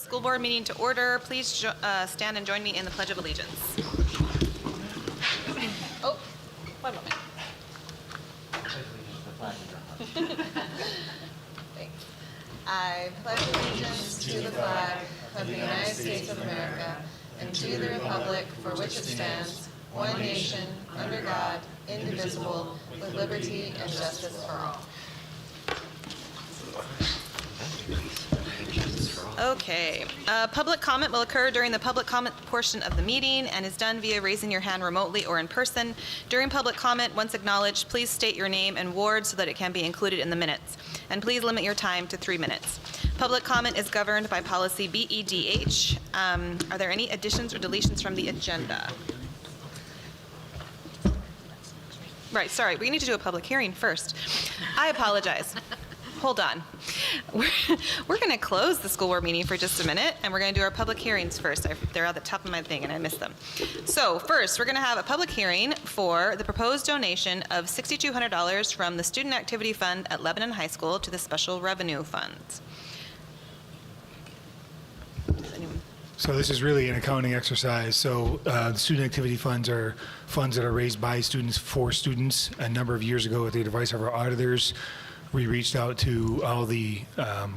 School board meeting to order. Please stand and join me in the Pledge of Allegiance. Oh, one moment. Thanks. I pledge allegiance to the flag of the United States of America and to the republic for which it stands, one nation, under God, indivisible, with liberty and justice for all. Okay. Public comment will occur during the public comment portion of the meeting and is done via raising your hand remotely or in person. During public comment, once acknowledged, please state your name and ward so that it can be included in the minutes. And please limit your time to 3 minutes. Public comment is governed by policy BEDH. Are there any additions or deletions from the agenda? Right, sorry, we need to do a public hearing first. I apologize. Hold on. We're going to close the school board meeting for just a minute, and we're going to do our public hearings first. They're at the top of my thing, and I missed them. So first, we're going to have a public hearing for the proposed donation of $6,200 from the Student Activity Fund at Lebanon High School to the Special Revenue Fund. So this is really an accounting exercise. So the student activity funds are funds that are raised by students for students. A number of years ago, with the advice of our auditors, we reached out to all the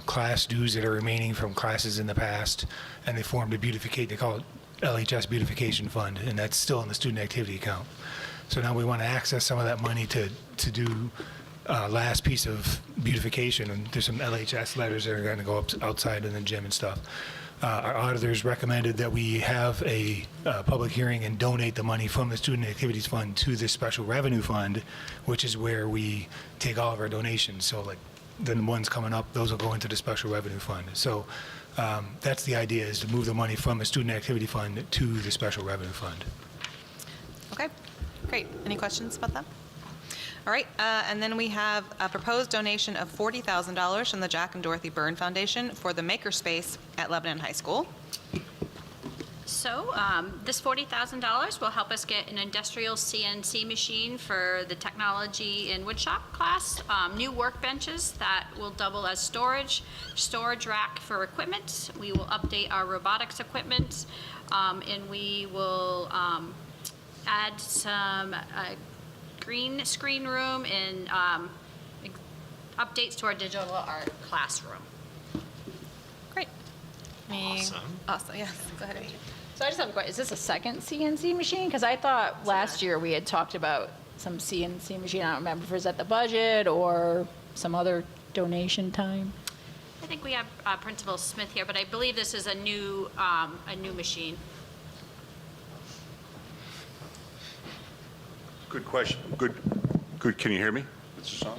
class dues that are remaining from classes in the past, and they formed a they call it LHS Beautification Fund, and that's still in the student activity account. So now we want to access some of that money to do last piece of beautification, and there's some LHS letters that are going to go up outside in the gym and stuff. Our auditors recommended that we have a public hearing and donate the money from the Student Activities Fund to the Special Revenue Fund, which is where we take all of our donations. So like the ones coming up, those will go into the Special Revenue Fund. So that's the idea, is to move the money from the Student Activity Fund to the Special Revenue Fund. Okay, great. Any questions about that? All right, and then we have a proposed donation of $40,000 from the Jack and Dorothy Byrne Foundation for the Makerspace at Lebanon High School. So this $40,000 will help us get an industrial CNC machine for the technology in woodshop class, new workbenches that will double as storage rack for equipment. We will update our robotics equipment, and we will add some green screen room and updates to our digital art classroom. Great. Awesome. Awesome, yes, go ahead. So I just have a question. Is this a second CNC machine? Because I thought last year we had talked about some CNC machine. I don't remember if it was at the budget or some other donation time. I think we have Principal Smith here, but I believe this is a new machine. Good question. Good. Can you hear me? Mr. Song?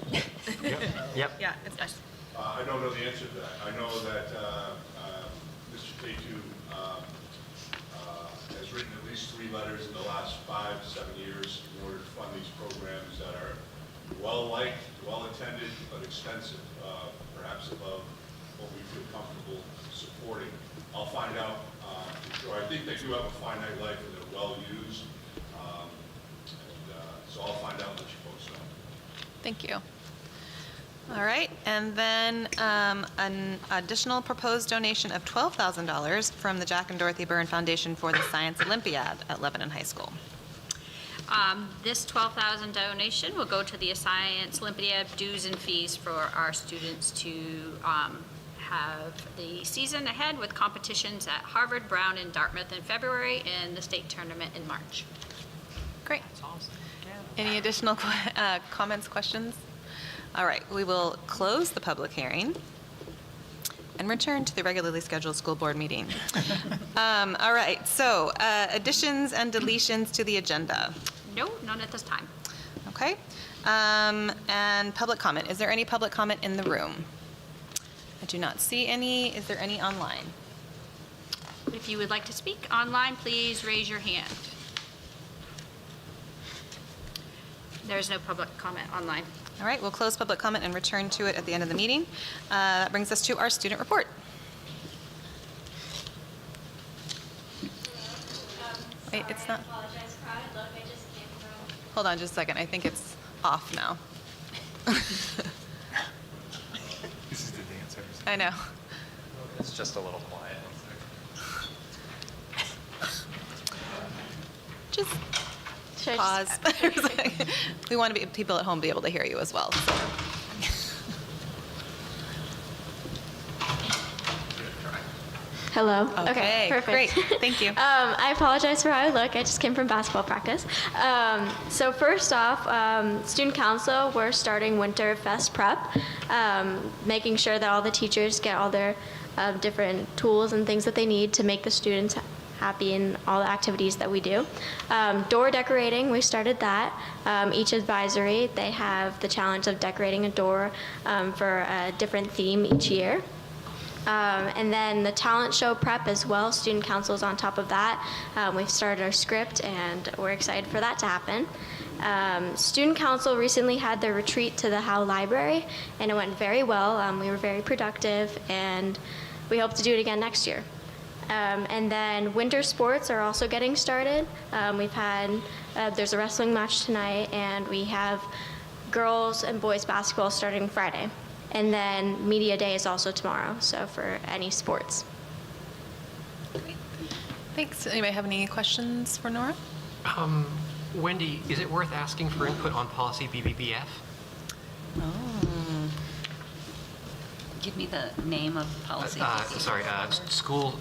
Yep. Yeah, it's nice. I don't know the answer to that. I know that Mr. K2 has written at least 3 letters in the last 5 to 7 years in order to fund these programs that are well-liked, well-attended, but expensive, perhaps above what we feel comfortable supporting. I'll find out for sure. I think they do have a finite life and they're well-used. So I'll find out and let you folks know. Thank you. All right, and then an additional proposed donation of $12,000 from the Jack and Dorothy Byrne Foundation for the Science Olympiad at Lebanon High School. This $12,000 donation will go to the Science Olympiad dues and fees for our students to have the season ahead with competitions at Harvard, Brown, and Dartmouth in February and the state tournament in March. Great. That's awesome. Any additional comments, questions? All right, we will close the public hearing and return to the regularly scheduled school board meeting. All right, so additions and deletions to the agenda. No, none at this time. Okay, and public comment. Is there any public comment in the room? I do not see any. Is there any online? If you would like to speak online, please raise your hand. There's no public comment online. All right, we'll close public comment and return to it at the end of the meeting. That brings us to our student report. Wait, it's not. Hold on just a second. I think it's off now. This is the dancers. I know. It's just a little quiet. just Should I pause? We want to be people at home be able to hear you as well. So. Hello. Okay, Perfect. great. Thank you. I apologize for how I look. I just came from basketball practice. So first off, student council, we're starting Winter Fest prep, making sure that all the teachers get all their different tools and things that they need to make the students happy in all the activities that we do. Door decorating, we started that. Each advisory, they have the challenge of decorating a door for a different theme each year. And then the talent show prep as well, student council's on top of that. We've started our script and we're excited for that to happen. Student council recently had their retreat to the Howe Library and it went very well. We were very productive and we hope to do it again next year. And then winter sports are also getting started. There's a wrestling match tonight and we have girls and boys basketball starting Friday. And then media day is also tomorrow, so for any sports. Thanks. Anybody have any questions for Nora? Wendy, is it worth asking for input on policy BBBF? Give me the name of policy.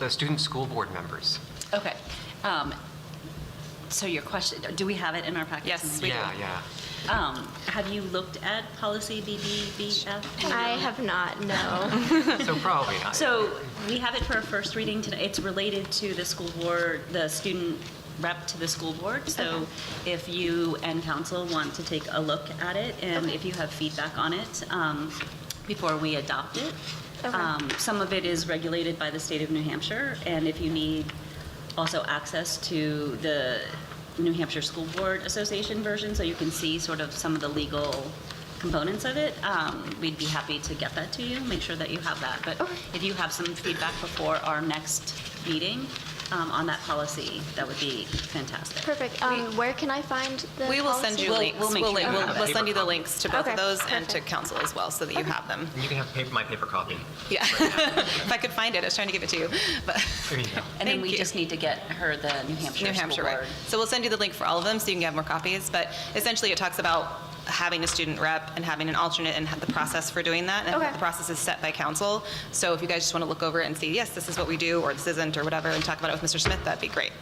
Student school board members. Okay. So your question, do we have it in our packet? Yes, we do. Yeah. Have you looked at policy BBBF? I have not, no. So probably not. So we have it for a first reading today. It's related to the school board, the student rep to the school board. So if you and council want to take a look at it and if you have feedback on it before we adopt it. Some of it is regulated by the state of New Hampshire, and if you need also access to the New Hampshire School Board Association version so you can see sort of some of the legal components of it, we'd be happy to get that to you, make sure that you have that. But if you have some feedback before our next meeting on that policy, that would be fantastic. Perfect. Where can I find the We will send you links. we'll make sure you have We'll that. send you the links to both Okay, of those and to perfect. council as well so that you have them. And you can have my paper copy. Yeah. If I could find it, I was trying to give it to you. But There you go. And then Thank we you. just need to get her the New Hampshire School right. Board. So we'll send you the link for all of them so you can have more copies. But essentially, it talks about having a student rep and having an alternate and the process for doing that. And Okay. the process is set by council. So if you guys just want to look over it and see, yes, this is what we do, or this isn't, or whatever, and talk about it with Mr. Smith, that'd be great.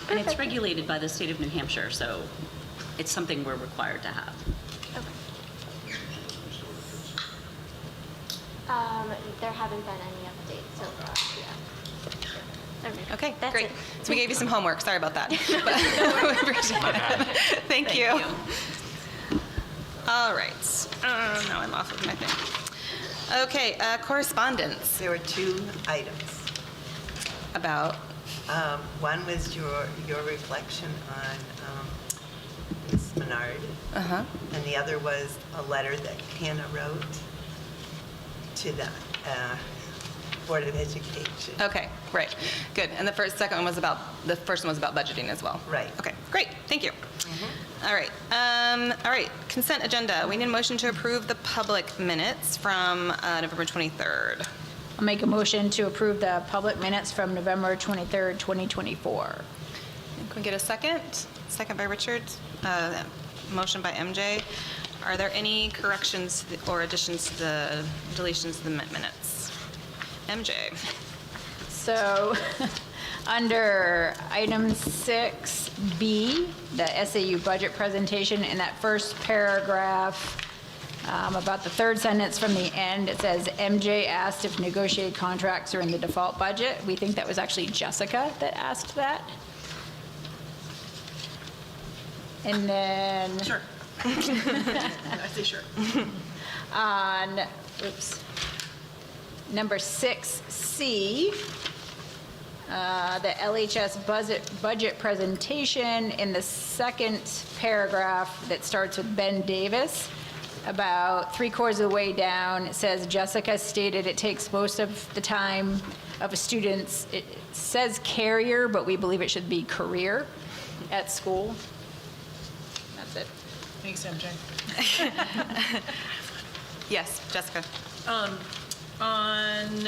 And it's regulated by the state of New Hampshire, so it's something we're required to have. There haven't been any updates so far, yeah. Okay, That's great. it. So we gave you some homework. Sorry about that. But we appreciate it. Thank you. All right. Now I'm off of my thing. Okay, correspondence There were two items. about, One was your reflection on Ms. Menard, and the other was a letter that Hannah wrote to the Board of Education. okay, right, good. And the first one was about budgeting as well. Right. Okay, great, thank you. All right, consent agenda. We need a motion to approve the public minutes from November 23rd. I'll make a motion to approve the public minutes from November 23rd, 2024. Can we get a second? Second by Richard. Motion by MJ. Are there any corrections or additions to the deletions to the minutes? MJ. So, under item 6B, the SAU budget presentation, in that first paragraph, about the third sentence from the end, it says, MJ asked if negotiated contracts are in the default budget. We think that was actually Jessica that asked that. And then... Sure. I say sure. On, number 6C, the LHS budget presentation, in the second paragraph that starts with Ben Davis, about 3/4 of the way down, it says, Jessica stated it takes most of the time of a student's, it says carrier, but we believe it should be career at school. That's it. Thanks, MJ. Yes, Jessica. On, I don't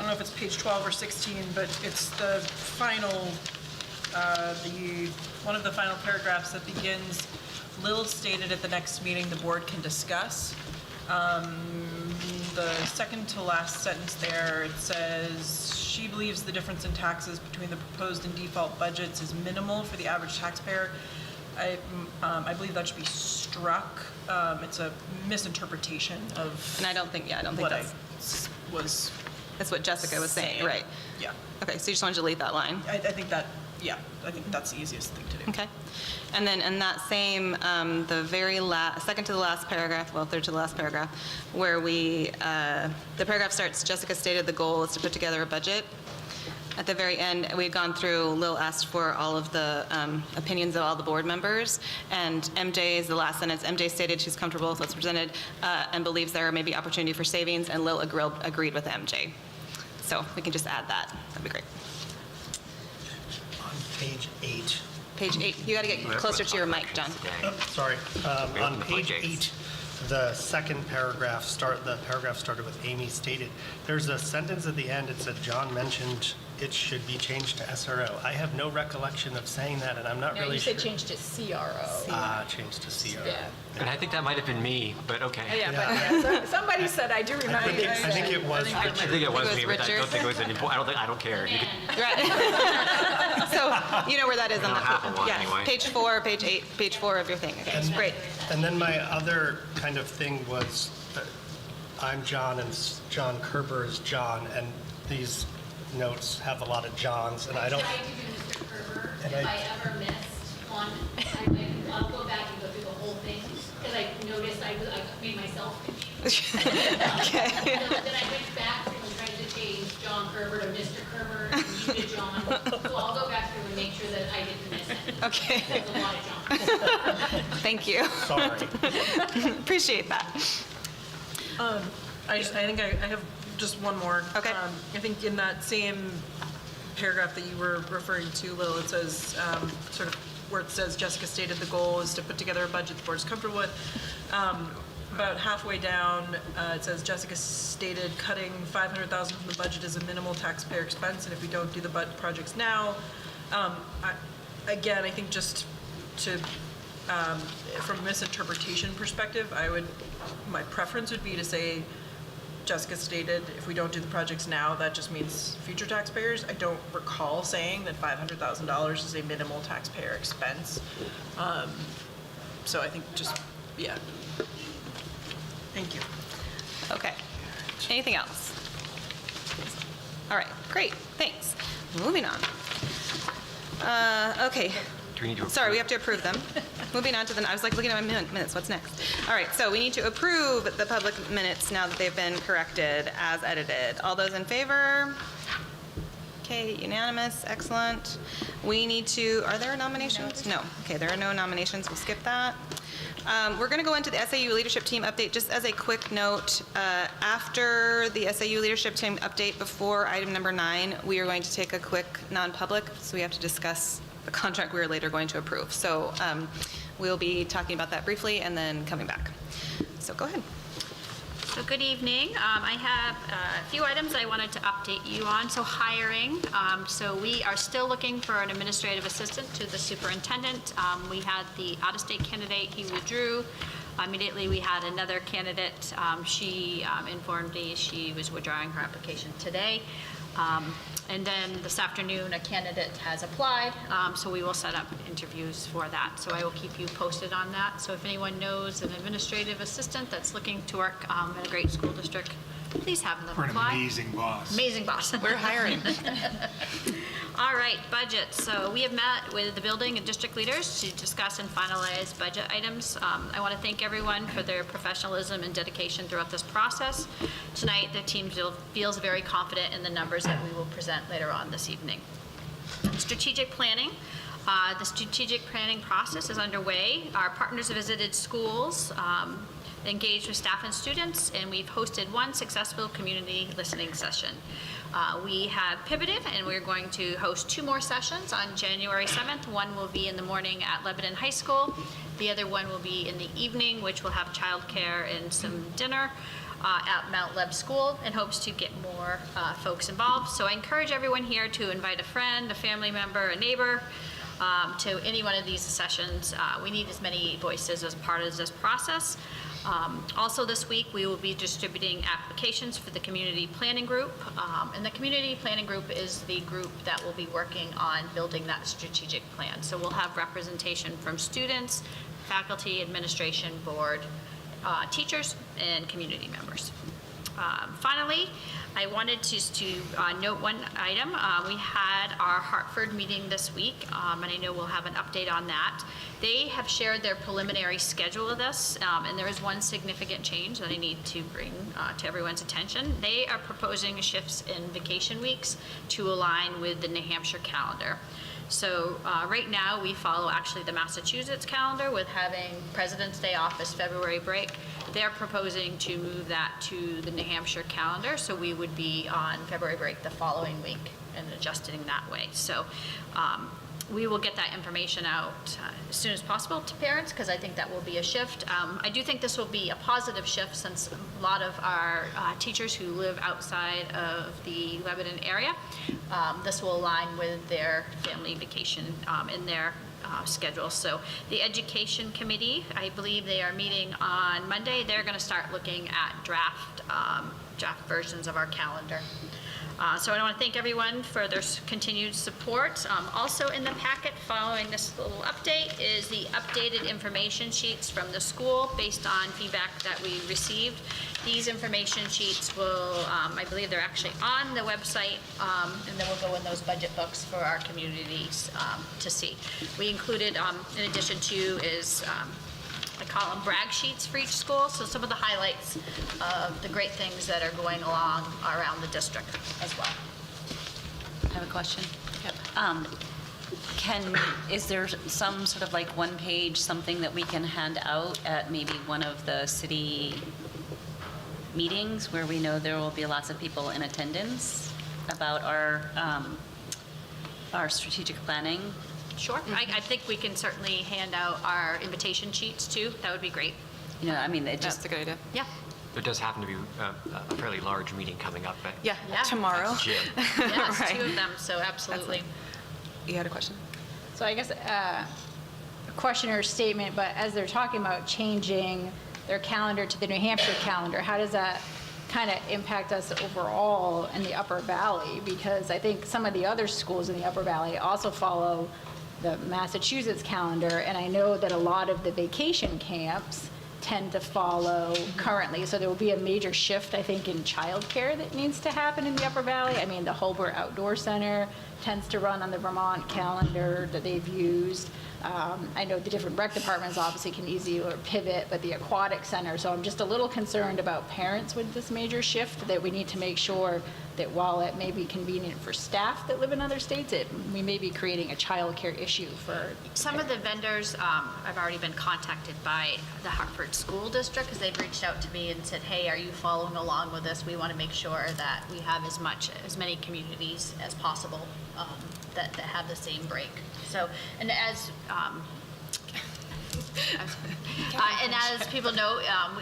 know if it's page 12 or 16, but it's the final one of the final paragraphs that begins, Lil stated at the next meeting the board can discuss. The second to last sentence there, it says, she believes the difference in taxes between the proposed and default budgets is minimal for the average taxpayer. I believe that should be struck. It's a misinterpretation of. And I don't think what that's, was. that's what Jessica was saying, right? Yeah, Okay, so you just wanted to delete that line. I think that. Yeah, I think that's the easiest thing to do. Okay. And then in that same, the very second to the last paragraph, well, third to the last paragraph, where the paragraph starts, Jessica stated the goal is to put together a budget. At the very end, we had gone through, Lil asked for all of the opinions of all the board members, and MJ is the last sentence. MJ stated she's comfortable with what's presented and believes there may be opportunity for savings, and Lil agreed with MJ. So we can just add that. That'd be great. Page 8. Page 8. You got to get closer to your mic, John. Sorry. On page 8, the second paragraph the paragraph started with Amy stated. There's a sentence at the end. It said John mentioned it should be changed to SRO. I have no recollection of saying that, and I'm not really sure. You said change to CRO. Changed to CRO. Yeah. And I think that might have been me, but okay. So somebody said, I do remember I think it was. I think it was me, but I Richard. don't think it was any. I don't care. You could, Right. So you know where that is on know half that of one yeah, anyway. page 4, page 8, page 4 of your thing. Okay, great. And then my other kind of thing was, I'm John and John Kerber is John, and these notes have a lot of Johns, and I don't. I do, Mr. Kerber. And If I ever missed one, I'll go back and go through the whole thing, because I noticed I made myself confused. Okay. Then I went back and was trying to change John Kerber to Mr. Kerber, and you to John. So I'll go back through and make sure that I didn't miss it. Okay. That's a lot of Johns. Thank you. Sorry. Appreciate that. I think I have just one more. Okay. I think in that same paragraph that you were referring to, Lil, it says, sort of where it says Jessica stated the goal is to put together a budget the board is comfortable with. About halfway down, it says Jessica stated cutting $500,000 from the budget is a minimal taxpayer expense, and if we don't do the projects now, again, I think just to, from a misinterpretation perspective, my preference would be to say Jessica stated if we don't do the projects now, that just means future taxpayers. I don't recall saying that $500,000 is a minimal taxpayer expense. So I think just, yeah. Thank you. Okay. Anything else? All right, great, thanks. Moving on. Okay. do we need to? Sorry, we have to approve them. Moving on to I was like looking at my minutes, what's next? All right, so we need to approve the public minutes now that they've been corrected as edited. All those in favor? Okay, unanimous, excellent. We need to, are there nominations? No, okay, there are no nominations, we'll skip that. We're going to go into the SAU leadership team update. Just as a quick note, after the SAU leadership team update, before item number 9, we are going to take a quick non-public, so we have to discuss the contract we are later going to approve. So we'll be talking about that briefly and then coming back. So go ahead. So good evening. I have a few items I wanted to update you on. So hiring. So we are still looking for an administrative assistant to the superintendent. We had the out-of-state candidate. He withdrew. Immediately we had another candidate. She informed me she was withdrawing her application today. And then this afternoon, a candidate has applied, so we will set up interviews for that. So I will keep you posted on that. So if anyone knows an administrative assistant that's looking to work in a great school district, please have them We're an apply. amazing boss. Amazing boss. We're hiring. All right, budget. So we have met with the building and district leaders to discuss and finalize budget items. I want to thank everyone for their professionalism and dedication throughout this process. Tonight, the team feels very confident in the numbers that we will present later on this evening. Strategic planning. The strategic planning process is underway. Our partners have visited schools, engaged with staff and students, and we've hosted one successful community listening session. We have pivoted, and we're going to host 2 more sessions on January 7th. One will be in the morning at Lebanon High School. The other one will be in the evening, which will have childcare and some dinner at Mount Leb School, in hopes to get more folks involved. So I encourage everyone here to invite a friend, a family member, a neighbor to any one of these sessions. We need as many voices as part of this process. Also this week, we will be distributing applications for the community planning group. And the community planning group is the group that will be working on building that strategic plan. So we'll have representation from students, faculty, administration, board, teachers, and community members. Finally, I wanted to note one item. We had our Hartford meeting this week, and I know we'll have an update on that. They have shared their preliminary schedule with us, and there is one significant change that I need to bring to everyone's attention. They are proposing shifts in vacation weeks to align with the New Hampshire calendar. So right now, we follow actually the Massachusetts calendar with having President's Day off as February break. They're proposing to move that to the New Hampshire calendar, so we would be on February break the following week and adjusting that way. So we will get that information out as soon as possible to parents, because I think that will be a shift. I do think this will be a positive shift, since a lot of our teachers who live outside of the Lebanon area, this will align with their family vacation in their schedule. So the Education Committee, I believe they are meeting on Monday. They're going to start looking at draft versions of our calendar. So I want to thank everyone for their continued support. Also in the packet following this little update is the updated information sheets from the school based on feedback that we received. These information sheets will, I believe they're actually on the website, and then we'll go in those budget books for our communities to see. We included, in addition to, is I call them brag sheets for each school, so some of the highlights of the great things that are going along around the district as well. I have a question. Is there some sort of like one-page something that we can hand out at maybe one of the city meetings where we know there will be lots of people in attendance about our strategic planning? Sure. I think we can certainly hand out our invitation sheets too. That would be great. You know, I mean, it just. That's a good idea. Yeah. There does happen to be a fairly large meeting coming up at Yeah, Yeah. tomorrow. Gym. Yes, Right. 2 of them, so absolutely. You had a question? So I guess a question or statement, but as they're talking about changing their calendar to the New Hampshire calendar, how does that kind of impact us overall in the Upper Valley? Because I think some of the other schools in the Upper Valley also follow the Massachusetts calendar, and I know that a lot of the vacation camps tend to follow currently. So there will be a major shift, I think, in childcare that needs to happen in the Upper Valley. I mean, the Holbert Outdoor Center tends to run on the Vermont calendar that they've used. I know the different rec departments obviously can easily pivot, but the aquatic center. So I'm just a little concerned about parents with this major shift, that we need to make sure that while it may be convenient for staff that live in other states, we may be creating a childcare issue for. Some of the vendors, I've already been contacted by the Hartford School District, because they've reached out to me and said, hey, are you following along with this? We want to make sure that we have as many communities as possible that have the same break. So, and as people know,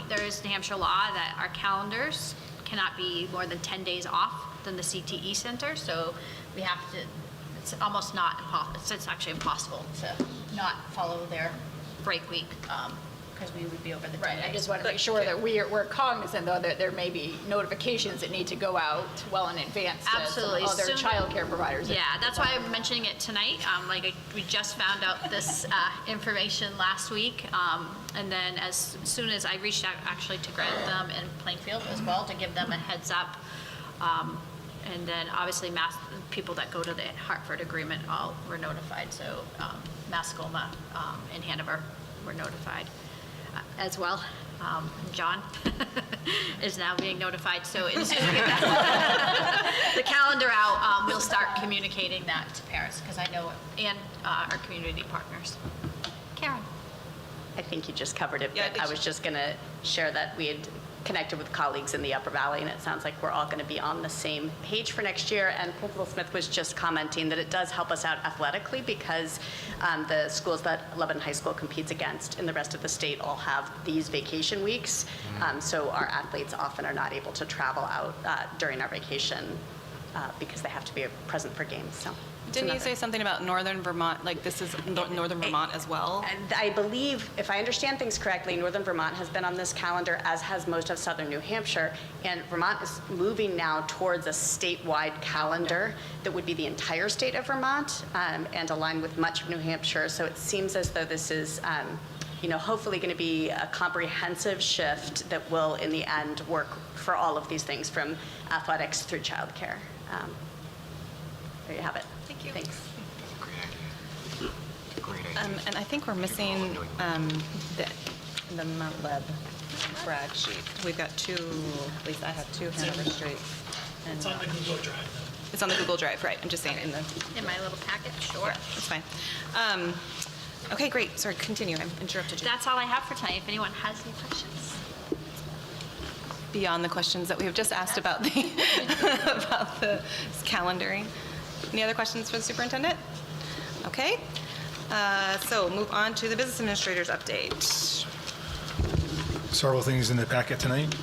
there is New Hampshire law that our calendars cannot be more than 10 days off than the CTE center. So we have to, it's almost not impossible, it's actually impossible to not follow their break week, because we would be over the 10 Right, days. I just want to make sure that we're cognizant, though, that there may be notifications that need to go out well in advance to some Absolutely. other Soon- childcare providers. Yeah, that's why I'm mentioning it tonight. We just found out this information last week, and then as soon as I reached out actually to Grantham and Plainfield as well to give them a heads up, and then obviously people that go to the Hartford agreement all were notified. So Mascoma and Hanover were notified as well. John is now being notified. So as soon as we get the calendar out, we'll start communicating that to parents, because I know, and our community partners. Karen. I think you just covered it, Yeah, but I was just going to share that we had connected with colleagues in the Upper Valley, and it sounds like we're all going to be on the same page for next year. And Principal Smith was just commenting that it does help us out athletically because the schools that Lebanon High School competes against in the rest of the state all have these vacation weeks. So our athletes often are not able to travel out during our vacation because they have to be present for games. So. Didn't you say something about Northern Vermont, like this is Northern Vermont as well? And I believe, if I understand things correctly, Northern Vermont has been on this calendar, as has most of Southern New Hampshire, and Vermont is moving now towards a statewide calendar that would be the entire state of Vermont and align with much of New Hampshire. So it seems as though this is hopefully going to be a comprehensive shift that will, in the end, work for all of these things, from athletics through childcare. There you have it. Thank you. Thanks. Great idea. And I think we're missing the Mount Leb brag sheet. We've got two, at least I have two Hanover Street. It's on the Google Drive. It's on the Google Drive, right? I'm just saying in my little packet, sure. Yeah, that's fine. Okay, great. Sorry, continue. I interrupted you. That's all I have for tonight. If anyone has any questions. Beyond the questions that we have just asked about the about the calendaring. Any other questions for the superintendent? Okay. So move on to the business administrator's update. Several things in the packet tonight.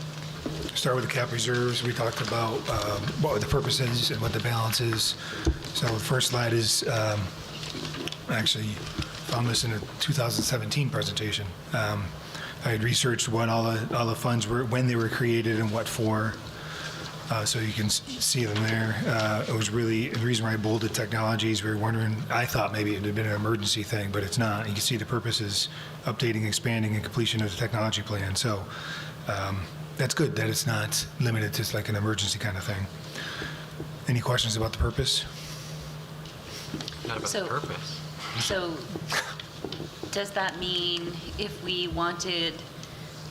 Start with the cap reserves. We talked about what the purpose is and what the balance is. So the first slide is actually found this in a 2017 presentation. I had researched what all the funds were, when they were created, and what for. So you can see them there. It was really, the reason why I bolded technologies, we were wondering, I thought maybe it had been an emergency thing, but it's not. You can see the purpose is updating, expanding, and completion of the technology plan. So that's good that it's not limited to like an emergency kind of thing. Any questions about the purpose? Not about the purpose. So does that mean if we wanted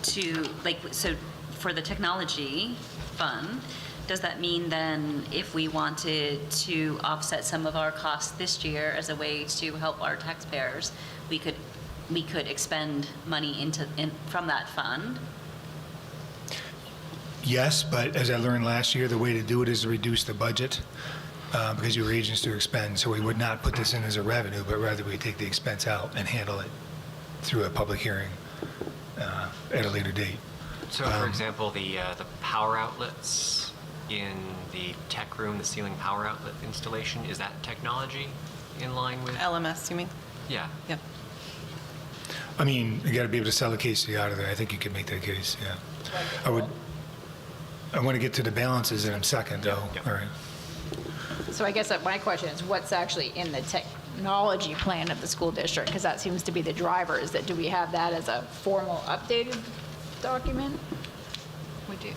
to, so for the technology fund, does that mean then if we wanted to offset some of our costs this year as a way to help our taxpayers, we could expend money from that fund? Yes, but as I learned last year, the way to do it is to reduce the budget because your agents do expend. So we would not put this in as a revenue, but rather we take the expense out and handle it through a public hearing at a later date. So, for example, the power outlets in the tech room, the ceiling power outlet installation, is that technology in line with? LMS, you mean? Yeah. Yep. I mean, you got to be able to sell a case to you out of there. I think you could make that case, yeah. I want to get to the balances in a second, though. Yep. All right. So I guess that my question is, what's actually in the technology plan of the school district? Because that seems to be the driver. Is that, do we have that as a formal updated document? We do.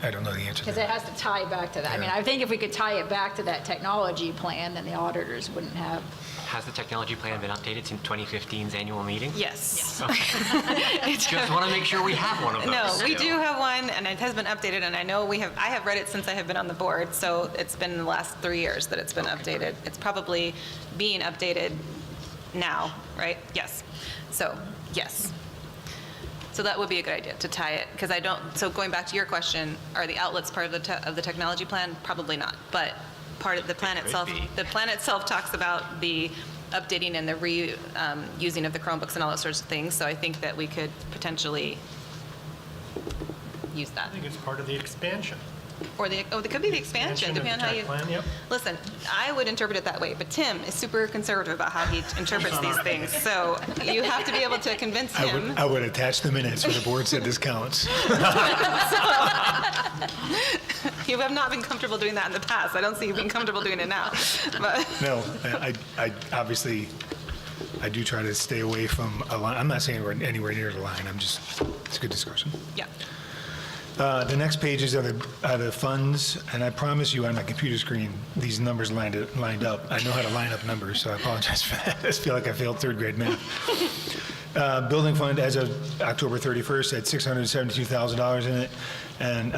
I don't know the answer to Because that. it has to tie back to that. I mean, I think if we could tie it back to that technology plan, then the auditors wouldn't have. Has the technology plan been updated since 2015's annual meeting? Yes. Okay. Just want to make sure we have one of those. No, we still. do have one, and it has been updated, and I know I have read it since I have been on the board, so it's been the last 3 years that it's been updated. It's probably being updated now, right? Yes. So, yes. So that would be a good idea to tie it, because so going back to your question, are the outlets part of the technology plan? Probably not, but part of the plan itself, the plan itself talks about the updating and the reusing of the Chromebooks and all those sorts of things, so I think that we could potentially use that. I think it's part of the expansion. Or it could be the expansion, of the depending on how tech you. plan, yep. Listen, I would interpret it that way, but Tim is super conservative about how he interprets these things. So you have to be able to convince him. I would attach the minutes where the board said this counts. You have not been comfortable doing that in the past. I don't see you being comfortable doing it now. But No, I obviously, I do try to stay away from a line. I'm not saying we're anywhere near the line. It's a good discussion. yeah. The next pages are the funds, and I promise you on my computer screen, these numbers lined up. I know how to line up numbers, so I apologize for that. I just feel like I failed third grade math. Building fund as of October 31st had $672,000 in it, and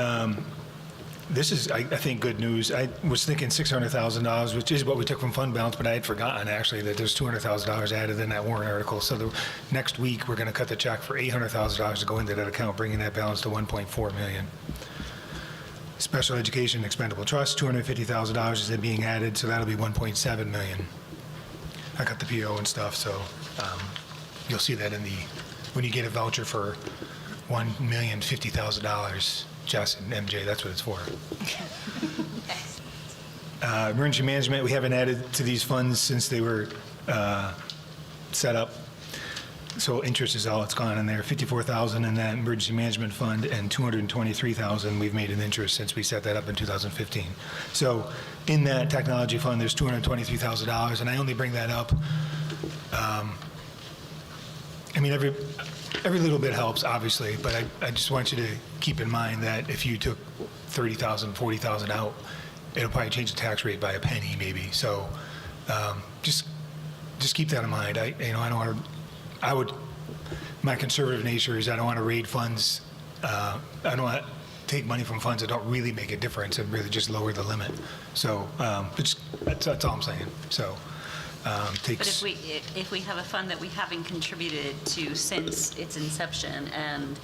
this is, I think, good news. I was thinking $600,000, which is what we took from fund balance, but I had forgotten, actually, that there's $200,000 added in that warrant article. So next week, we're going to cut the check for $800,000 to go into that account, bringing that balance to $1.4 million. Special Education Expendable Trust, $250,000 is then being added, so that'll be $1.7 million. I got the PO and stuff, so you'll see that when you get a voucher for $1,050,000, Jess and MJ, that's what it's for. Emergency management, we haven't added to these funds since they were set up. So interest is all it's gone in there. $54,000 in that emergency management fund, and $223,000 we've made in interest since we set that up in 2015. So in that technology fund, there's $223,000, and I only bring that up. I mean, every little bit helps, obviously, but I just want you to keep in mind that if you took $30,000, $40,000 out, it'll probably change the tax rate by a penny, maybe. So just keep that in mind. I don't want to. My conservative nature is I don't want to raid funds. I don't want to take money from funds that don't really make a difference and really just lower the limit. So that's all I'm saying. So takes. But if we have a fund that we haven't contributed to since its inception, and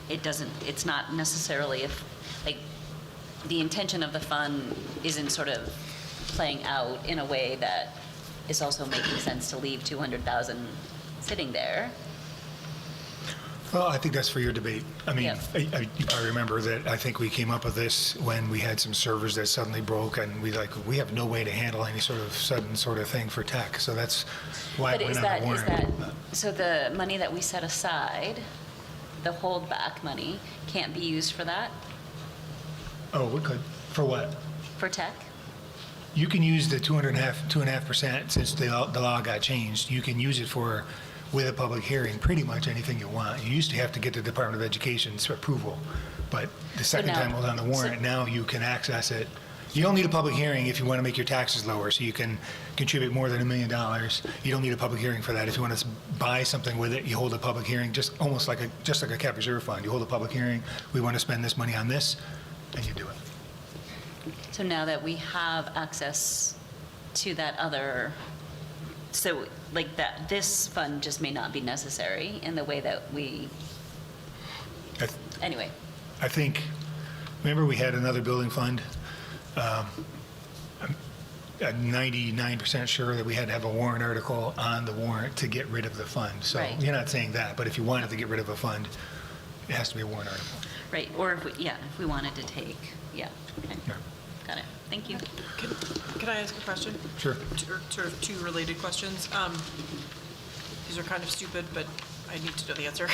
it's not necessarily the intention of the fund isn't sort of playing out in a way that is also making sense to leave 200,000 sitting there. Well, I think that's for your debate. I mean, Yeah. you probably remember that I think we came up with this when we had some servers that suddenly broke, and we have no way to handle any sort of sudden sort of thing for tech. So that's why But it went is on the warrant. so the money that we set aside, the holdback money, can't be used for that, Oh, we could. For what? for tech? You can use the 2.5% since the law got changed. You can use it for, with a public hearing, pretty much anything you want. You used to have to get the Department of Education's approval, but the second time it was on the warrant, now you can access it. You don't need a public hearing if you want to make your taxes lower, so you can contribute more than $1 million. You don't need a public hearing for that. If you want to buy something with it, you hold a public hearing, just like a cap reserve fund. You hold a public hearing. We want to spend this money on this, and you do it. So now that we have access to that other, so like that, this fund just may not be necessary in the way that we, anyway. I think, remember we had another building fund? I'm 99% sure that we had to have a warrant article on the warrant to get rid of the fund. So Right. you're not saying that, but if you wanted to get rid of a fund, it has to be a warrant article. Right, or if we wanted to take, okay. Yeah. Got it, thank you. Can I ask a question? Sure. Sort of two related questions. These are kind of stupid, but I need to know the answer.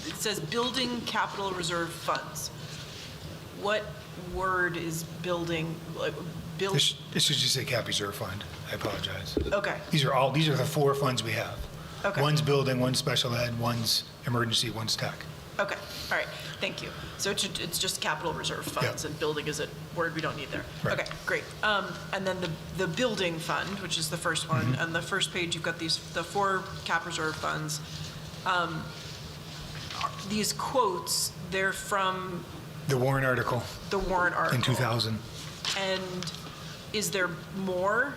It says building capital reserve funds. What word is building, build? It should just say cap reserve fund. I apologize. Okay. These are the four funds we have. Okay. One's building, one's special ed, one's emergency, one's tech. Okay, all right, thank you. So it's just capital reserve funds, Yeah. and building is a word we don't need there. Right. Okay, great. And then the building fund, which is the first one, Mm-hmm. on the first page, you've got the four cap reserve funds. These quotes, they're from The warrant article the warrant article. in 2000. And is there more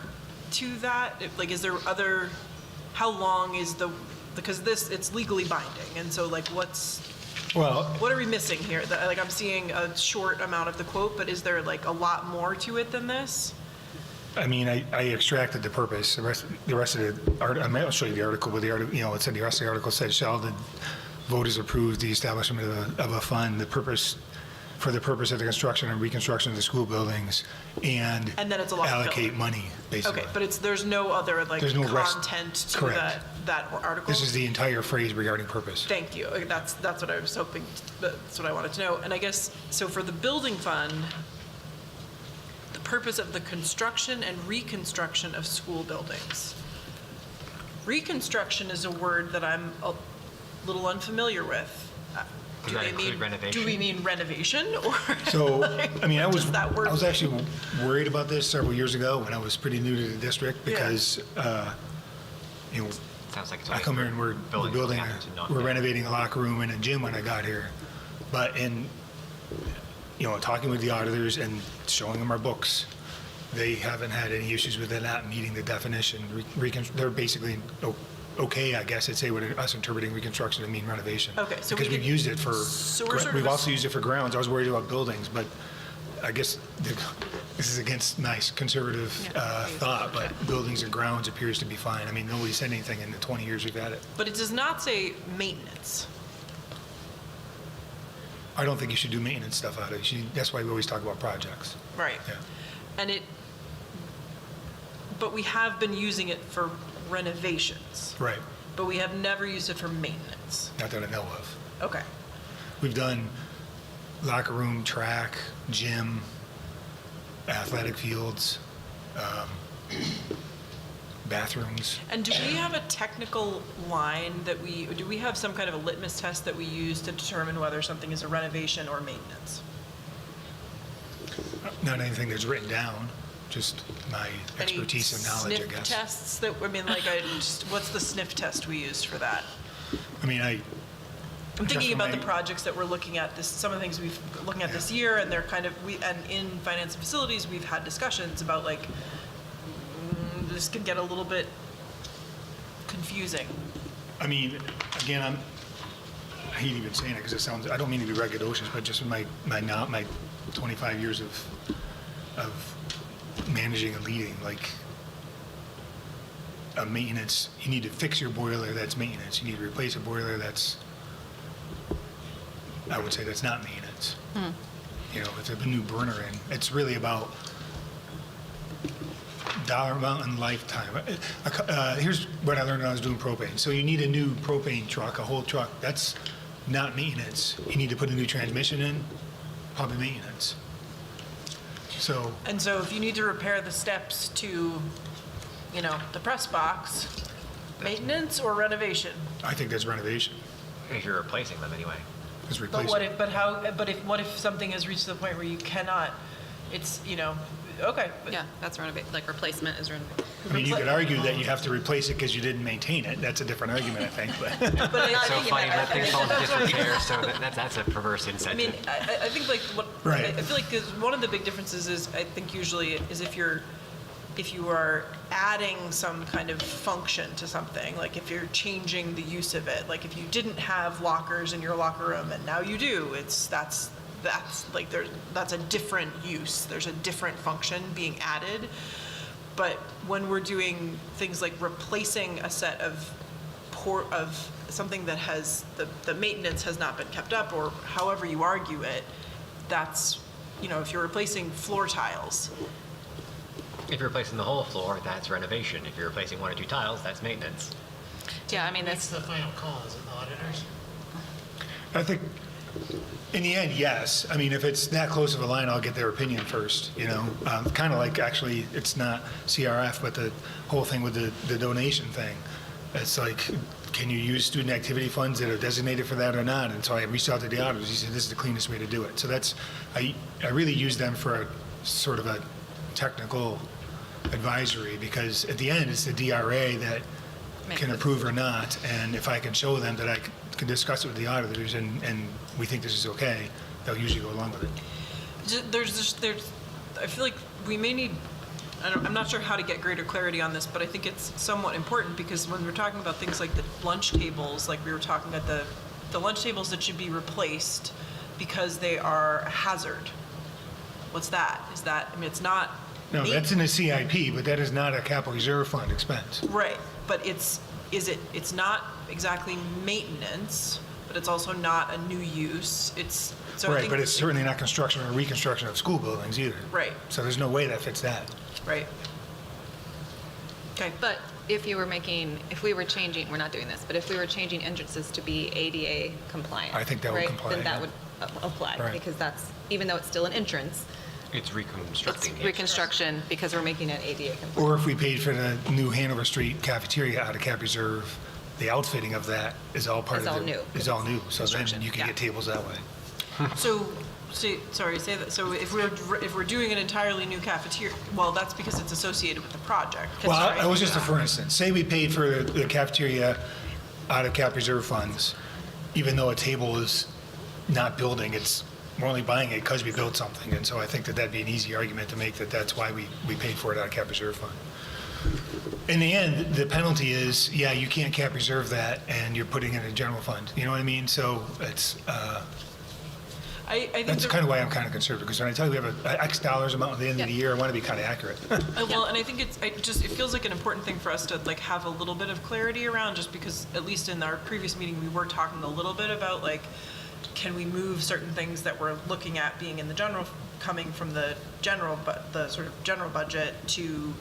to that? Like, is there other, how long is because it's legally binding, and so like what are we missing here? Like, I'm seeing a short amount of the quote, but is there like a lot more to it than this? I mean, I extracted the purpose. The rest of the article, I'll show you the article, but the article, it said the rest of the article said, shall the voters approve the establishment of a fund, for the purpose of the construction and reconstruction of the school buildings, and then it's a lot of allocate filling. money, basically. Okay, but there's no other like There's no rest- content to Correct. that article? This is the entire phrase regarding purpose. Thank you. That's what I was hoping, that's what I wanted to know. And I guess, so for the building fund, the purpose of the construction and reconstruction of school buildings. Reconstruction is a word that I'm a little unfamiliar with. Does that include renovation? Do we mean renovation, or? So, I mean, I what was does that word actually worried about this several years ago when I was pretty new to the district, because, Sounds like it's I only come here and we're capital to not we're build. renovating a locker room and a gym when I got here. But talking with the auditors and showing them our books, they haven't had any issues with it not meeting the definition. They're basically okay, I guess I'd say, with us interpreting reconstruction to mean renovation. Okay, so because we've used it for, we've of also used it for grounds. I was worried about buildings, but I guess this is against nice conservative thought, but buildings and grounds appears to be fine. I mean, nobody said anything in the 20 years we've had it. But it does not say maintenance. I don't think you should do maintenance stuff out of it. That's why we always talk about projects. Right. Yeah. But we have been using it for renovations. Right. But we have never used it for maintenance. Not that I know of. Okay. We've done locker room, track, gym, athletic fields, bathrooms. And do we have a technical line do we have some kind of a litmus test that we use to determine whether something is a renovation or maintenance? Not anything that's written down, just my expertise and knowledge, I Sniff guess. tests that, what's the sniff test we used for that? I mean, I'm thinking Just about the my- projects that we're looking at, some of the things we've looking at this year, and they're kind of, and in finance and facilities, we've had discussions about like, this can get a little bit confusing. I mean, again, I hate even saying it because it sounds, I don't mean to be braggadocious, but just my 25 years of managing and leading, like a maintenance, you need to fix your boiler, that's maintenance. You need to replace a boiler, I would say that's not maintenance. It's a new burner in. It's really about dollar amount and lifetime. Here's what I learned when I was doing propane. So you need a new propane truck, a whole truck. That's not maintenance. You need to put a new transmission in, probably maintenance. And so if you need to repair the steps to, the press box, maintenance or renovation? I think that's renovation. If you're replacing them anyway. It's But replacement. what if something has reached the point where you cannot, okay. Yeah, that's like replacement is renovation. I mean, you could argue that you have to replace it because you didn't maintain it. That's a different argument, I think. But But So funny, let things fall into disrepair, so that's a perverse I incentive. mean, I think like Right. I feel like one of the big differences is, I think usually is if you are adding some kind of function to something, like if you're changing the use of it, like if you didn't have lockers in your locker room and now you do, that's a different use. There's a different function being added. But when we're doing things like replacing a set of something that has the maintenance has not been kept up, or however you argue it, that's, if you're replacing floor tiles. If you're replacing the whole floor, that's renovation. If you're replacing one or two tiles, that's maintenance. Yeah, I mean, That's the final call, is it the auditors? I think, in the end, yes. I mean, if it's that close of a line, I'll get their opinion first, Kind of like, actually, it's not CRF, but the whole thing with the donation thing. It's like, can you use student activity funds that are designated for that or not? And so I reached out to the auditors. He said, this is the cleanest way to do it. So I really use them for a sort of a technical advisory, because at the end, it's the DRA that can approve or not. And if I can show them that I can discuss it with the auditors and we think this is okay, they'll usually go along with it. I feel like we may need, I'm not sure how to get greater clarity on this, but I think it's somewhat important, because when we're talking about things like the lunch tables, like we were talking about the lunch tables that should be replaced because they are a hazard. What's that? Is that, it's not. No, that's in the CIP, but that is not a capital reserve fund expense. Right, but it's not exactly maintenance, but it's also not a new use. So I Right, think, but it's certainly not construction or reconstruction of school buildings either. Right. So there's no way that fits that. right. Okay. But if we were changing, we're not doing this, but if we were changing entrances to be ADA compliant. I think that would right, comply, Then that yeah. would apply, Right. because that's, even though it's still an entrance, It's it's reconstructing. the reconstruction because we're making it ADA compliant. Or if we paid for the new Hanover Street cafeteria out of Cap Reserve, the outfitting of that is all part Is of all the. new. Is all new. So then Construction, you can yeah. get tables that way. So, say that. So if we're doing an entirely new cafeteria, well, that's because it's associated with the project. Well, Right. I was just a for instance. Say we paid for the cafeteria out of Cap Reserve funds, even though a table is not building, it's we're only buying it because we built something. And so I think that that'd be an easy argument to make, that that's why we paid for it out of cap reserve fund. In the end, the penalty is, yeah, you can't cap reserve that and you're putting it in a general fund. You know what I mean? So it's, I think that's kind of why I'm kind of conservative, because when I tell you we have an X dollars amount at the end of the year, I want to be kind of accurate. Well, and I think it feels like an important thing for us to like have a little bit of clarity around, just because at least in our previous meeting, we were talking a little bit about like, can we move certain things that we're looking at being in the general, coming from the general, but the sort of general budget to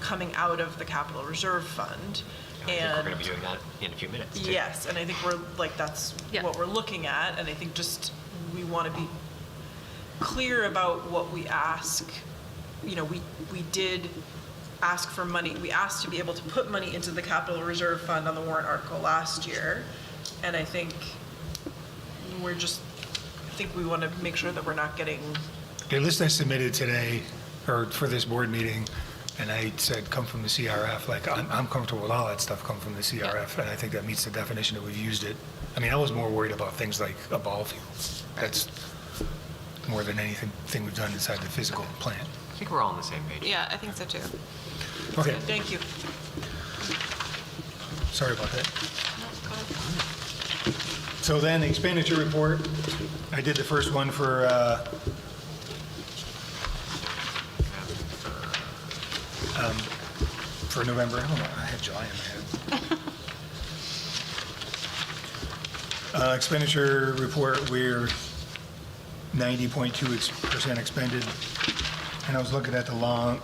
coming out of the capital reserve fund. I think we're going to be doing that in a few minutes, too. Yes, and I think we're like, that's what we're looking at, and I think just we want to be clear about what we ask. You know, we did ask for money. We asked to be able to put money into the capital reserve fund on the warrant article last year, and I think we want to make sure that we're not getting. The list I submitted today, or for this board meeting, and I said come from the CRF, like I'm comfortable with all that stuff come from the CRF, and I think that meets the definition that we've used it. I mean, I was more worried about things like a ball field. That's more than anything we've done inside the physical plant. I think we're all on the same page. Yeah, I think so too. Okay, Thank you. sorry about that. So then, the expenditure report, I did the first one for November. I don't know, I had July in my head. Expenditure report, we're 90.2% expended. And I was looking at the wrong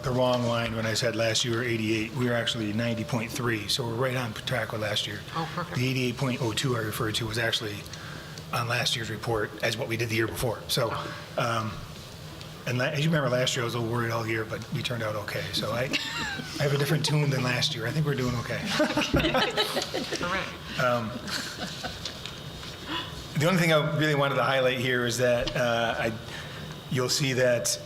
line when I said last year 88. We were actually 90.3, so we're right on track with last year. Oh, perfect. The 88.02 I referred to was actually on last year's report as what we did the year before. So, and as you remember last year, I was a little worried all year, but we turned out okay. So I have a different tune than last year. I think we're doing okay. The only thing I really wanted to highlight here is that you'll see that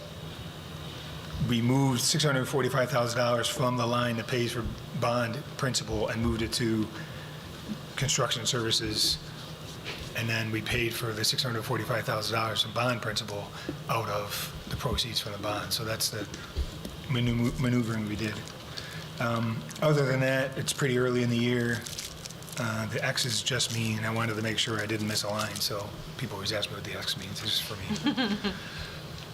we moved $645,000 from the line that pays for bond principal and moved it to construction services. And then we paid for the $645,000 in bond principal out of the proceeds from the bond. So that's the maneuvering we did. Other than that, it's pretty early in the year. The X's just mean I wanted to make sure I didn't miss a line. So people always ask me what the X means. This is for me.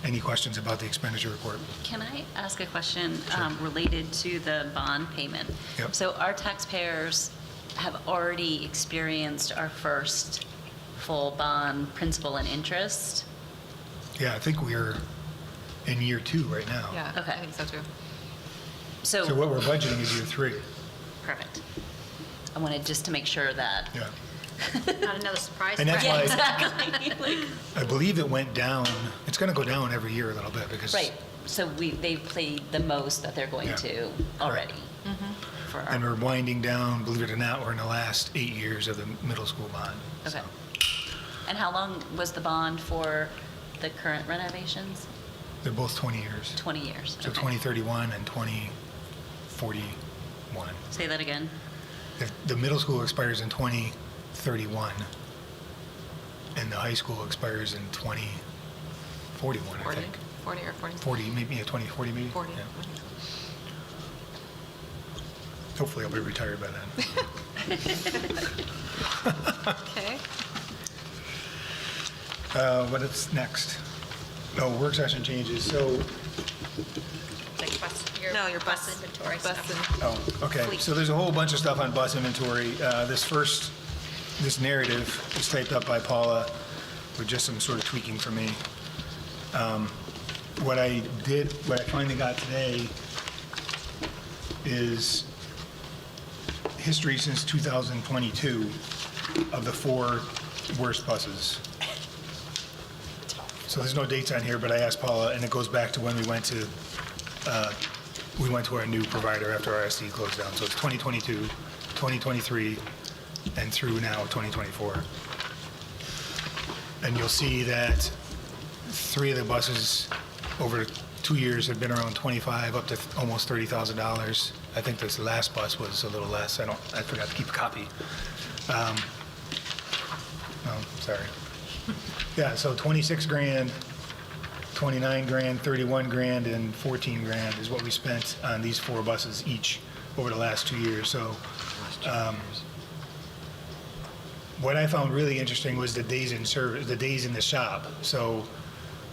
Any questions about the expenditure report? Can I ask a question related to the bond payment? Yep. So our taxpayers have already experienced our first full bond principal and interest. Yeah, I think we're in year 2 right now. Yeah, Okay. I think so too. So what we're budgeting is year 3. Perfect. I wanted just to make sure that. Yeah. Not another surprise. And that's why Exactly. Like, I believe it went down. It's going to go down every year a little bit because. right. So they've played the most that they're going Yeah. to already. For our, And we're winding down, believe it or not, we're in the last 8 years of the middle school bond. okay. So, And how long was the bond for the current renovations? they're both 20 years. 20 years. So Okay. 2031 and 2041. Say that again. The middle school expires in 2031 and the high school expires in 2041, I 40, think. 40 or 40? 40, maybe, 2040 maybe? 40. Yeah. Hopefully I'll be retired by then. Okay. What is next? Oh, work session changes. So, No, your bus inventory bus stuff. oh, okay. So there's a whole bunch of stuff on bus inventory. This narrative is typed up by Paula with just some sort of tweaking for me. What I finally got today is history since 2022 of the 4 worst buses. So there's no dates on here, but I asked Paula, and it goes back to when we went to our new provider after our SD closed down. So it's 2022, 2023, and through now 2024. And you'll see that 3 of the buses over 2 years have been around $25,000 up to almost $30,000. I think this last bus was a little less. I forgot to keep a copy. Oh, sorry. Yeah, so 26 grand, 29 grand, 31 grand, and 14 grand is what we spent on these 4 buses each over the last 2 years. So what I found really interesting was the days in service, the days in the shop. So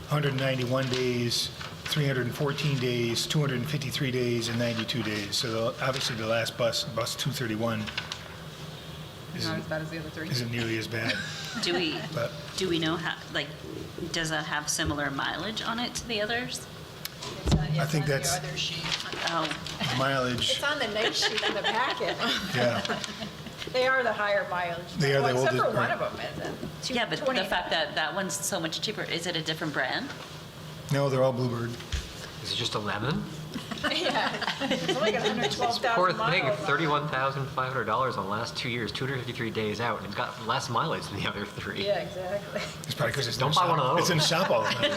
191 days, 314 days, 253 days, and 92 days. So obviously the last bus 231, Not as bad as the other 3. isn't nearly as bad. Do we, But do we know how, like, does that have similar mileage on it to the others? I think that's Oh, mileage. It's on the nice sheet in the packet. Yeah. They are the higher mileage. They are the Well, except for oldest, one right. of them isn't. yeah, but the fact that that one's so much cheaper, is it a different brand? No, they're all Bluebird. Is it just a lemon? Yeah, it's only got 112,000 Poor miles. thing, $31,500 on the last 2 years, 253 days out, and it's got less mileage than the other 3. Yeah, exactly. It's probably because it's Don't in the buy shop. one of those. It's in the shop all the time.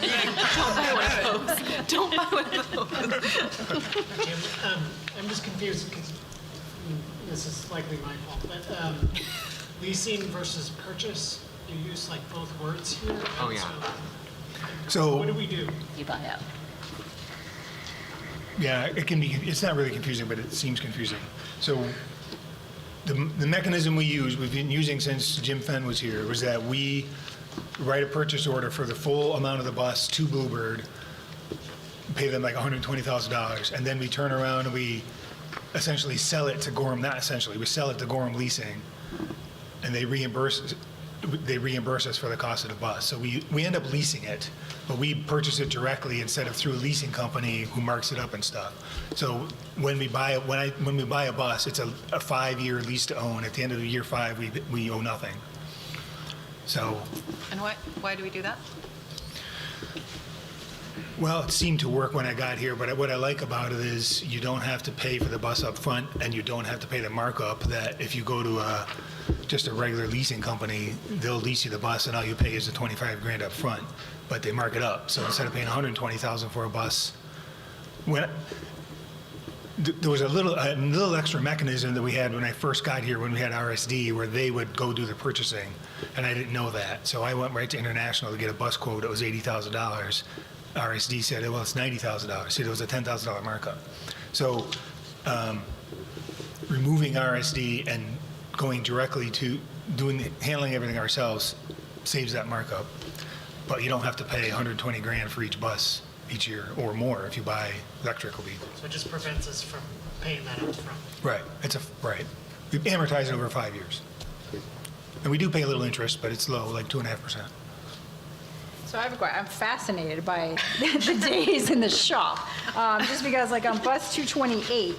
Don't buy one of those. Jim, I'm just confused because this is likely my fault, but leasing versus purchase, you use like both words here. Oh, yeah. So, What do we do? You buy out. yeah, it can be, it's not really confusing, but it seems confusing. So the mechanism we've been using since Jim Fenn was here, was that we write a purchase order for the full amount of the bus to Bluebird, pay them like $120,000, and then we turn around and we essentially sell it to Gorham, not essentially, we sell it to Gorham Leasing, and they reimburse us for the cost of the bus. So we end up leasing it, but we purchase it directly instead of through a leasing company who marks it up and stuff. So when we buy a bus, it's a 5-year lease to own. At the end of the year 5, we owe nothing. So, And why do we do that? well, it seemed to work when I got here, but what I like about it is you don't have to pay for the bus up front, and you don't have to pay the markup that if you go to just a regular leasing company, they'll lease you the bus and all you pay is the 25 grand up front, but they mark it up. So instead of paying 120,000 for a bus, there was a little extra mechanism that we had when I first got here, when we had RSD, where they would go do the purchasing, and I didn't know that. So I went right to International to get a bus quote. It was $80,000. RSD said, well, it's $90,000. So it was a $10,000 markup. So removing RSD and going directly to handling everything ourselves saves that markup. But you don't have to pay 120 grand for each bus each year or more if you buy electrical vehicles. So it just prevents us from paying that up front. Right. Right. We amortize it over 5 years. And we do pay a little interest, but it's low, like 2.5%. So I'm fascinated by the days in the shop, just because like on bus 228,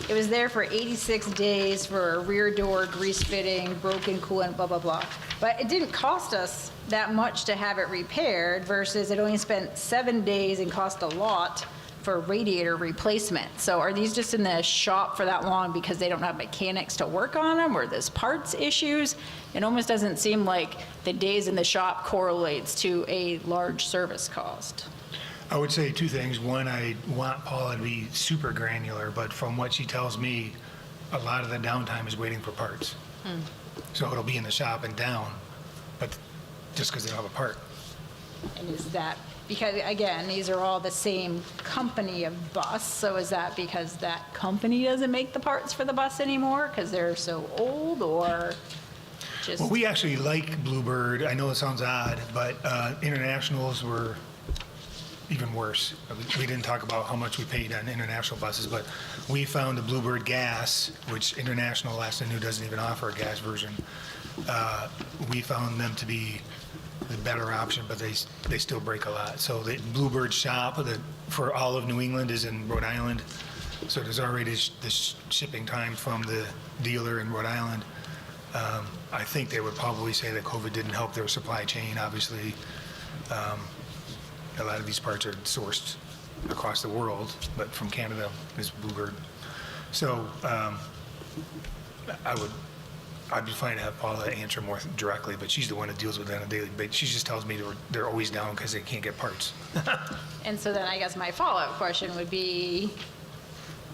it was there for 86 days for a rear door grease fitting, broken coolant, blah, blah, blah. But it didn't cost us that much to have it repaired versus it only spent 7 days and cost a lot for radiator replacement. So are these just in the shop for that long because they don't have mechanics to work on them, or there's parts issues? It almost doesn't seem like the days in the shop correlates to a large service cost. I would say 2 things. One, I want Paula to be super granular, but from what she tells me, a lot of the downtime is waiting for parts. So it'll be in the shop and down, but just because they don't have a part. And is that, because again, these are all the same company of bus, so is that because that company doesn't make the parts for the bus anymore because they're so old, or just? Well, we actually like Bluebird. I know it sounds odd, but Internationals were even worse. We didn't talk about how much we paid on international buses, but we found the Bluebird gas, which International, last I knew, doesn't even offer a gas version. We found them to be the better option, but they still break a lot. So the Bluebird shop for all of New England is in Rhode Island. So there's already this shipping time from the dealer in Rhode Island. I think they would probably say that COVID didn't help their supply chain, obviously. A lot of these parts are sourced across the world, but from Canada is Bluebird. So I'd be fine to have Paula answer more directly, but she's the one that deals with that on a daily basis. She just tells me they're always down because they can't get parts. And so then I guess my follow-up question would be,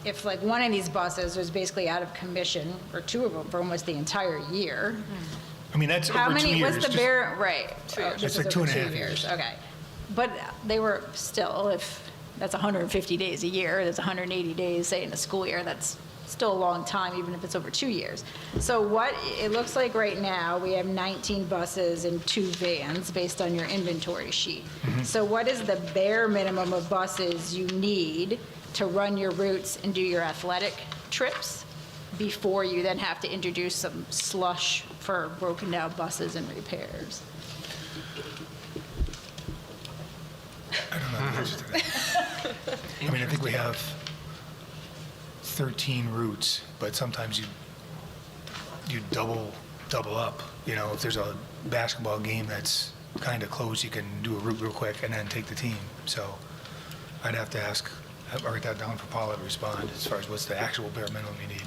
if like one of these buses was basically out of commission, or 2 of them for almost the entire year, I mean, that's How over 2 many, years. what's the just- bare, right? years. This It's like is over 2.5 years. Okay. But they were still, if that's 150 days a year, that's 180 days, say, in a school year, that's still a long time, even if it's over 2 years. So what, it looks like right now, we have 19 buses and 2 vans based on your inventory sheet. So what is the bare minimum of buses you need to run your routes and do your athletic trips before you then have to introduce some slush for broken down buses and repairs? I don't know the answer to that. I mean, I think we have 13 routes, but sometimes you double up. You know, if there's a basketball game that's kind of close, you can do a route real quick and then take the team. So I'd have to write that down for Paula to respond as far as what's the actual bare minimum you need.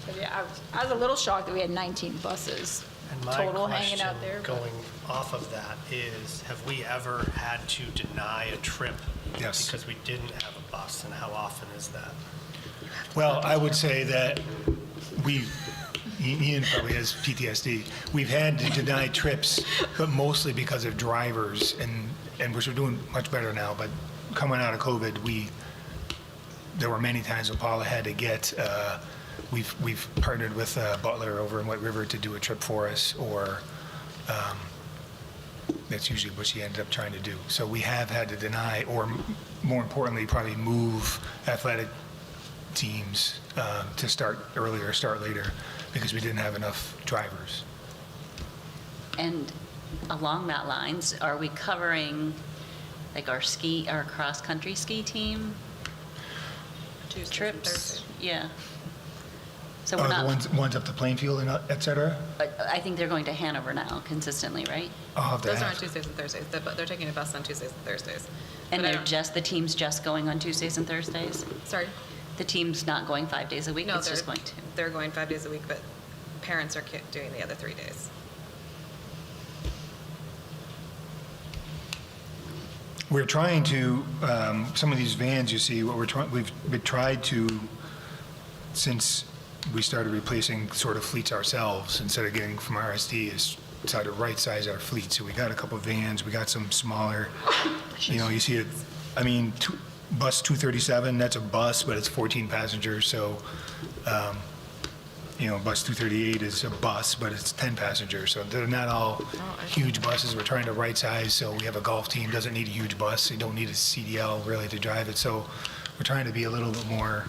But yeah, I was a little shocked that we had 19 buses And my total hanging question out there. but- going off of that is, have we ever had to deny a trip? Yes. Because we didn't have a bus, and how often is that? Well, I would say that Ian probably has PTSD. We've had to deny trips, but mostly because of drivers, and which we're doing much better now, but coming out of COVID, there were many times when Paula had to get, we've partnered with Butler over in White River to do a trip for us, or that's usually what she ended up trying to do. So we have had to deny, or more importantly, probably move athletic teams to start earlier, start later, because we didn't have enough drivers. And along that lines, are we covering like our cross-country ski team trips? Yeah. So we're The not, ones up to Plainfield and et cetera? I think they're going to Hanover now consistently, right? I'll have to Those are on ask. Tuesdays and Thursdays. They're taking a bus on Tuesdays and Thursdays. And But I they're don't- the team's just going on Tuesdays and Thursdays? Sorry? The team's not going 5 days a week? No, It's just going to? they're going 5 days a week, but parents are doing the other 3 days. We're trying to, some of these vans you see, we've tried to, since we started replacing sort of fleets ourselves, instead of getting from RSD, is try to right-size our fleet. So we got a couple of vans, we got some smaller, you see it, I mean, bus 237, that's a bus, but it's 14 passengers, so, bus 238 is a bus, but it's 10 passengers, so they're not all huge buses. We're trying to right-size, so we have a golf team, doesn't need a huge bus, they don't need a CDL really to drive it, so we're trying to be a little bit more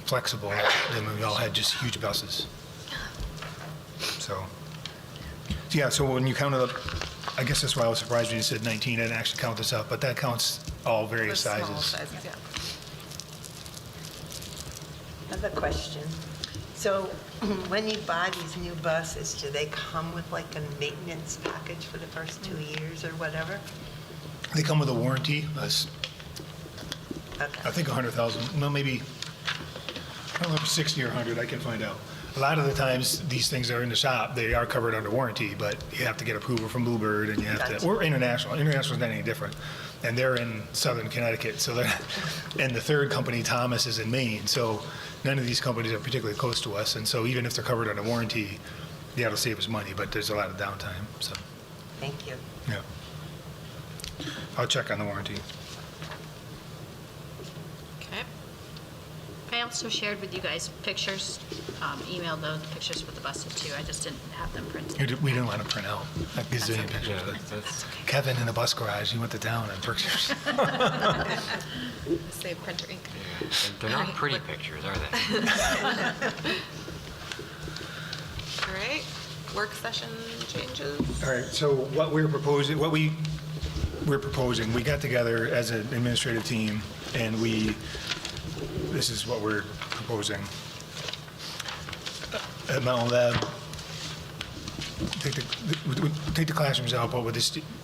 flexible than we all had just huge buses. So when you count it up, I guess that's why I was surprised when you said 19. I didn't actually count this up, but that counts all various The small sizes. yeah. I have a question. So when you buy these new buses, do they come with like a maintenance package for the first 2 years or whatever? They come with a warranty. Okay. I think 100,000. No, maybe, I don't know if it's 60 or 100. I can find out. A lot of the times, these things are in the shop. They are covered under warranty, but you have to get approval from Bluebird, and you have to. Gotcha. Or International. International is not any different, and they're in Southern Connecticut. So they're, and the third company, Thomas, is in Maine. So none of these companies are particularly close to us, and so even if they're covered under warranty, yeah, it'll save us money. But there's a lot of downtime. So Thank you. yeah, I'll check on the warranty. Okay. I also shared with you guys pictures, emailed the pictures with the buses too. I just didn't have them printed. We didn't want to print out a gazillion pictures, but Kevin in the bus garage, he went to town and pictures. Save printer ink. They're not pretty pictures, are they? All right, work session changes. All right, so what we're proposing, we got together as an administrative team, and this is what we're proposing. At Mountain Lab, take the classrooms out, but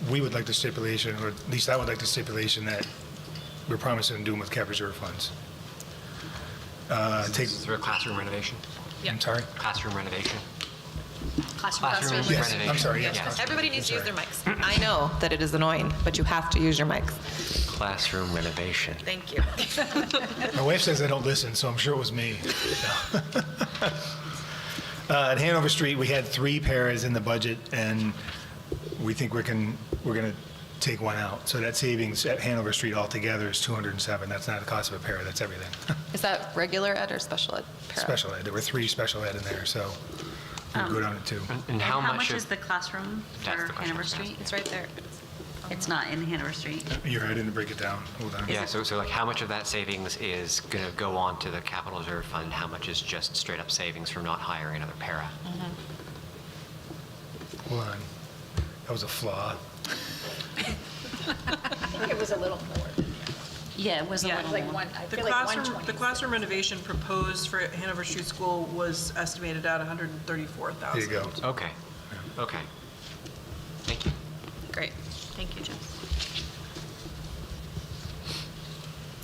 we would like the stipulation, or at least I would like the stipulation that we're promising to do them with cap reserve funds. Is there a classroom renovation? I'm sorry? Classroom renovation? Classroom renovation. Yes, I'm sorry, yes. Everybody needs to use their mics. I know that it is annoying, but you have to use your mics. Classroom renovation. Thank you. My wife says I don't listen, so I'm sure it was me. At Hanover Street, we had 3 paras in the budget, and we think we're going to take one out. So that savings at Hanover Street altogether is 207. That's not the cost of a para, that's everything. Is that regular ed or special ed? Para? Special ed, there were 3 special ed in there, so we'd go down to 2. And how much is the classroom That's for the question I Hanover was Street? It's right there. It's not in Hanover Street. You're right, I didn't break it down. Hold on. Yeah, so like how much of that savings is going to go on to the capital reserve fund? How much is just straight up savings from not hiring another para? Hold on. That was a flaw. I think it was a little more. Yeah, it was a little Like more. one, I The feel like classroom, 120. the classroom renovation proposed for Hanover Street School was estimated at $134,000. There you go. Okay, okay. Thank you. Great. Thank you, Jim.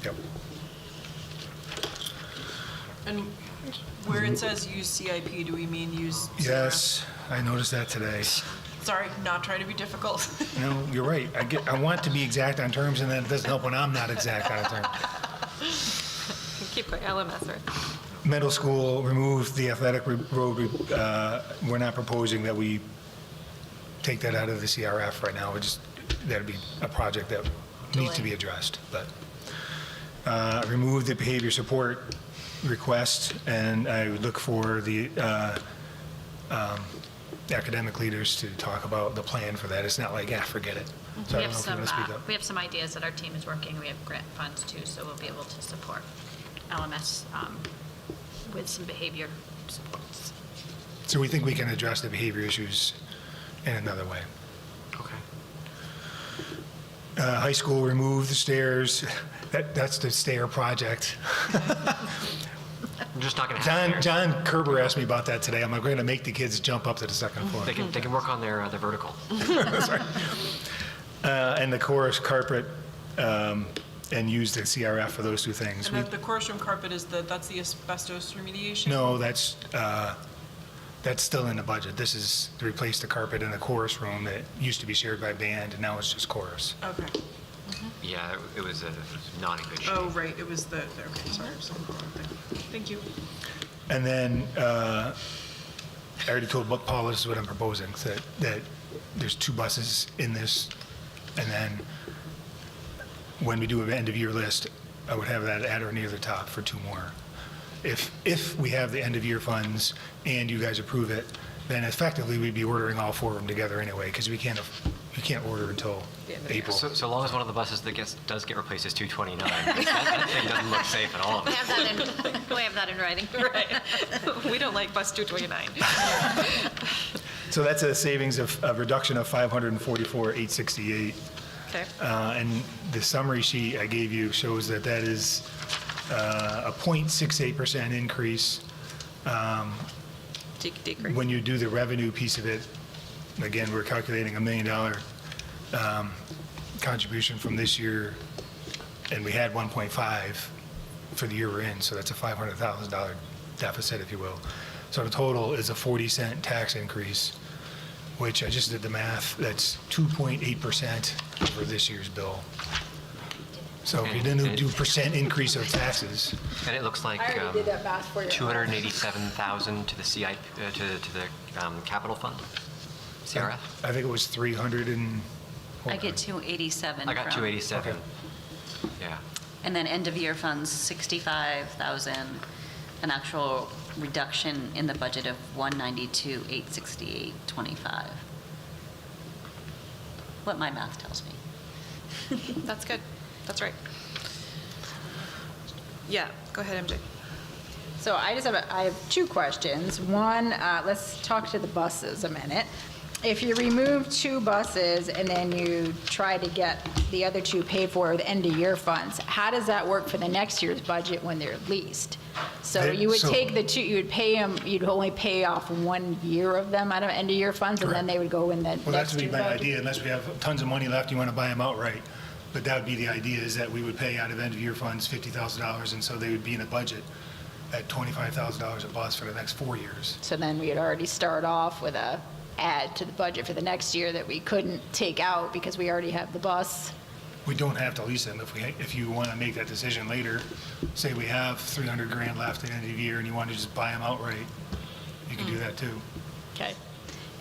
Yep. And where it says use CIP, do we mean use? Yes, I noticed that today. Sorry, not trying to be difficult. No, you're right. I want to be exact on terms, and then it doesn't help when I'm not exact on a term. Keep going. LMS, right? Middle school, remove the athletic road. We're not proposing that we take that out of the CRF right now. That'd be a project that needs to be addressed. But remove the behavior support request, and I would look for the academic leaders to talk about the plan for that. It's not like, forget it. So I We don't know have if you some, want to speak up. we have some ideas that our team is working. We have grant funds too, so we'll be able to support LMS with some behavior supports. So we think we can address the behavior issues in another way. Okay. High school, remove the stairs. That's the stair project. I'm just not going to have John Kerber asked me about that today. I'm like, we're going to make the kids jump up to the second floor. They can work on their vertical. That's right. And the chorus carpet, and use the CRF for those 2 things. And the chorus room carpet that's the asbestos remediation? No, that's still in the budget. This is to replace the carpet in the chorus room that used to be shared by band, and now it's just chorus. Okay. Yeah, it was not in good shape. Oh, right, it was okay, sorry, I was on the wrong thing. Thank you. And then, I already told Paul this is what I'm proposing, that there's 2 buses in this, and then when we do an end-of-year list, I would have that at or near the top for 2 more. If we have the end-of-year funds and you guys approve it, then effectively we'd be ordering all 4 of them together anyway, because we can't order until April. So long as one of the buses that does get replaced is 229, 'cause that thing doesn't look safe at all. We have that in writing. Right. We don't like bus 229. So that's a savings of a reduction of $544,868. Okay. And the summary sheet I gave you shows that is a 0.68% increase. Decrease. When you do the revenue piece of it, again, we're calculating $1 million contribution from this year, and we had 1.5 for the year we're in, so that's a $500,000 deficit, if you will. So the total is a 40-cent tax increase, which I just did the math, that's 2.8% over this year's bill. So if you didn't do percent increase of taxes, And it looks like I already did that math for you. 287,000 to the CI, to the capital fund, CRF. I think it was 300 and... I get 287 I got from- 287. Okay. Yeah. And then end of year funds, 65,000, an actual reduction in the budget of 192,868.25. What my math tells me. That's good. That's right. Yeah, go ahead, MJ. So I have 2 questions. One, let's talk to the buses a minute. If you remove 2 buses and then you try to get the other 2 paid for with end-of-year funds, how does that work for the next year's budget when they're leased? So you would take the 2, you would pay them, you'd only pay off 1 year of them out of end-of-year funds, and then they would go in the Well, that's next would be year my budget? idea, unless we have tons of money left, you want to buy them outright. But that would be the idea, is that we would pay out of end-of-year funds $50,000, and so they would be in a budget at $25,000 a bus for the next 4 years. So then we'd already start off with a add to the budget for the next year that we couldn't take out because we already have the bus. We don't have to lease them. If you want to make that decision later, say we have 300 grand left at the end of the year and you want to just buy them outright, You can do that too. Okay.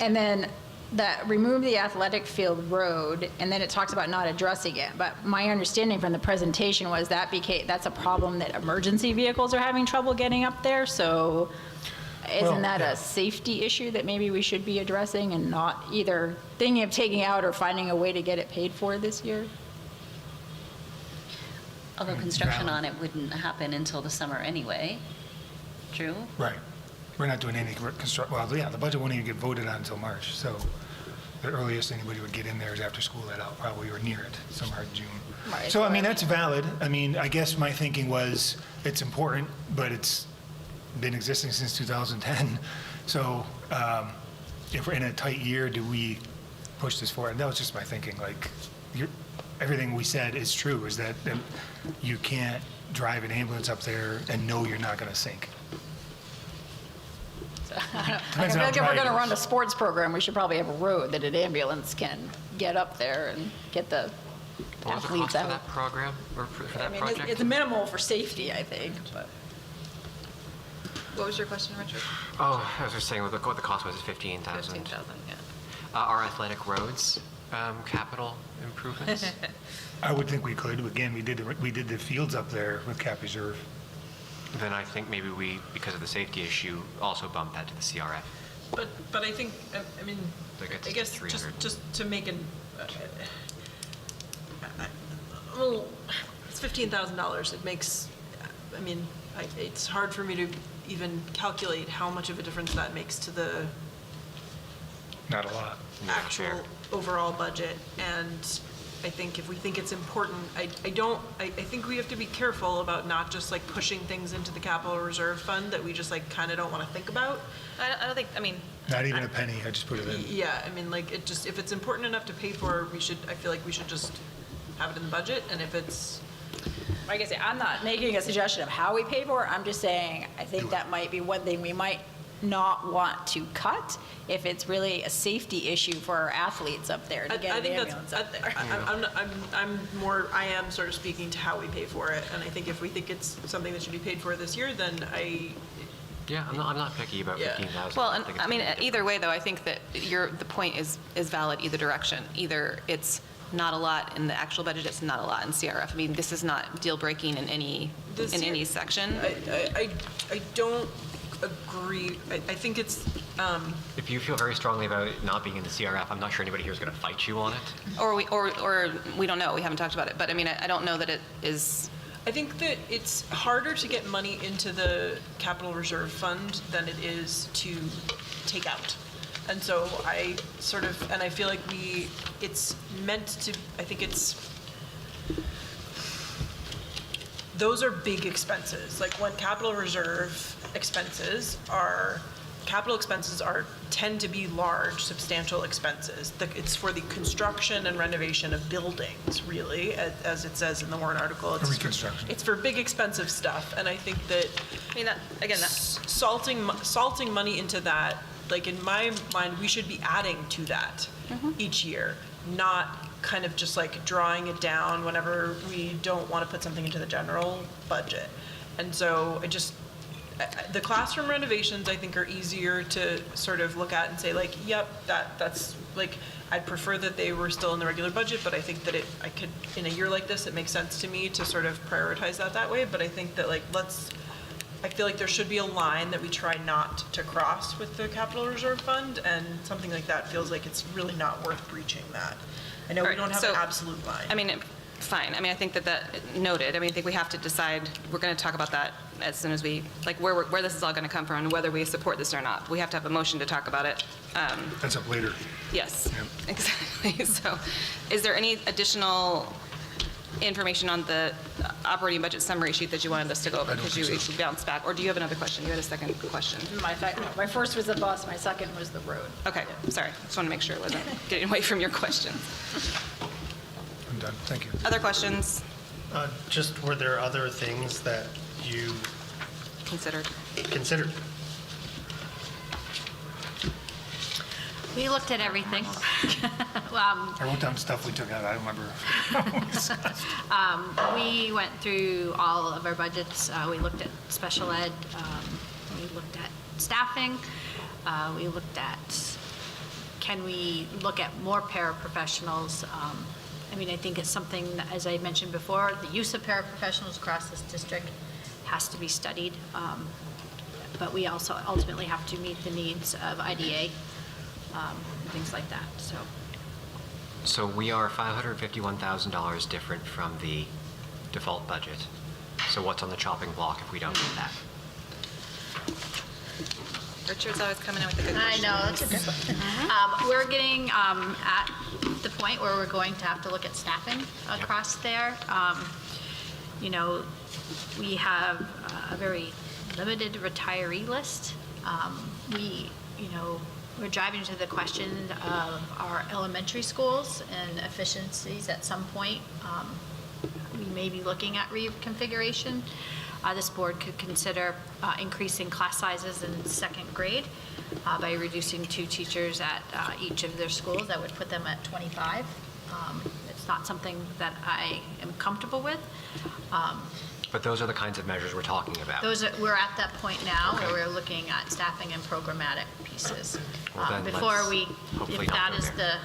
And then that remove the athletic field road, and then it talks about not addressing it. But my understanding from the presentation was that's a problem that emergency vehicles are having trouble getting up there. So isn't that a safety issue that maybe we should be addressing and not either thinking of taking out or finding a way to get it paid for this year? Although construction on it wouldn't happen until the summer anyway. True? Right. We're not doing any well, yeah, the budget won't even get voted on until March, so the earliest anybody would get in there is after school let out, probably, or near it, somewhere in June. Right. So, I mean, that's valid. I mean, I guess my thinking was, it's important, but it's been existing since 2010. So, if we're in a tight year, do we push this forward? That was just my thinking, like, everything we said is true, is that you can't drive an ambulance up there and know you're not gonna sink. I feel like if we're going to run a sports program, we should probably have a road that an ambulance can get up there and get the What was the athletes cost for out. that program, or for I that mean, project? it's minimal for safety, I think, but. What was your question, Richard? Oh, I was just saying, what the cost was, is 15,000. 15,000, yeah. Our athletic roads, capital improvements? I would think we could. Again, we did the fields up there with cap reserve. Then I think maybe we, because of the safety issue, also bump that to the CRF. But I think, I mean, Like I guess 300. just to make an, well, it's $15,000. It makes, I mean, it's hard for me to even calculate how much of a difference that makes to the Not a lot. actual overall budget. And I think if we think it's important, I think we have to be careful about not just like pushing things into the capital reserve fund that we just like kind of don't want to think about. I don't think, I mean, Not even a penny. I just put it in. Yeah, I mean, like, it just, if it's important enough to pay for, I feel like we should just have it in the budget, and if it's, Like I say, I'm not making a suggestion of how we pay for it, I'm just saying, I think that might be one thing we might not want to cut if it's really a safety issue for our athletes up there to get an ambulance up there. I am sort of speaking to how we pay for it, and I think if we think it's something that should be paid for this year, then Yeah, I'm not picky about Yeah. 15,000. well, and think it's I mean, a good idea. either way, though, I think that the point is valid either direction. Either it's not a lot in the actual budget, it's not a lot in CRF. I mean, this is not deal breaking in any section. I don't agree. I think it's, If you feel very strongly about it not being in the CRF, I'm not sure anybody here is going to fight you on it. Or we don't know, we haven't talked about it, but I mean, I don't know that it is, I think that it's harder to get money into the capital reserve fund than it is to take out. And so I feel like it's meant to, I think those are big expenses. Like when capital expenses tend to be large, substantial expenses. It's for the construction and renovation of buildings, really, as it says in the warrant article. It's reconstruction. It's for big, expensive stuff, and I think that, I mean, that, again, that, salting money into that, like in my mind, we should be adding to that each year, not kind of just like drawing it down whenever we don't want to put something into the general budget. And so the classroom renovations, I think, are easier to sort of look at and say like, yep, that's like, I'd prefer that they were still in the regular budget, but I think that I could, in a year like this, it makes sense to me to sort of prioritize that way. But I think that like, I feel like there should be a line that we try not to cross with the capital reserve fund, and something like that feels like it's really not worth breaching that. I know we don't have an absolute line. I mean, fine. I mean, I think that noted. I mean, I think we have to decide, we're going to talk about that as soon as we, like where this is all going to come from and whether we support this or not. We have to have a motion to talk about it. That's up later. Yes, exactly. So is there any additional information on the operating budget summary sheet that you wanted us to go over? Because you bounced back. Or do you have another question? You had a second question. My first was the bus, my second was the road. Okay, sorry. Just want to make sure it wasn't getting away from your questions. I'm done. Thank you. Other questions Just, were there other things that you considered? considered? We looked at everything. I wrote down stuff we took out. I don't remember. We went through all of our budgets. We looked at special ed. We looked at staffing. We looked at, can we look at more paraprofessionals? I mean, I think it's something, that, as I mentioned before, the use of paraprofessionals across this district has to be studied. But we also ultimately have to meet the needs of IDA, and things like that, so. So we are $551,000 different from the default budget. So what's on the chopping block if we don't get that? Richard's always coming in with a good I question. know, that's a good one. We're getting at the point where we're going to have to look at staffing across there. You know, we have a very limited retiree list. We're driving to the question of our elementary schools and efficiencies at some point. We may be looking at reconfiguration. This board could consider increasing class sizes in second grade by reducing 2 teachers at each of their schools. That would put them at 25. It's not something that I am comfortable with. But those are the kinds of measures we're talking about. We're at that point now where we're looking at staffing and programmatic pieces. Well, then Before let's we, hopefully if not that go is there.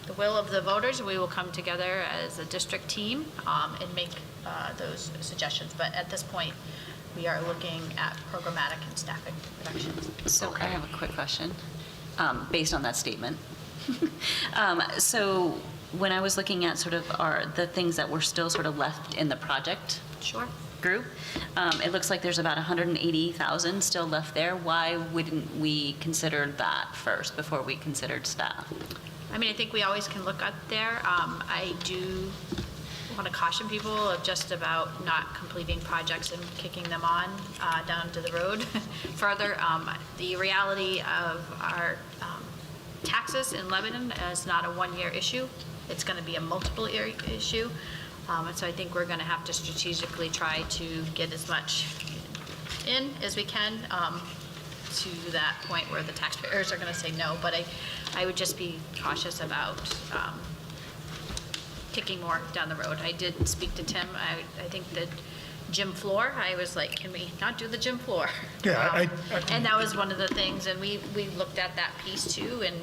the will of the voters, we will come together as a district team and make those suggestions. But at this point, we are looking at programmatic and staffing reductions. So I have a quick question, based on that statement. So when I was looking at sort of the things that were still sort of left in the project Sure. group, it looks like there's about 180,000 still left there. Why wouldn't we consider that first before we considered staff? I mean, I think we always can look at there. I do want to caution people of just about not completing projects and kicking them on down to the road further. The reality of our taxes in Lebanon is not a one-year issue. It's going to be a multiple year issue. And so I think we're going to have to strategically try to get as much in as we can to that point where the taxpayers are going to say no. But I would just be cautious about kicking more down the road. I did speak to Tim. I think the gym floor, I was like, can we not do the gym floor? Yeah, And that was one of the things, and we looked at that piece too, and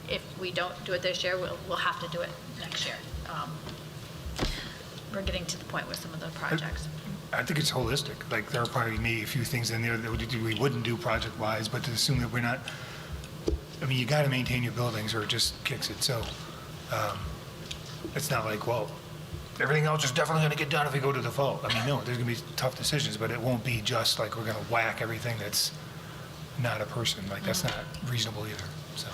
if we don't do it this year, we'll have to do it next year. We're getting to the point with some of the projects. I think it's holistic. Like, there are probably maybe a few things in there that we wouldn't do project-wise, but to assume that we're not, I mean, you got to maintain your buildings or it just kicks it. So it's not like, well, everything else is definitely going to get done if we go to default. I mean, no, there's going to be tough decisions, but it won't be just like we're going to whack everything that's not a person. Like, that's not reasonable either, so.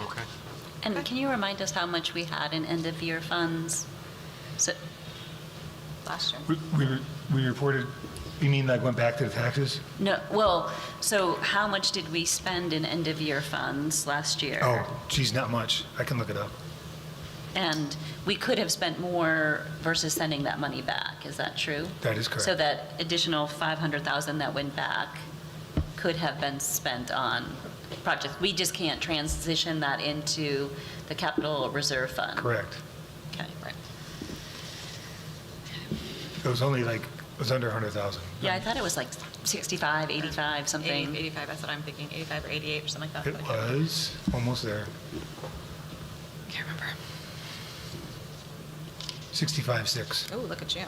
Okay. And can you remind us how much we had in end-of-year funds? So, Last year. We reported, you mean like went back to the taxes? no, well, so how much did we spend in end-of-year funds last year? Oh, geez, not much. I can look it up. And we could have spent more versus sending that money back, is that true? That is correct. So that additional 500,000 that went back could have been spent on projects. We just can't transition that into the capital reserve fund. Correct. Okay, right. It was only like, it was under 100,000. Yeah, I thought it was like 65, 85, something. 85, that's what I'm thinking, 85 or 88 or something like that. It was almost there. Can't remember. 65.6. Oh, look at you.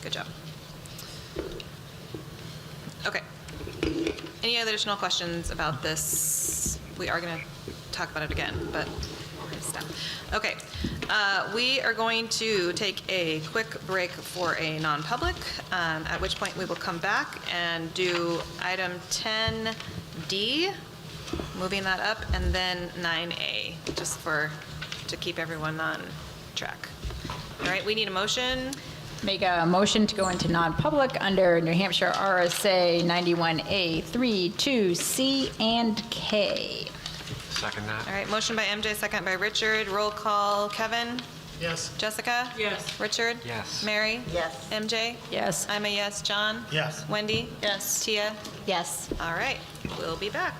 Good job. Okay. Any other additional questions about this? We are going to talk about it again, but we're going to stop. Okay. We are going to take a quick break for a non-public, at which point we will come back and do item 10D, moving that up, and then 9A, just to keep everyone on track. All right, we need a motion. Make a motion to go into non-public under New Hampshire RSA 91A 3, 2, C, and K. Second that. All right, motion by MJ, second by Richard. Roll call. Kevin? Yes. Jessica? Yes. Richard? Yes. Mary? Yes. MJ? Yes. I'm a yes. John? Yes. Wendy? Yes. Tia? Yes. All right, we'll be back.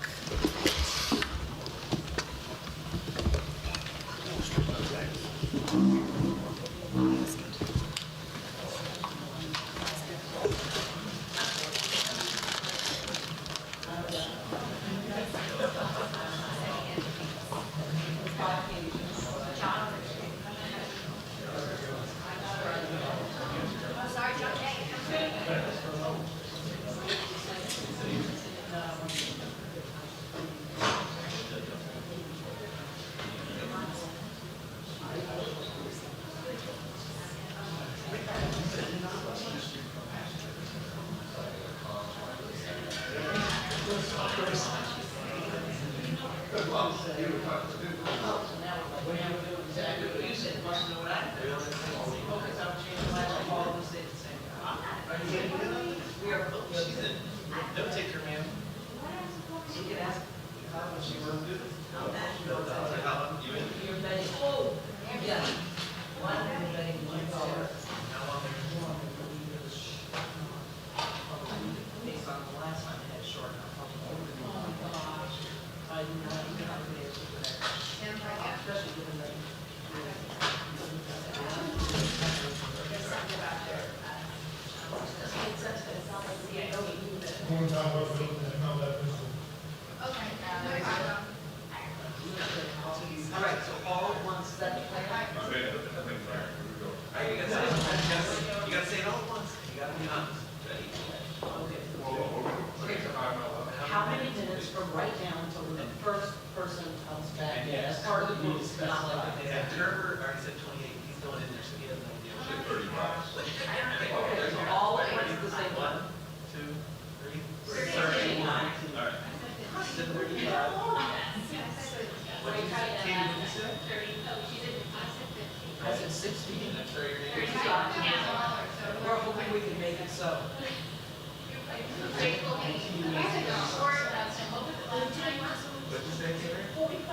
How many minutes from right now until the first person comes back in? As part of the group specified. Yeah, Herbert already said 28, he's going in there, so he doesn't know. 35. Okay, so all at once the same one. 2, 3, 39. All right. 35. What did you say? Katie, what did you say? I said 16. That's your name. We're hoping we can make it so. What'd you say, Karen? 45.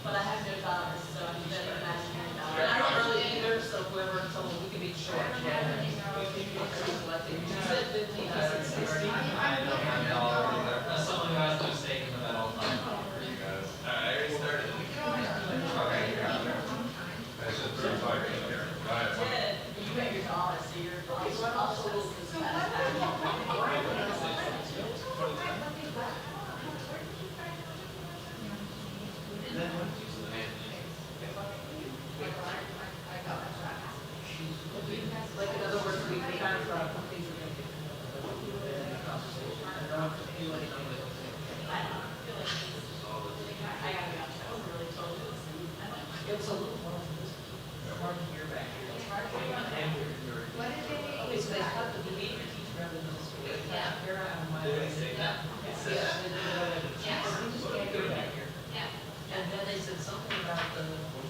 But I have no dollars, so I'm better imagining dollars. I don't really either, so whoever, someone, we can be short. You said 15, I said 16. That's something I was mistaken about all the time for you guys. All right, I already started. Okay. I said 35, Karen. Go ahead. You got your dollars, so you're also a little like, in other words, we kind of companies are going to it's a little hard to hear back here. Okay, so they cut the behavior teacher out of the school. Yeah. Here out of my. Did they say that? Yeah, they did it. Yeah, we just can't go back here. Yeah. And then they said something about the,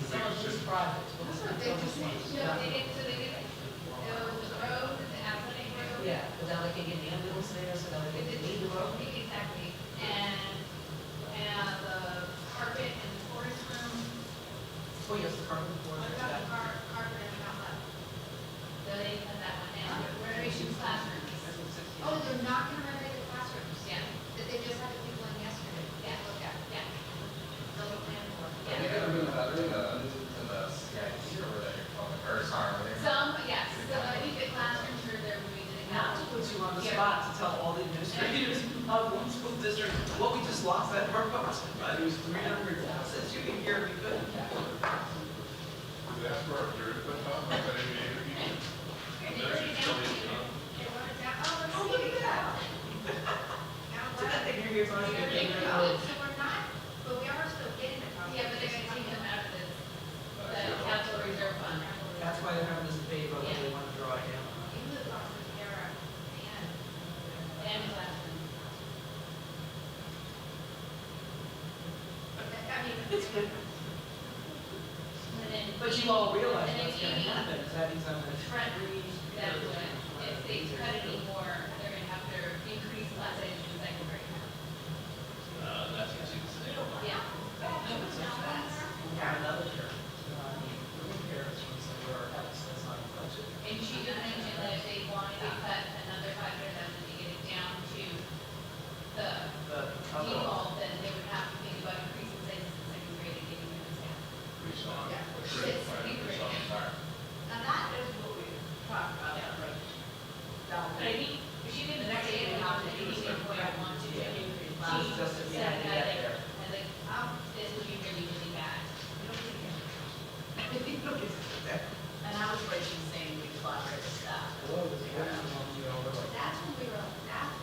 some of these projects. What was it? Yeah, but now they can get the ambulance there, so now they can leave the road. Exactly. And the carpet in the chorus room. Oh, yes, the carbon board. What about the carpet in the outlet? They put that one down. Renovations classrooms. Oh, they're not gonna renovate the classrooms. Yeah. That they just had the people in yesterday. Yeah, look at, yeah. They'll be planning for. Are they gonna move that in the CIT or were they talking, or sorry, were they? Some, yes. So I think the classrooms are they're moving to the. Not to put you on the spot to tell all the administrators of one school district, what we just lost that part of us. It was 300 since you can hear me good. That's where you're going to talk about that in the interview. Oh, look at that. You're here for us to get So we're not, but we are still getting it. Yeah, but they're gonna take them out of the capital reserve fund. That's why they're having this debate about whether they want to draw it down. And classroom. I mean, It's good. and then. But you all realize and then what's going to Amy, happen, is that he's on the. Trent Reed, that would, if they cut any more, they're gonna have to increase class size in the second grade. That's what she was saying. Yeah. We have another term. Parents from some of our house, that's not a budget. And she did mention that if they wanted to cut another 500,000 to get it down to the default, then they would have to think about increasing sizes in second grade and getting them down. And that is what we talked about. But I think, she didn't say it about the 18.1 to increase. That's just if you had to get there. And like, this would be really, really bad. And I was right, she was saying we collaborate with staff. That's when we were, that's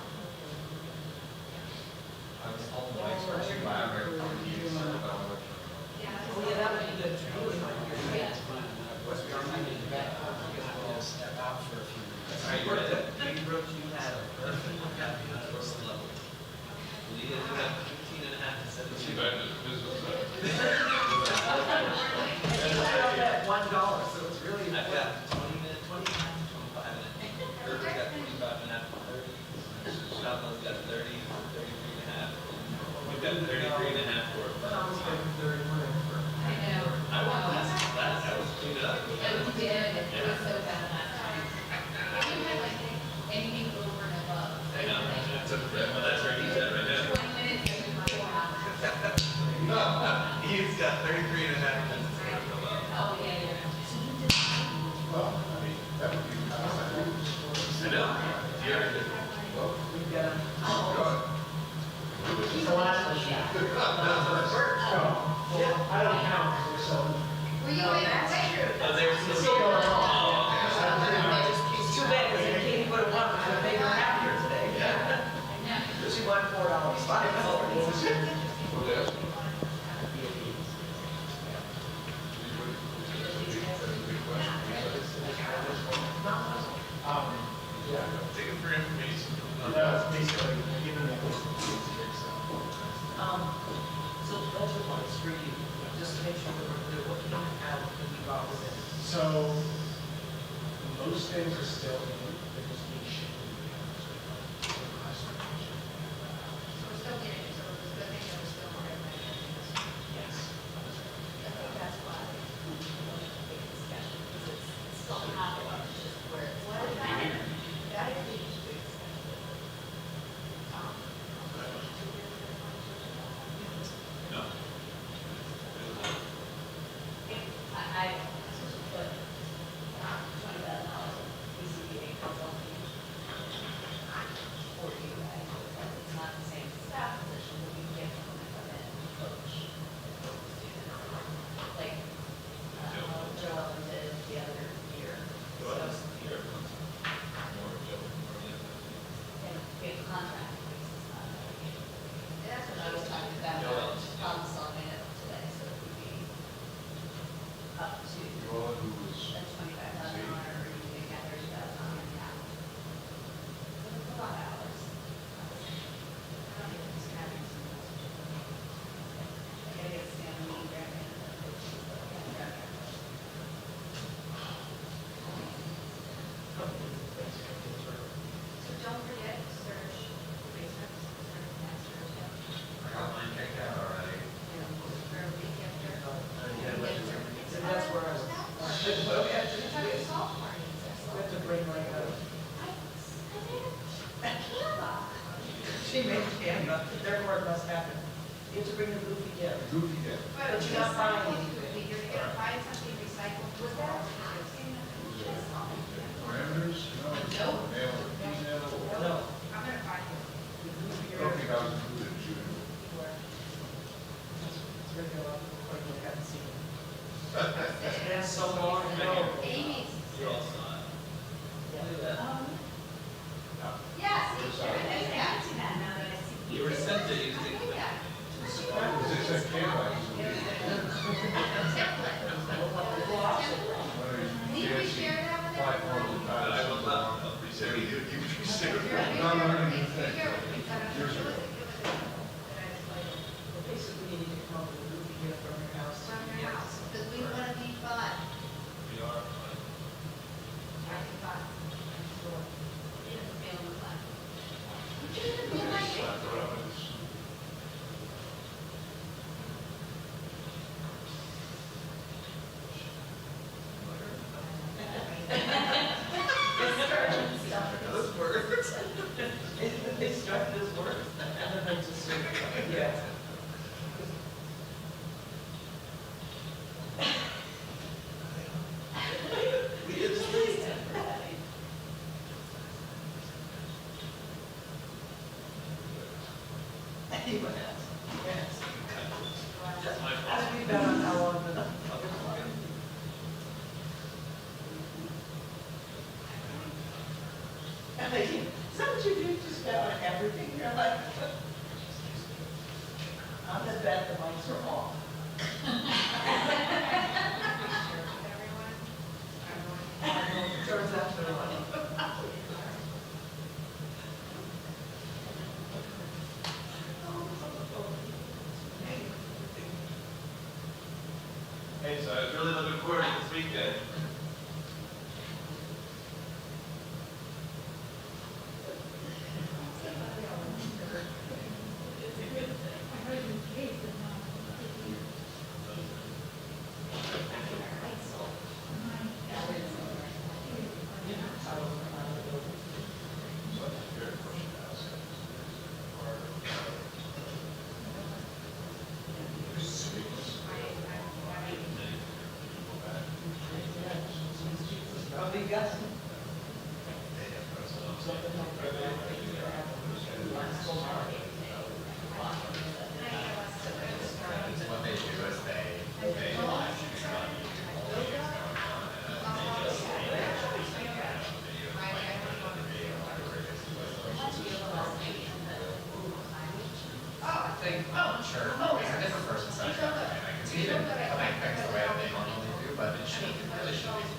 I was all the way for you, but I'm very confused about what. Oh, yeah, that would be good. Really like your Yeah. What's your opinion? Step out for a few minutes. Are you ready? big group you had. What's the level? We did 15 and a at $1, so it's really, I've got 20 minutes, 25 to 25 minutes. Kirby's got 25 and a half, 30. Shotgun's got 30, 33 and a half. We've got 33 and a half for it. I was getting 31 for it. I know. That was cleaned up. It did, it was so bad last time. If you had like anything over and above. I know, that's where he's at right now. 20 minutes, you can go out. He's got 33 and a half minutes. Oh, yeah, yeah. I know. You're good. We've got the last issue. I don't count, so. Were you in that way? Oh, there's still going on. It's too bad, because Katie would have won, which would have made her happier today. She won $4, $5. Take it for information. That's basically giving me a So budget wise for you, just to make sure that we're clear, what can you add that we got with it? So most things are still in, they're just being shifted. We're still getting it, so it's a good thing that we're still on it. Yes. I think that's why we want to make a discussion, because it's still not a lot, it's just where it's. What is that? That is a big discussion. No. I put $20,000 BCBA consulting for you guys. It's not the same staff position, but you get someone to come in and coach students. Like, Joe Ellen did the other year. So, and we have a contract. That's what I was talking about, problem solving it today, so it would be up to a $25,000 or you can get $30,000 on the account. So it's a lot of hours. I don't think it's having some. I gotta get Stanley and Greg in. So don't forget to search research, search masters. I got mine checked out already. So that's where I was. We have to bring like a. She made Canva, therefore it must happen. You have to bring the goofy gift. But you're not buying anything. You're gonna buy something recycled, was that? Parameters? No. Male or female? No. I'm gonna buy it. I don't think I was included in shooting. It's regular, like we haven't seen it. It's been so long ago. Amy's. Yeah. Yes, I haven't seen that now that I see. You were sent to use it. Is this a camera? Need we share that with everyone? I will not appreciate you. You appreciate it. Basically, you need to come up with a goofy gift from your house. From your house, because we want to be fun. We are. I think fun. Sure. It is feeling fun. You like it? Those words. They started as words, and then they just said, yeah. We did this. Anyone else? Yes. That's my fault. As we bet on how long the. And they keep, is that what you do, just bet on everything? You're like, I'm the bet the mics are off. Turns out they're on. Hey, so I was really looking forward to this weekend. What they do is they sure, it's a different person side shot. I can see them coming things the way that they normally do, but it really should be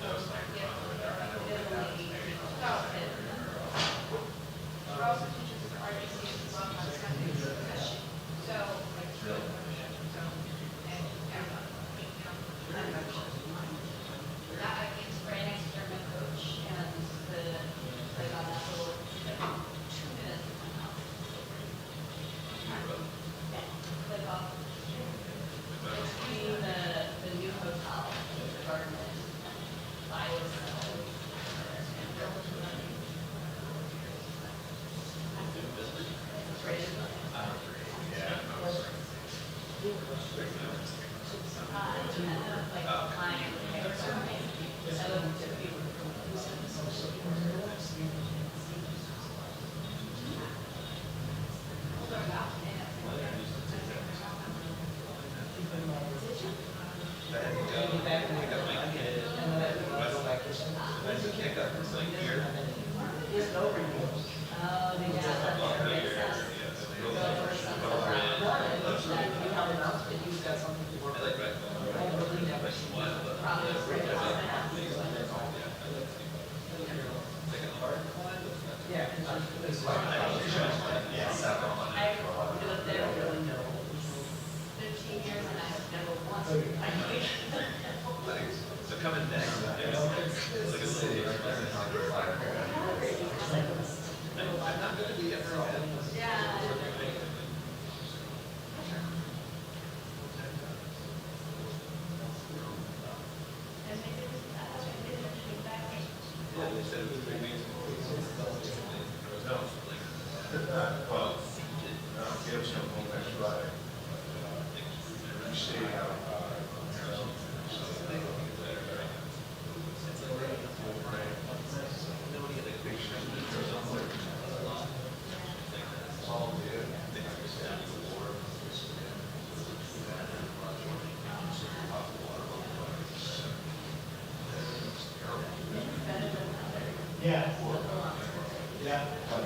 those microphones over there. I know we have maybe so coming next, it's like a city right there in the fire. I'm not going to be ever yeah, they said it was 3 weeks. No, well, give us some home next Friday. You stay out. Yeah. Yeah. But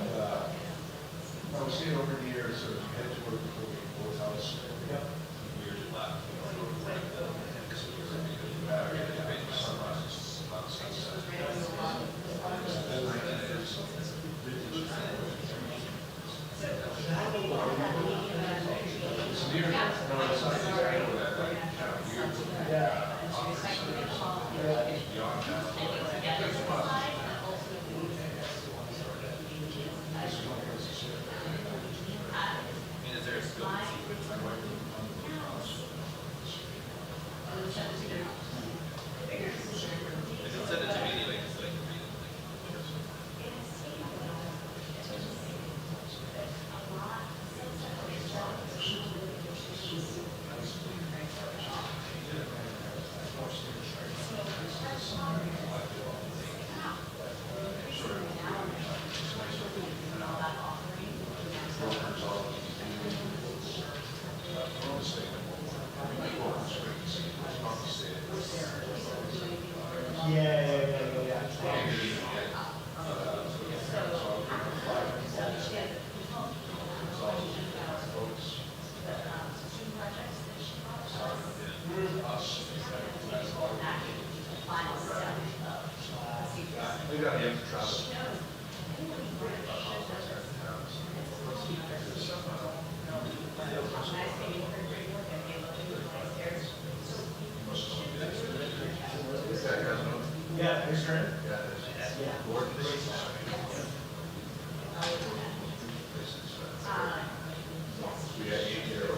I was seeing over the years, sort of head toward the board's house. Yeah. Years left. turn? Board, please. We had 8 here.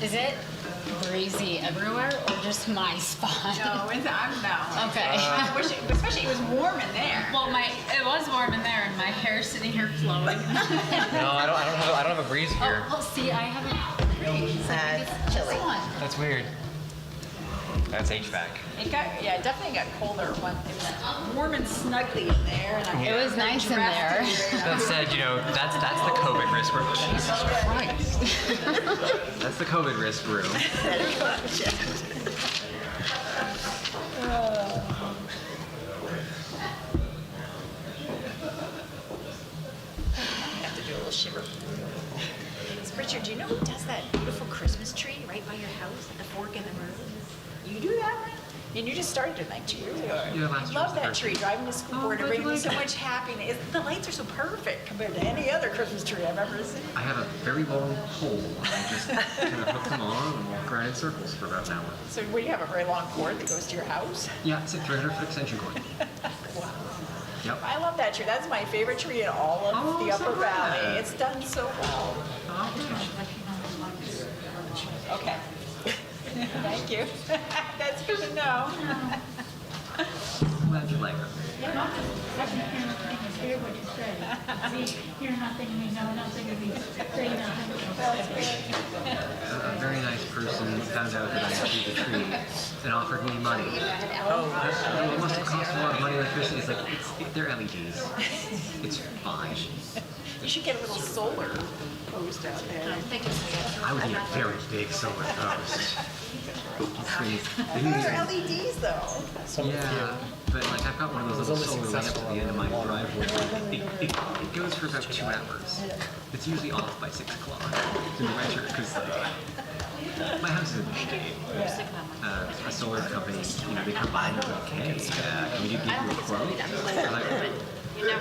Is it breezy everywhere or just my spot? No, I'm no. Okay. Especially it was warm in there. Well, it was warm in there, and my hair's sitting here flowing. No, I don't have a breeze here. Oh, well, see, I have a breeze. That's chilly. That's weird. That's HVAC. It definitely got colder when it was warm and snuggly in there. And It was nice in there. That said, that's the COVID risk room. Jesus Christ. That's the COVID risk room. Have to do a little shiver. So Richard, do you know who does that beautiful Christmas tree right by your house at the fork in the road? You do that, right? And you just started it like 2 years ago. Yeah, last I year was love the that first tree, year. driving the school board, it glad you brings me so like it. much happiness. The lights are so perfect compared to any other Christmas tree I've ever seen. I have a very long pole, and I just kind of hook them on and walk around in circles for about an hour. So what, do you have a very long cord that goes to your house? Yeah, it's a 300-foot extension cord. Wow. Yep. I love that tree. That's my favorite tree in all of the Upper Valley. It's done so well. Okay. Thank you. That's good to know. Glad you like it. Hear what you say. We hear nothing, we know nothing, we say nothing. A very nice person found out that I achieved the tree and offered me money. It must have cost a lot of money, electricity. It's like, they're LEDs. It's fine. You should get a little solar post out there. I would need a very big solar post. Those are LEDs though. Yeah, but like I've got one of those little solar lamps at the end of my driveway. It goes for about 2 hours. It's usually off by 6 o'clock in the winter because my house is in the shade. A solar company, they come by and they're like, hey, can we give you a quote? I'm like, if you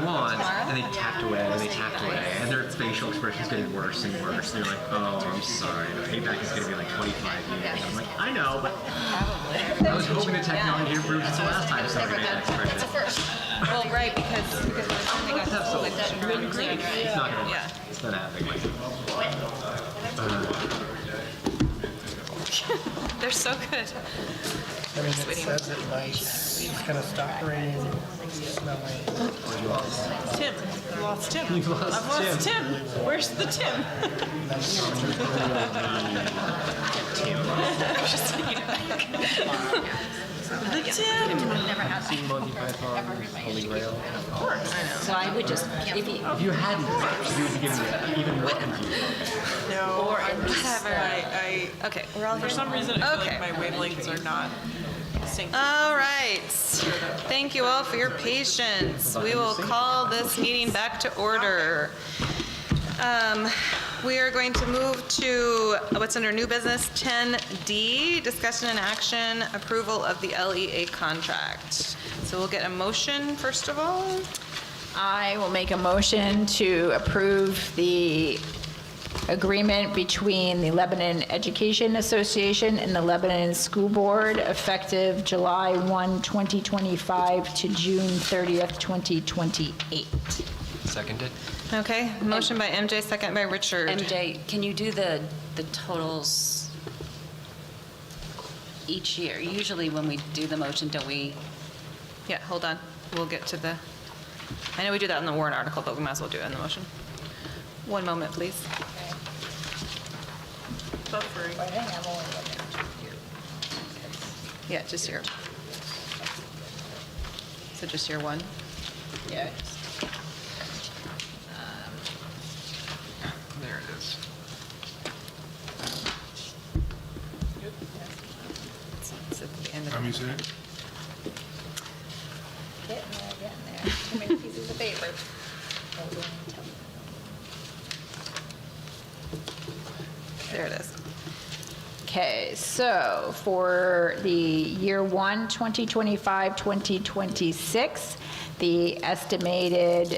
want, and they tapped away, and their facial expression's getting worse and worse. And they're like, oh, I'm sorry, the payback is going to be like 25 years. I'm like, I know, but I was hoping the technology improved since the last time somebody made that expression. Well, right, because we're sending us That's to so like really great. It's not going to work. Yeah. It's not happening. They're so good. I mean, it says at night, it's gonna stop raining, snowing. Tim, you lost Tim. You've lost I've lost Tim. Where's the Tim? The Tim. Seen Monty Python, Holy Grail? Of course. So I would just, if you, If you hadn't, you would be getting even more confused. No, Or I'm just, whatever. Okay, we're all for here. some reason, I feel Okay. like my wavelengths are not synced. All right. Thank you all for your patience. We will call this meeting back to order. We are going to move to what's under new business 10D, discussion and action, approval of the LEA contract. So we'll get a motion first of all. I will make a motion to approve the agreement between the Lebanon Education Association and the Lebanon School Board effective July 1, 2025 to June 30th, 2028. Seconded? Okay, motion by MJ, second by Richard. MJ, can you do the totals each year? Usually when we do the motion, don't we? Yeah, hold on. We'll get to the, I know we do that in the warrant article, but we might as well do it in the motion. One moment, please. Buffering. Yeah, just your, so just your one? Yeah. There it is. It's at the end of I'm using it. Getting there. Too many pieces of paper. There it is. Okay, so for the year one, 2025, 2026, the estimated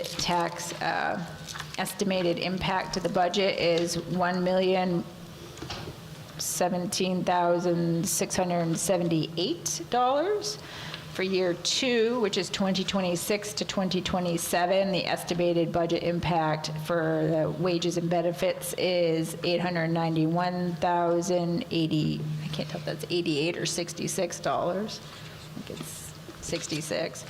estimated impact to the budget is $1,017,678. For year two, which is 2026 to 2027, the estimated budget impact for the wages and benefits is $891,080. I can't tell if that's 88 or $66. I think it's 66.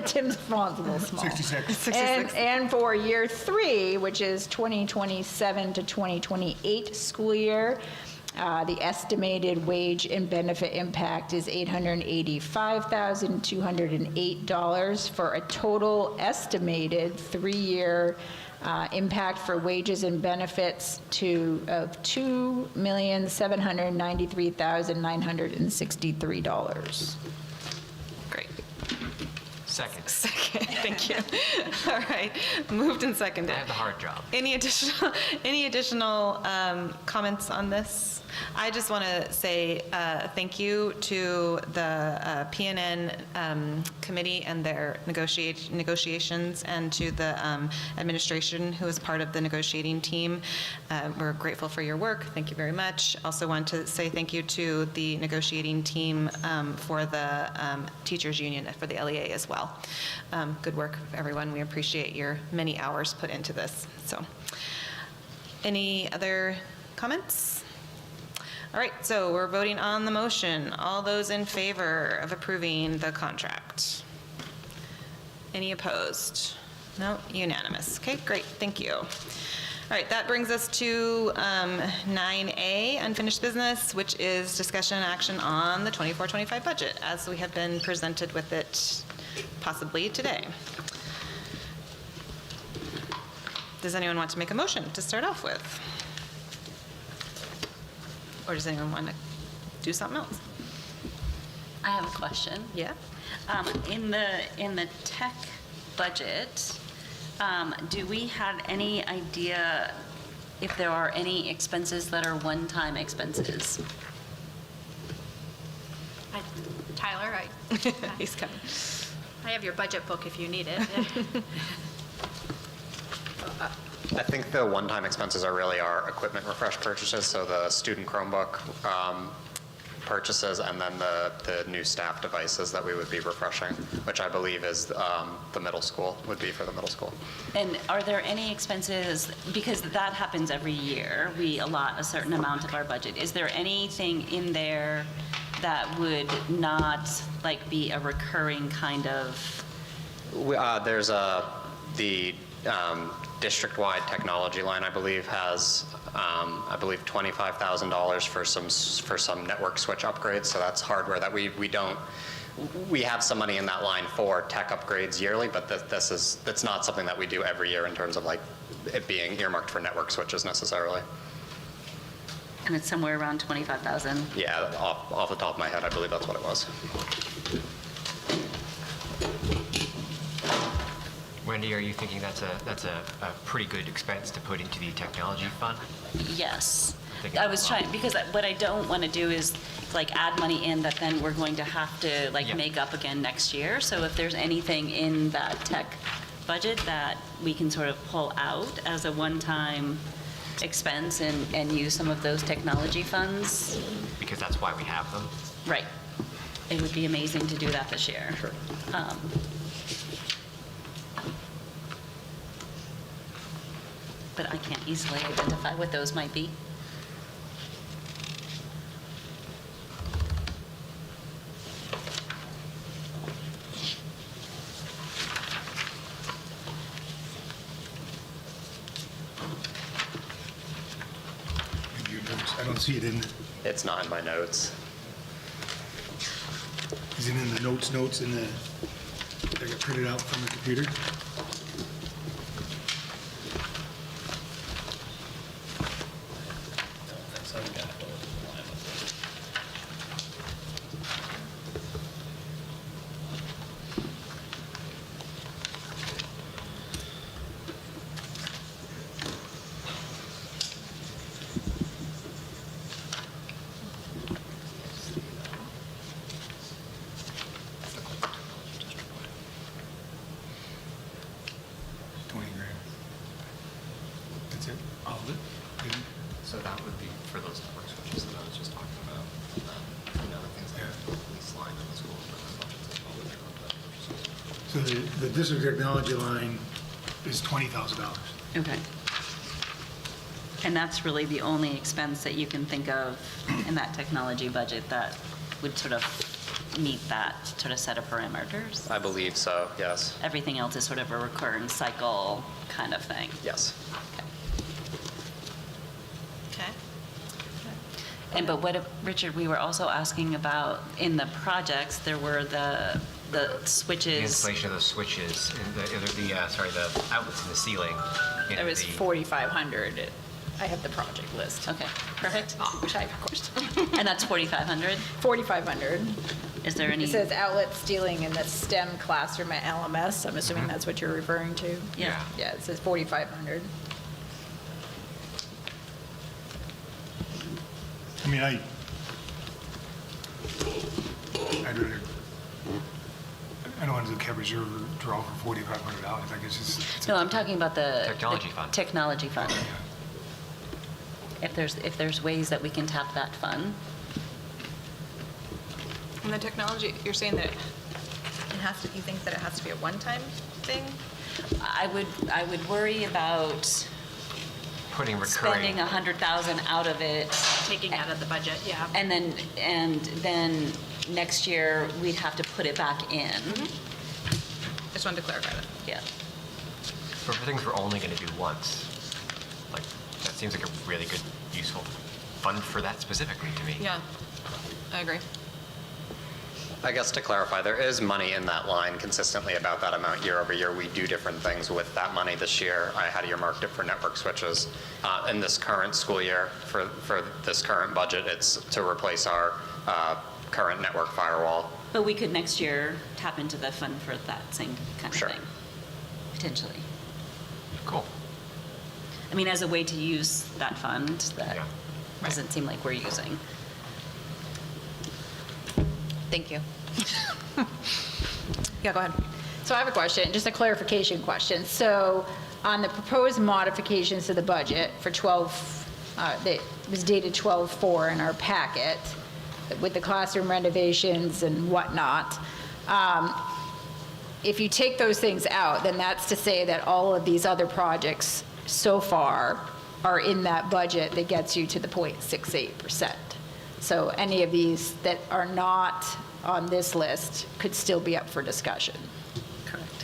Tim's font's a little small. 66. And for year three, which is 2027 to 2028 school year, the estimated wage and benefit impact is $885,208 for a total estimated three-year impact for wages and benefits of $2,793,963. Great. Second. Thank you. All right, moved and seconded. I have the hard job. Any additional comments on this? I just want to say thank you to the PNN committee and their negotiations, and to the administration who was part of the negotiating team. We're grateful for your work. Thank you very much. Also want to say thank you to the negotiating team for the teachers union, for the LEA as well. Good work, everyone. We appreciate your many hours put into this. So, any other comments? All right, so we're voting on the motion. All those in favor of approving the contract? Any opposed? No, unanimous. Okay, great, thank you. All right, that brings us to 9A, unfinished business, which is discussion and action on the 24-25 budget, as we have been presented with it possibly today. Does anyone want to make a motion to start off with? Or does anyone want to do something else? I have a question. Yeah. In the tech budget, do we have any idea if there are any expenses that are one-time expenses? Tyler, He's coming. I have your budget book if you need it. I think the one-time expenses are really our equipment refresh purchases, so the student Chromebook purchases, and then the new staff devices that we would be refreshing, which I believe is the middle school, would be for the middle school. And are there any expenses, because that happens every year, we allot a certain amount of our budget. Is there anything in there that would not be a recurring kind of? There's the district-wide technology line, I believe, has $25,000 for some network switch upgrades. So that's hardware that we have some money in that line for tech upgrades yearly, but that's not something that we do every year in terms of it being earmarked for network switches necessarily. And it's somewhere around 25,000. Yeah, off the top of my head, I believe that's what it was. Wendy, are you thinking that's a pretty good expense to put into the technology fund? Yes. I was trying, because what I don't want to do is add money in that then we're going to have to make up again next year. So if there's anything in that tech budget that we can sort of pull out as a one-time expense and use some of those technology funds. Because that's why we have them. Right. It would be amazing to do that this year. Sure. But I can't easily identify what those might be. I don't see it in. It's not in my notes. Is it in the notes in the, that got printed out from the computer? So that would be for those network switches that I was just talking about. The things like the police line in the school budgets as well. So the district technology line is $20,000. Okay. And that's really the only expense that you can think of in that technology budget that would sort of meet that sort of set of parameters? I believe so, yes. Everything else is sort of a recurring cycle kind of thing? Yes. Okay. And but what if, Richard, we were also asking about in the projects, there were the the The switches. installation of the switches, and the outlets in the ceiling. It was 4,500. I have the project list. Okay, perfect. Which I, of course. And that's 4,500? 4,500. Is there any? It says outlet stealing in the STEM classroom at LMS. I'm assuming that's what you're referring to. Yeah. Yeah, it says 4,500. I mean, I'd rather, I don't want to do cap reserve draw for $4,500. I guess it's No, I'm talking about the. Technology the fund. Technology fund. If there's ways that we can tap that fund. And the technology, you're saying that it has to, you think that it has to be a one-time thing? I would worry about Putting recurring. spending 100,000 out of it. Taking out of the budget, yeah. And then next year, we'd have to put it back in. Just wanted to clarify that. Yeah. For things we're only going to do once, like, that seems like a really good, useful fund for that specifically to me. Yeah, I agree. I guess to clarify, there is money in that line consistently about that amount year over year. We do different things with that money this year. I had earmarked it for network switches. In this current school year, for this current budget, it's to replace our current network firewall. But we could next year tap into the fund for that same kind of Sure. thing, potentially. Cool. I mean, as a way to use that fund that Yeah. doesn't seem like we're using. Thank you. Yeah, go ahead. So I have a question, just a clarification question. So on the proposed modifications to the budget for 12, that was dated 12/4 in our packet, with the classroom renovations and whatnot, if you take those things out, then that's to say that all of these other projects so far are in that budget that gets you to the 0.68%. So any of these that are not on this list could still be up for discussion.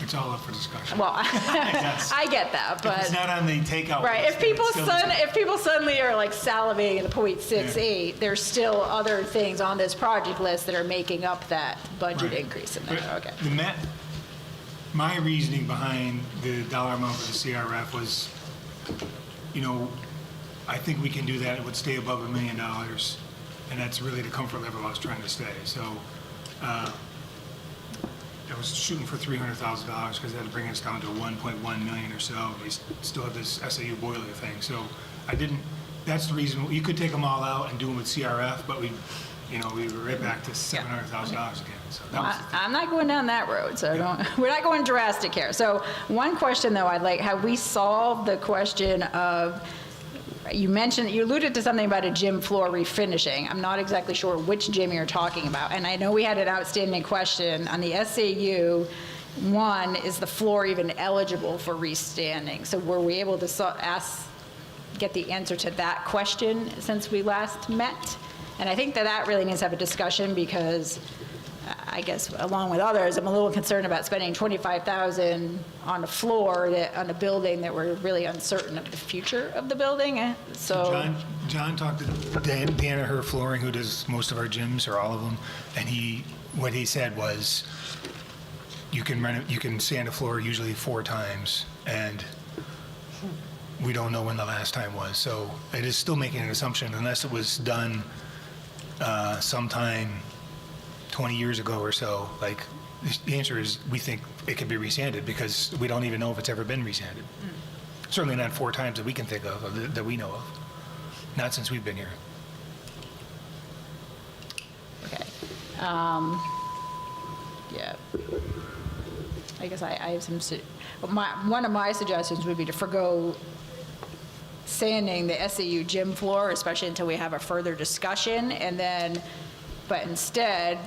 It's all up for discussion. Well, Yes. I get that, If but. it's not on the takeout Right, list, if then people it's still- if people suddenly are like salivating at the 0.68, there's still other things on this project list that are making up that budget Right. increase in there, But okay. My reasoning behind the dollar amount for the CRF was, I think we can do that. It would stay above $1 million, and that's really the comfort level I was trying to stay. So I was shooting for $300,000 because that'd bring us down to 1.1 million or so. We still have this SAU boiler thing. So that's the reason. You could take them all out and do them with CRF, but we were right back to $700,000 again. So that was the thing. I'm not going down that road, so we're not going drastic here. So one question though, have we solved the question of, you alluded to something about a gym floor refinishing. I'm not exactly sure which gym you're talking about. And I know we had an outstanding question on the SAU. One, is the floor even eligible for restanding? So were we able to get the answer to that question since we last met? And I think that really needs to have a discussion because I guess along with others, I'm a little concerned about spending $25,000 on a floor on a building that we're really uncertain of the future of the building. So John talked to Dan at Her Flooring, who does most of our gyms or all of them, and what he said was, you can sand a floor usually 4 times, and we don't know when the last time was. So it is still making an assumption unless it was done sometime 20 years ago or so. Like, the answer is we think it could be resanded because we don't even know if it's ever been resanded. Certainly not 4 times that we can think of, that we know of. Not since we've been here. Okay. Yeah. I guess I have some, one of my suggestions would be to forgo sanding the SAU gym floor, especially until we have a further discussion, but instead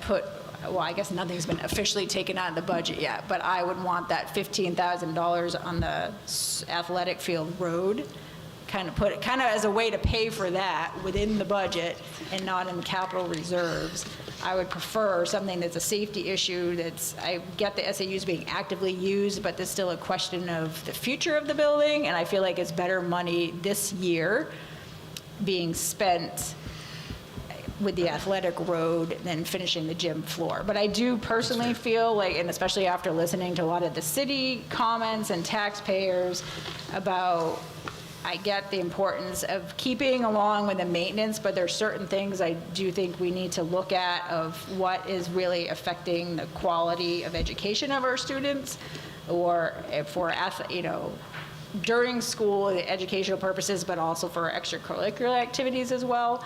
I guess nothing's been officially taken out of the budget yet, but I would want that $15,000 on the athletic field road, kind of as a way to pay for that within the budget and not in capital reserves. I would prefer something that's a safety issue I get the SAUs being actively used, but there's still a question of the future of the building, and I feel like it's better money this year being spent with the athletic road than finishing the gym floor. But I do personally feel like, and especially after listening to a lot of the city comments and taxpayers about, I get the importance of keeping along with the maintenance, but there's certain things I do think we need to look at of what is really affecting the quality of education of our students, or for, during school, educational purposes, but also for extracurricular activities as well,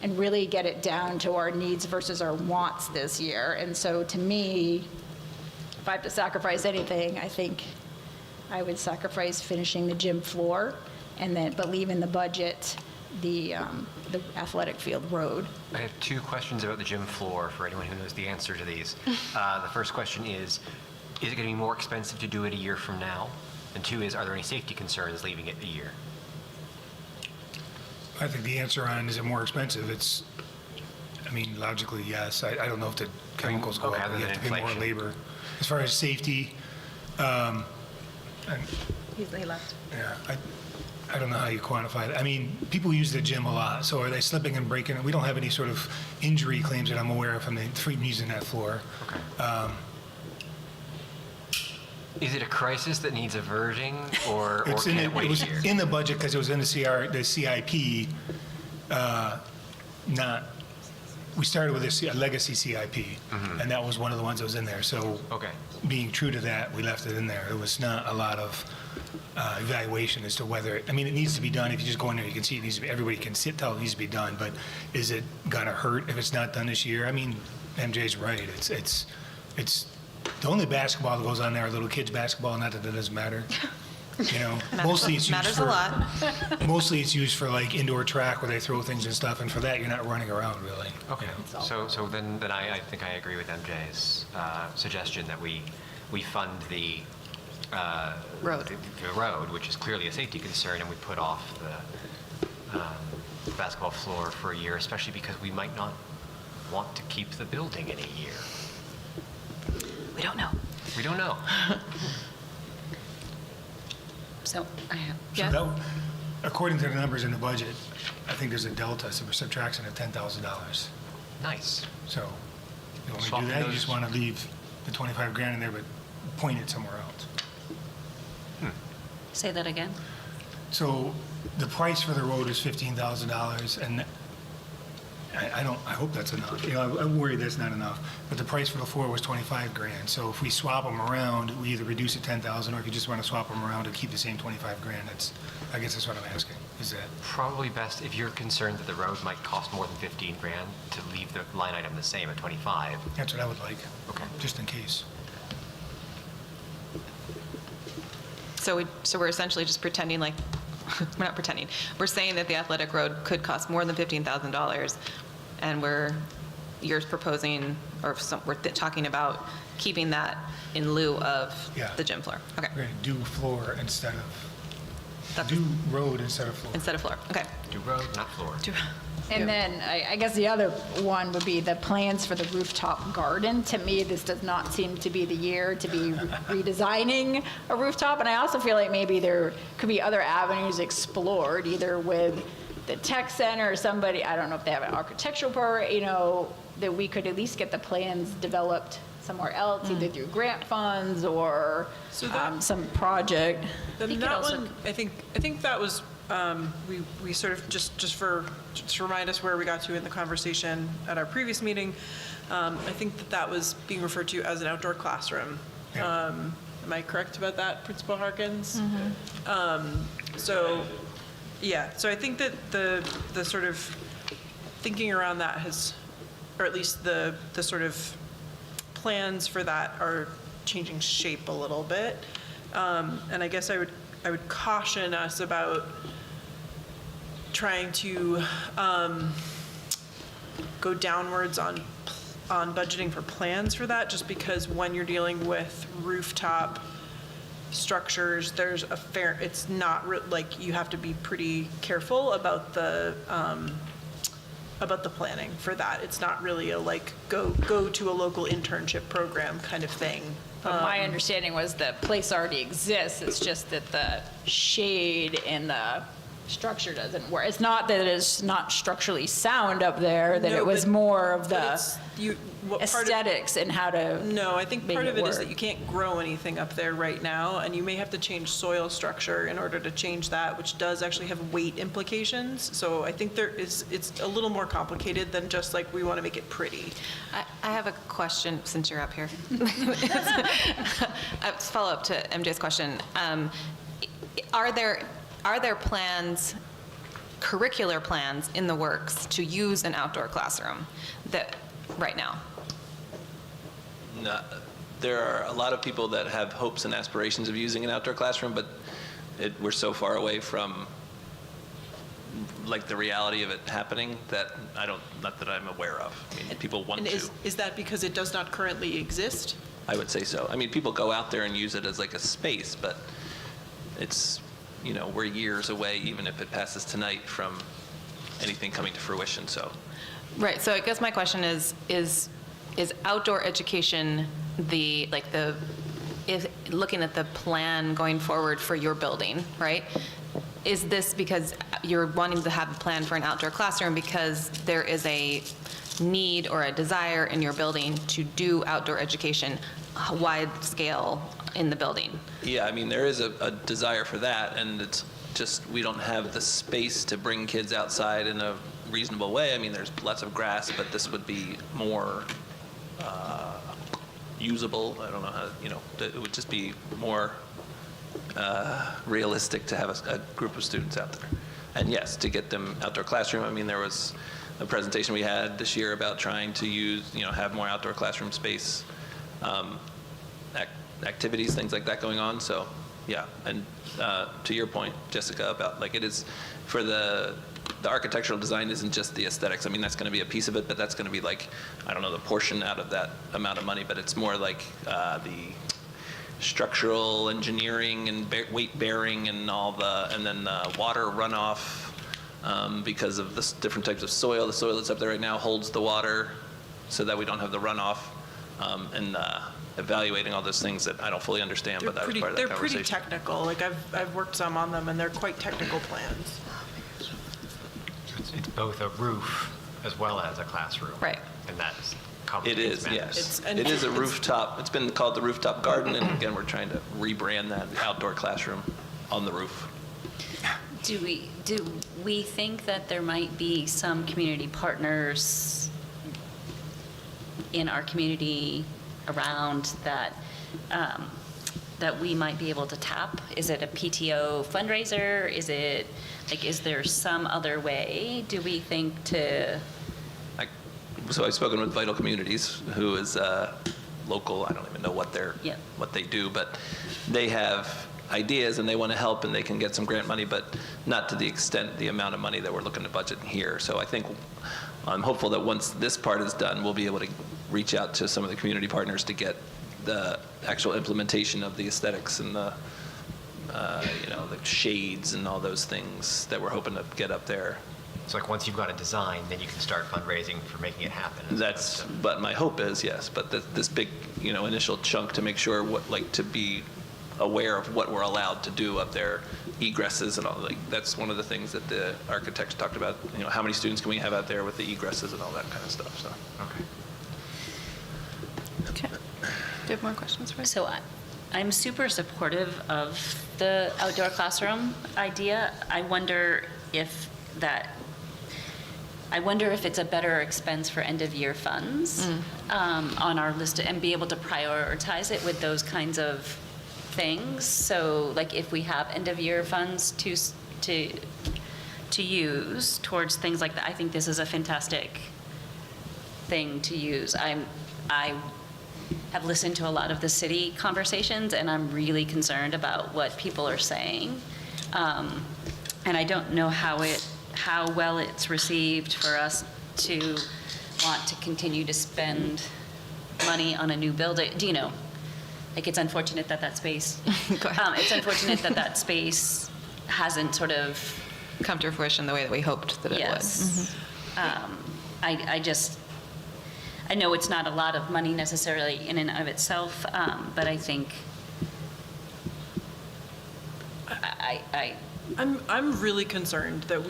and really get it down to our needs versus our wants this year. And so to me, if I have to sacrifice anything, I think I would sacrifice finishing the gym floor, and then, but leave in the budget the athletic field road. I have two questions about the gym floor for anyone who knows the answer to these. The first question is it going to be more expensive to do it a year from now? And two is, are there any safety concerns leaving it a year? I think the answer on, is it more expensive? Logically, yes. I don't know if the chemicals go up, but you have to pay more labor. As far as safety, He left. yeah, I don't know how you quantify it. People use the gym a lot, so are they slipping and breaking? We don't have any sort of injury claims that I'm aware of from using that floor. Okay. Is it a crisis that needs averting, or can it wait a year? It was in the budget because it was in the CIP. We started with a legacy CIP, and that was one of the ones that was in there. So being true to that, we left it in there. There was not a lot of evaluation as to whether, it needs to be done. If you just go in there, you can see it needs to be, everybody can tell it needs to be done, but is it gonna hurt if it's not done this year? MJ's right. It's the only basketball that goes on there are little kids basketball, not that it doesn't matter. Mostly it's used matters for, a lot. Mostly it's used for like indoor track where they throw things and stuff, and for that you're not running around really. Okay. So then I think I agree with MJ's suggestion that we fund the road. The road, which is clearly a safety concern, and we put off the basketball floor for a year, especially because we might not want to keep the building in a year. We don't know. We don't know. So I have. So that, according to the numbers in the budget, I think there's a delta, so we're subtraction of $10,000. Nice. So you want to do that? You just want to leave the 25 grand in there, but point it somewhere else. Say that again. So the price for the road is $15,000, and I hope that's enough. I'm worried that's not enough. But the price for the floor was 25 grand. So if we swap them around, we either reduce it 10,000, or if you just want to swap them around and keep the same 25 grand, I guess that's what I'm asking. Is that probably best if you're concerned that the road might cost more than 15 grand to leave the line item the same at 25? That's what I would like. Okay. Just in case. So we're essentially just pretending like, we're not pretending. We're saying that the athletic road could cost more than $15,000, and you're proposing, or we're talking about keeping that in lieu of the gym floor. Okay. We're going to do floor instead of, do road instead of floor. Instead of floor, okay. Do road, not floor. And then I guess the other one would be the plans for the rooftop garden. To me, this does not seem to be the year to be redesigning a rooftop. And I also feel like maybe there could be other avenues explored, either with the tech center or somebody, I don't know if they have an architectural program, that we could at least get the plans developed somewhere else, either through grant funds or some project. I think that was, we sort of, just to remind us where we got to in the conversation at our previous meeting, I think that was being referred to as an outdoor classroom. Yeah. Am I correct about that, Principal Harkins? So I think that the sort of thinking around that has, or at least the sort of plans for that are changing shape a little bit. And I guess I would caution us about trying to go downwards on budgeting for plans for that, just because when you're dealing with rooftop structures, there's a fair, it's not like, you have to be pretty careful about the planning for that. It's not really a go to a local internship program kind of thing. But my understanding was the place already exists. It's just that the shade and the structure doesn't work. It's not that it's not structurally sound up there, that No, it was but- more of but the it's- what part of- aesthetics and how to No, I think make part of it is work. that you can't grow anything up there right now, and you may have to change soil structure in order to change that, which does actually have weight implications. So I think it's a little more complicated than just like, we want to make it pretty. I have a question, since you're up here. Follow up to MJ's question. Are there plans, curricular plans in the works to use an outdoor classroom that, right now? No, there are a lot of people that have hopes and aspirations of using an outdoor classroom, but we're so far away from like the reality of it happening that not that I'm aware of. I mean, people want And to. is that because it does not currently exist? I would say so. I mean, people go out there and use it as like a space, but it's, we're years away, even if it passes tonight, from anything coming to fruition, so. Right, so I guess my question is outdoor education if looking at the plan going forward for your building, right? Is this because you're wanting to have a plan for an outdoor classroom because there is a need or a desire in your building to do outdoor education wide scale in the building? Yeah, I mean, there is a desire for that, and it's just, we don't have the space to bring kids outside in a reasonable way. I mean, there's lots of grass, but this would be more usable. I don't know how, it would just be more realistic to have a group of students out there. And yes, to get them outdoor classroom, I mean, there was a presentation we had this year about trying to use, have more outdoor classroom space, activities, things like that going on. So yeah, and to your point, Jessica, about like it is for the architectural design isn't just the aesthetics. I mean, that's going to be a piece of it, but that's going to be like, I don't know, the portion out of that amount of money, but it's more like the structural engineering and weight bearing and and then water runoff because of the different types of soil. The soil that's up there right now holds the water so that we don't have the runoff, and evaluating all those things that I don't fully understand, but that was part of that They're conversation. pretty technical. Like I've worked some on them, and they're quite technical plans. It's both a roof as well as a classroom. Right. And that's It is, yes. It is a rooftop. It's been called the rooftop garden, and again, we're trying to rebrand that outdoor classroom on the roof. Do we think that there might be some community partners in our community around that that we might be able to tap? Is it a PTO fundraiser? Is there some other way? Do we think to? So I've spoken with Vital Communities, who is local. I don't even know what they do, but they have ideas and they want to help and they can get some grant money, but not to the amount of money that we're looking to budget here. So I think I'm hopeful that once this part is done, we'll be able to reach out to some of the community partners to get the actual implementation of the aesthetics and the the shades and all those things that we're hoping to get up there. It's like once you've got a design, then you can start fundraising for making it happen. But my hope is, yes, but this big, initial chunk to make sure to be aware of what we're allowed to do up there, egresses and all, that's one of the things that the architects talked about, how many students can we have out there with the egresses and all that kind of stuff, so. Okay. Do you have more questions for us? So I'm super supportive of the outdoor classroom idea. I wonder if it's a better expense for end-of-year funds on our list and be able to prioritize it with those kinds of things. So like if we have end-of-year funds to use towards things like that, I think this is a fantastic thing to use. I have listened to a lot of the city conversations, and I'm really concerned about what people are saying. And I don't know how well it's received for us to want to continue to spend money on a new building. Do you know? Like, it's unfortunate that space. It's unfortunate that space hasn't sort of come to fruition the way that we hoped that it would. I know it's not a lot of money necessarily in and of itself, but I think I'm really concerned that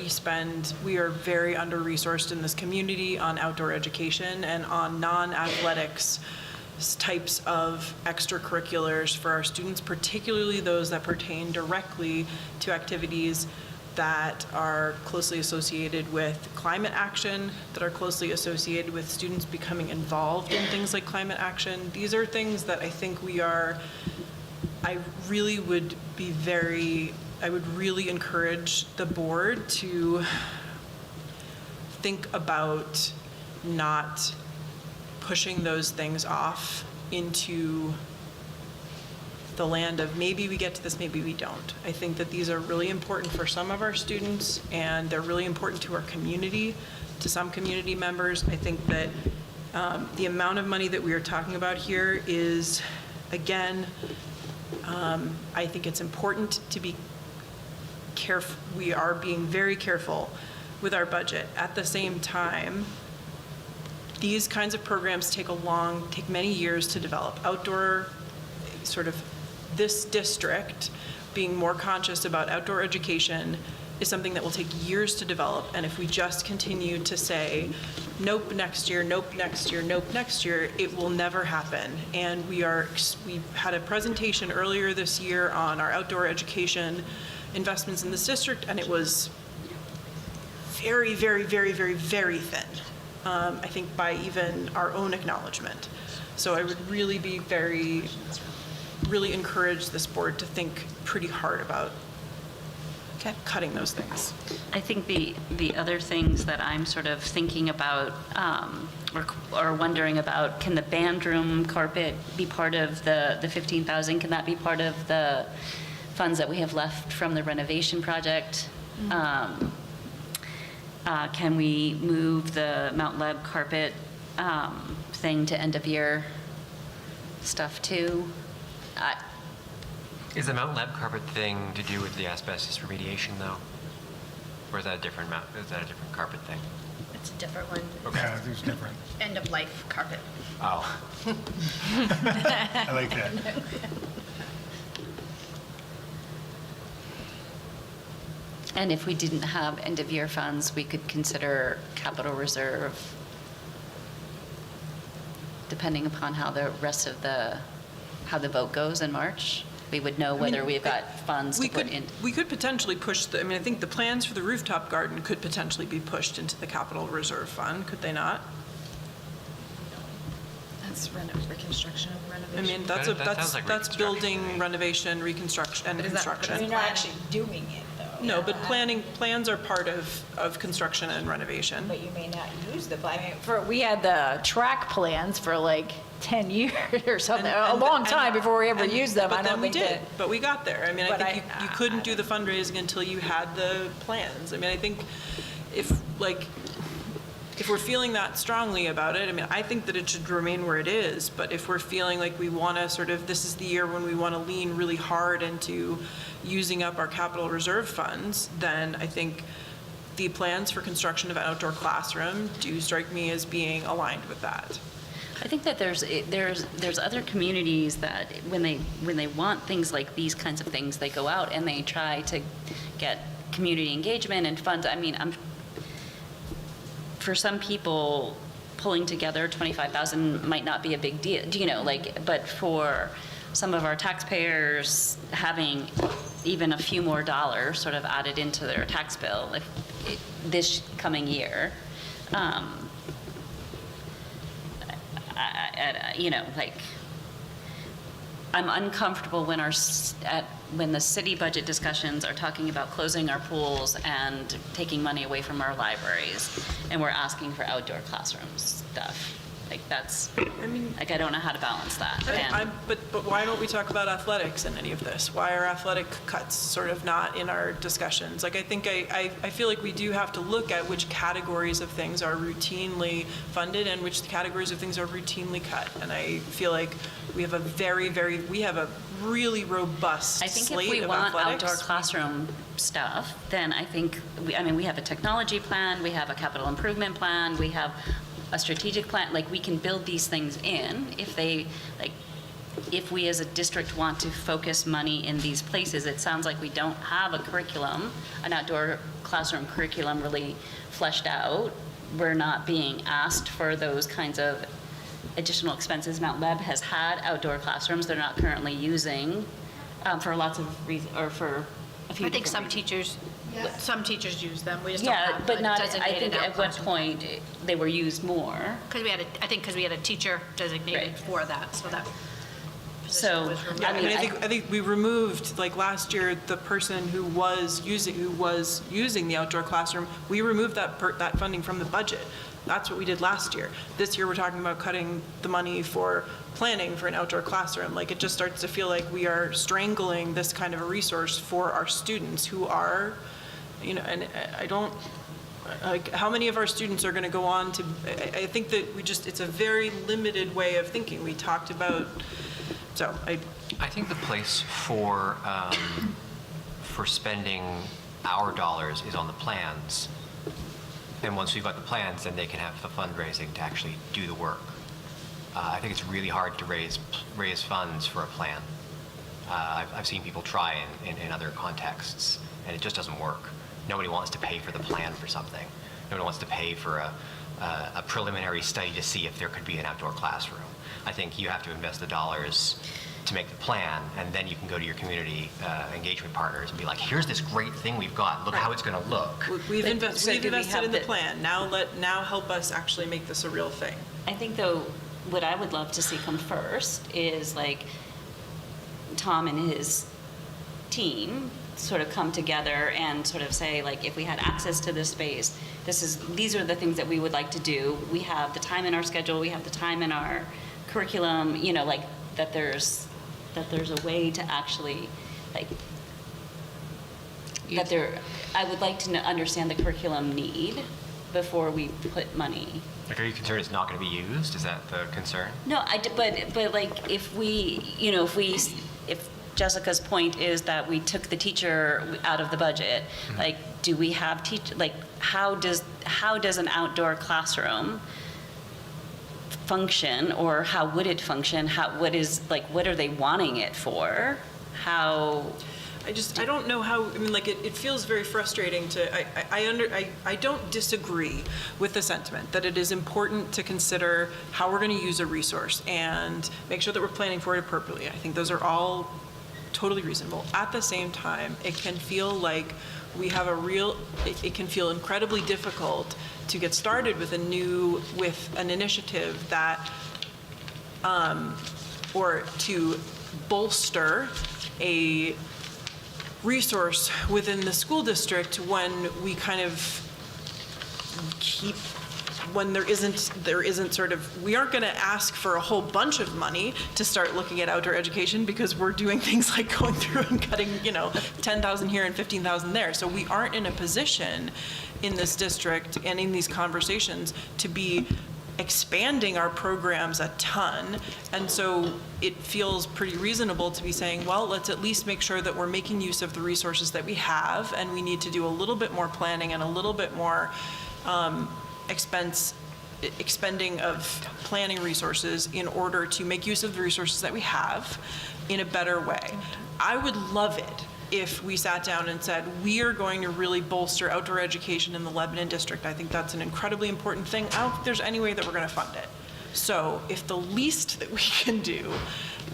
we are very under-resourced in this community on outdoor education and on non-athletics types of extracurriculars for our students, particularly those that pertain directly to activities that are closely associated with climate action, that are closely associated with students becoming involved in things like climate action. These are things that I think I would really encourage the board to think about not pushing those things off into the land of maybe we get to this, maybe we don't. I think that these are really important for some of our students, and they're really important to our community, to some community members. I think that the amount of money that we are talking about here is, again, I think it's important to be careful. We are being very careful with our budget. At the same time, these kinds of programs take many years to develop. Outdoor, sort of this district being more conscious about outdoor education is something that will take years to develop. And if we just continue to say, nope, next year, nope, next year, nope, next year, it will never happen. And we had a presentation earlier this year on our outdoor education investments in this district, and it was very, very, very, very, very thin. I think by even our own acknowledgement. So I would really really encourage this board to think pretty hard about cutting those things. I think the other things that I'm sort of thinking about or wondering about, can the band room carpet be part of the 15,000? Can that be part of the funds that we have left from the renovation project? Can we move the Mount Leb carpet thing to end of year stuff too? Is the Mount Leb carpet thing to do with the asbestos remediation though? Or is that a different carpet thing? It's a different one. Okay. Yeah, I think it's different. End of life carpet. Oh. I like that. And if we didn't have end of year funds, we could consider capital reserve, depending upon how the rest of how the vote goes in March. We would know whether we've got funds to put in. We could potentially push I think the plans for the rooftop garden could potentially be pushed into the capital reserve fund, could they not? That's reconstruction of renovation. I mean, that's building, renovation, reconstruction, and construction. You're not actually doing it, though. No, but plans are part of construction and renovation. But you may not use the, we had the track plans for like 10 years or something, a long time before we ever used them. But I don't then we think did, but we got there. I mean, I But think you couldn't do the fundraising until you had the plans. I mean, I think if we're feeling that strongly about it, I mean, I think that it should remain where it is, but if we're feeling like we want to this is the year when we want to lean really hard into using up our capital reserve funds, then I think the plans for construction of an outdoor classroom do strike me as being aligned with that. I think that there's other communities that when they want things like these kinds of things, they go out and they try to get community engagement and funds. I mean, for some people, pulling together 25,000 might not be a big deal, but for some of our taxpayers, having even a few more dollars sort of added into their tax bill this coming year, I'm uncomfortable when the city budget discussions are talking about closing our pools and taking money away from our libraries, and we're asking for outdoor classroom stuff. I don't know how to balance that. But why don't we talk about athletics in any of this? Why are athletic cuts sort of not in our discussions? I feel like we do have to look at which categories of things are routinely funded and which categories of things are routinely cut. And I feel like we have a really robust slate of athletics. I think if we want outdoor classroom stuff, then I think, we have a technology plan, we have a capital improvement plan, we have a strategic plan. We can build these things in if they, if we as a district want to focus money in these places, it sounds like we don't have a curriculum, an outdoor classroom curriculum really fleshed out. We're not being asked for those kinds of additional expenses. Mount Web has had outdoor classrooms they're not currently using for lots of reasons, or for a few I think different reasons. some teachers use them. We just don't Yeah, have but a not, I designated think at what outclassroom. point they were used more. Because we had a teacher designated Right. for that, so that So, position was removed. Yeah, I mean, I think we removed, like last year, the person who was using the outdoor classroom, we removed that funding from the budget. That's what we did last year. This year, we're talking about cutting the money for planning for an outdoor classroom. Like, it just starts to feel like we are strangling this kind of a resource for our students who are, and I don't, like, how many of our students are going to go on to, I think that it's a very limited way of thinking. We talked about, I think the place for spending our dollars is on the plans. And once we've got the plans, then they can have the fundraising to actually do the work. I think it's really hard to raise funds for a plan. I've seen people try in other contexts, and it just doesn't work. Nobody wants to pay for the plan for something. Nobody wants to pay for a preliminary study to see if there could be an outdoor classroom. I think you have to invest the dollars to make the plan, and then you can go to your community engagement partners and be like, here's this great thing we've got, look how it's going to look. We've invested in the plan. Now help us actually make this a real thing. I think, though, what I would love to see come first is like Tom and his team sort of come together and sort of say, like, if we had access to this space, these are the things that we would like to do. We have the time in our schedule, we have the time in our curriculum, like that there's a way to actually, like, I would like to understand the curriculum need before we put money. Like, are you concerned it's not going to be used? Is that the concern? No, but like, if Jessica's point is that we took the teacher out of the budget, like, do we have how does an outdoor classroom function, or how would it function? What are they wanting it for? I don't know how, I mean, like, it feels very frustrating I don't disagree with the sentiment that it is important to consider how we're going to use a resource and make sure that we're planning for it appropriately. I think those are all totally reasonable. At the same time, it can feel like we have it can feel incredibly difficult to get started with an initiative that, or to bolster a resource within the school district when we kind of when there isn't sort of, we aren't going to ask for a whole bunch of money to start looking at outdoor education because we're doing things like going through and cutting, 10,000 here and 15,000 there. So we aren't in a position in this district and in these conversations to be expanding our programs a ton. And so it feels pretty reasonable to be saying, well, let's at least make sure that we're making use of the resources that we have, and we need to do a little bit more planning and a little bit more expending of planning resources in order to make use of the resources that we have in a better way. I would love it if we sat down and said, we are going to really bolster outdoor education in the Lebanon district. I think that's an incredibly important thing. I don't think there's any way that we're going to fund it. So if the least that we can do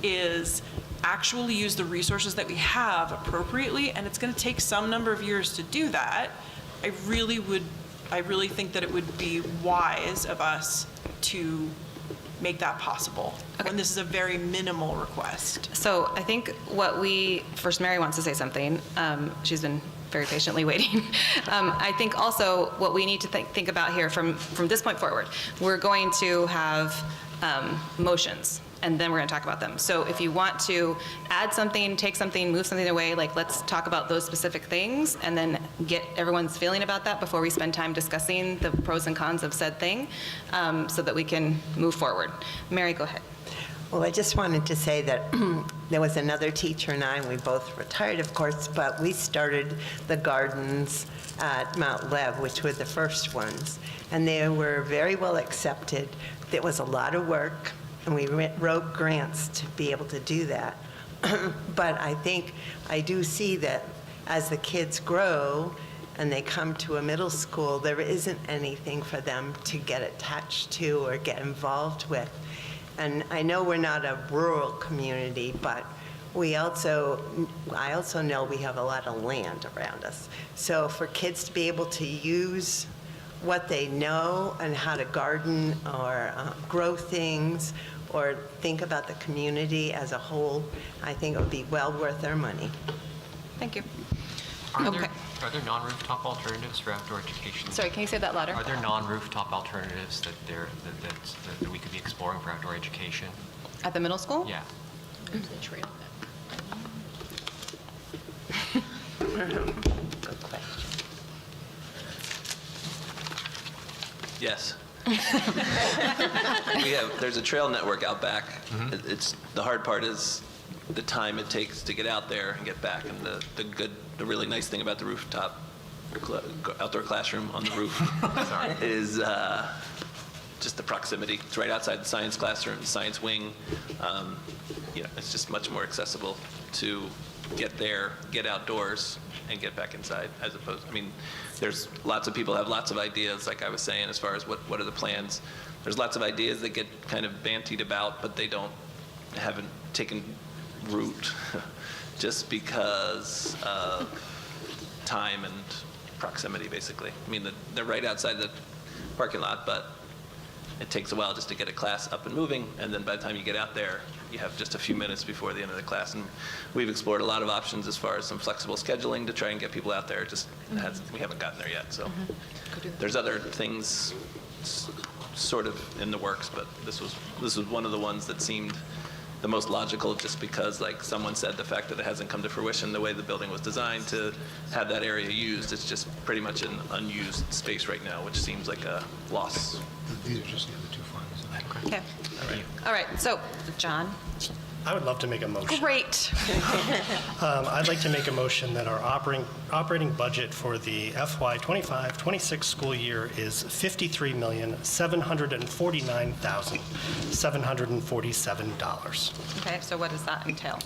is actually use the resources that we have appropriately, and it's going to take some number of years to do that, I really think that it would be wise of us to make that possible. And this is a very minimal request. So I think first Mary wants to say something. She's been very patiently waiting. I think also what we need to think about here from this point forward, we're going to have motions, and then we're going to talk about them. So if you want to add something, take something, move something away, let's talk about those specific things and then get everyone's feeling about that before we spend time discussing the pros and cons of said thing, so that we can move forward. Mary, go ahead. Well, I just wanted to say that there was another teacher and we both retired, of course, but we started the gardens at Mount Lev, which were the first ones, and they were very well accepted. It was a lot of work. and we wrote grants to be able to do that. But I think, I do see that as the kids grow and they come to a middle school, there isn't anything for them to get attached to or get involved with. And I know we're not a rural community, but I also know we have a lot of land around us. So for kids to be able to use what they know and how to garden or grow things or think about the community as a whole, I think it would be well worth their money. Thank you. Are there non-rooftop alternatives for outdoor education? Sorry, can you say that louder? Are there non-rooftop alternatives that we could be exploring for outdoor education? At the middle school? Yeah. Good question. Yes. There's a trail network out back. It's the hard part is the time it takes to get out there and get back, and the really nice thing about the rooftop outdoor classroom on the roof is just the proximity. It's right outside the science classroom, the science wing. It's just much more accessible to get there, get outdoors, and get back inside, as opposed, there's lots of people have lots of ideas, like I was saying, as far as what are the plans. There's lots of ideas that get kind of bantied about, but they haven't taken root just because of time and proximity, basically. They're right outside the parking lot, but it takes a while just to get a class up and moving, and then by the time you get out there, you have just a few minutes before the end of the class. And we've explored a lot of options as far as some flexible scheduling to try and get people out there. We haven't gotten there yet, so there's other things sort of in the works, but this was one of the ones that seemed the most logical, just because, like someone said, the fact that it hasn't come to fruition the way the building was designed to have that area used, it's just pretty much an unused space right now, which seems like a loss. These are just the other two funds. Okay. All right, so, John. I would love to make a motion. Great. I'd like to make a motion that our operating budget for the FY 25-26 school year is $53,749,747. Okay, so what does that entail?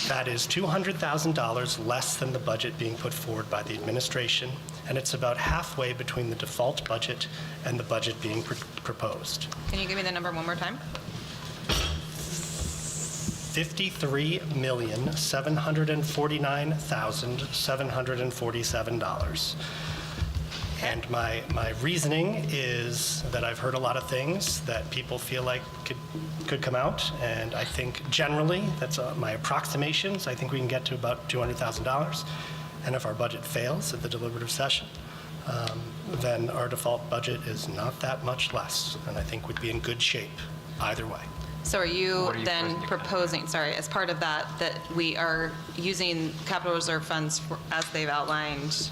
That is $200,000 less than the budget being put forward by the administration, and it's about halfway between the default budget and the budget being proposed. Can you give me the number one more time? $53,749,747. And my reasoning is that I've heard a lot of things that people feel like could come out, and I think generally, that's my approximations, I think we can get to about $200,000. And if our budget fails at the deliberative session, then our default budget is not that much less, and I think we'd be in good shape either way. So are you then proposing, as part of that we are using capital reserve funds as they've outlined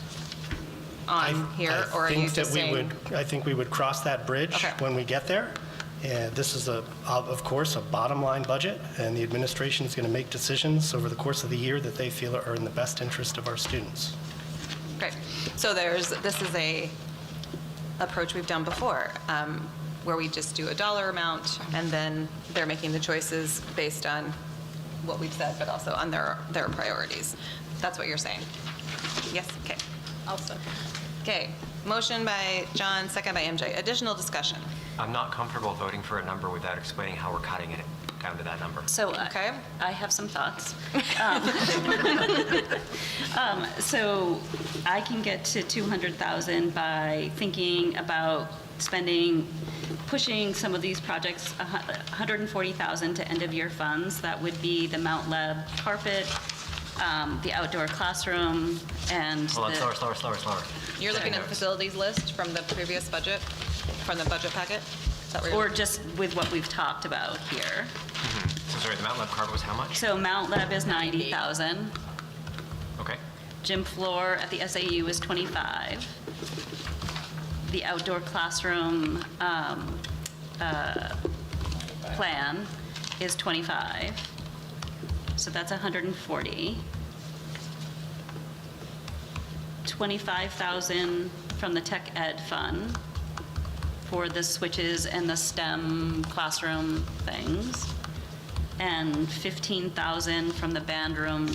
on here, or are you just saying? I think we would cross that bridge when we get there. And this is, of course, a bottom line budget, and the administration is going to make decisions over the course of the year that they feel are in the best interest of our students. Great. So this is a approach we've done before, where we just do a dollar amount, and then they're making the choices based on what we've said, but also on their priorities. That's what you're saying? Yes? Okay. Also. Okay. Motion by John, second by MJ. Additional discussion. I'm not comfortable voting for a number without explaining how we're cutting it down to that number. So I have some thoughts. So I can get to 200,000 by thinking about pushing some of these projects 140,000 to end of year funds. That would be the Mount Leb carpet, the outdoor classroom, and Hold on, slower. You're looking at the facilities list from the previous budget, from the budget packet? Is that where you're or just with what we've talked about here. So sorry, the Mount Leb carpet was how much? So Mount Leb is 90,000. Okay. Gym floor at the SAU is 25. The outdoor classroom plan is 25. So that's 140. 25,000 from the tech ed fund. for the switches and the STEM classroom things, and 15,000 from the band room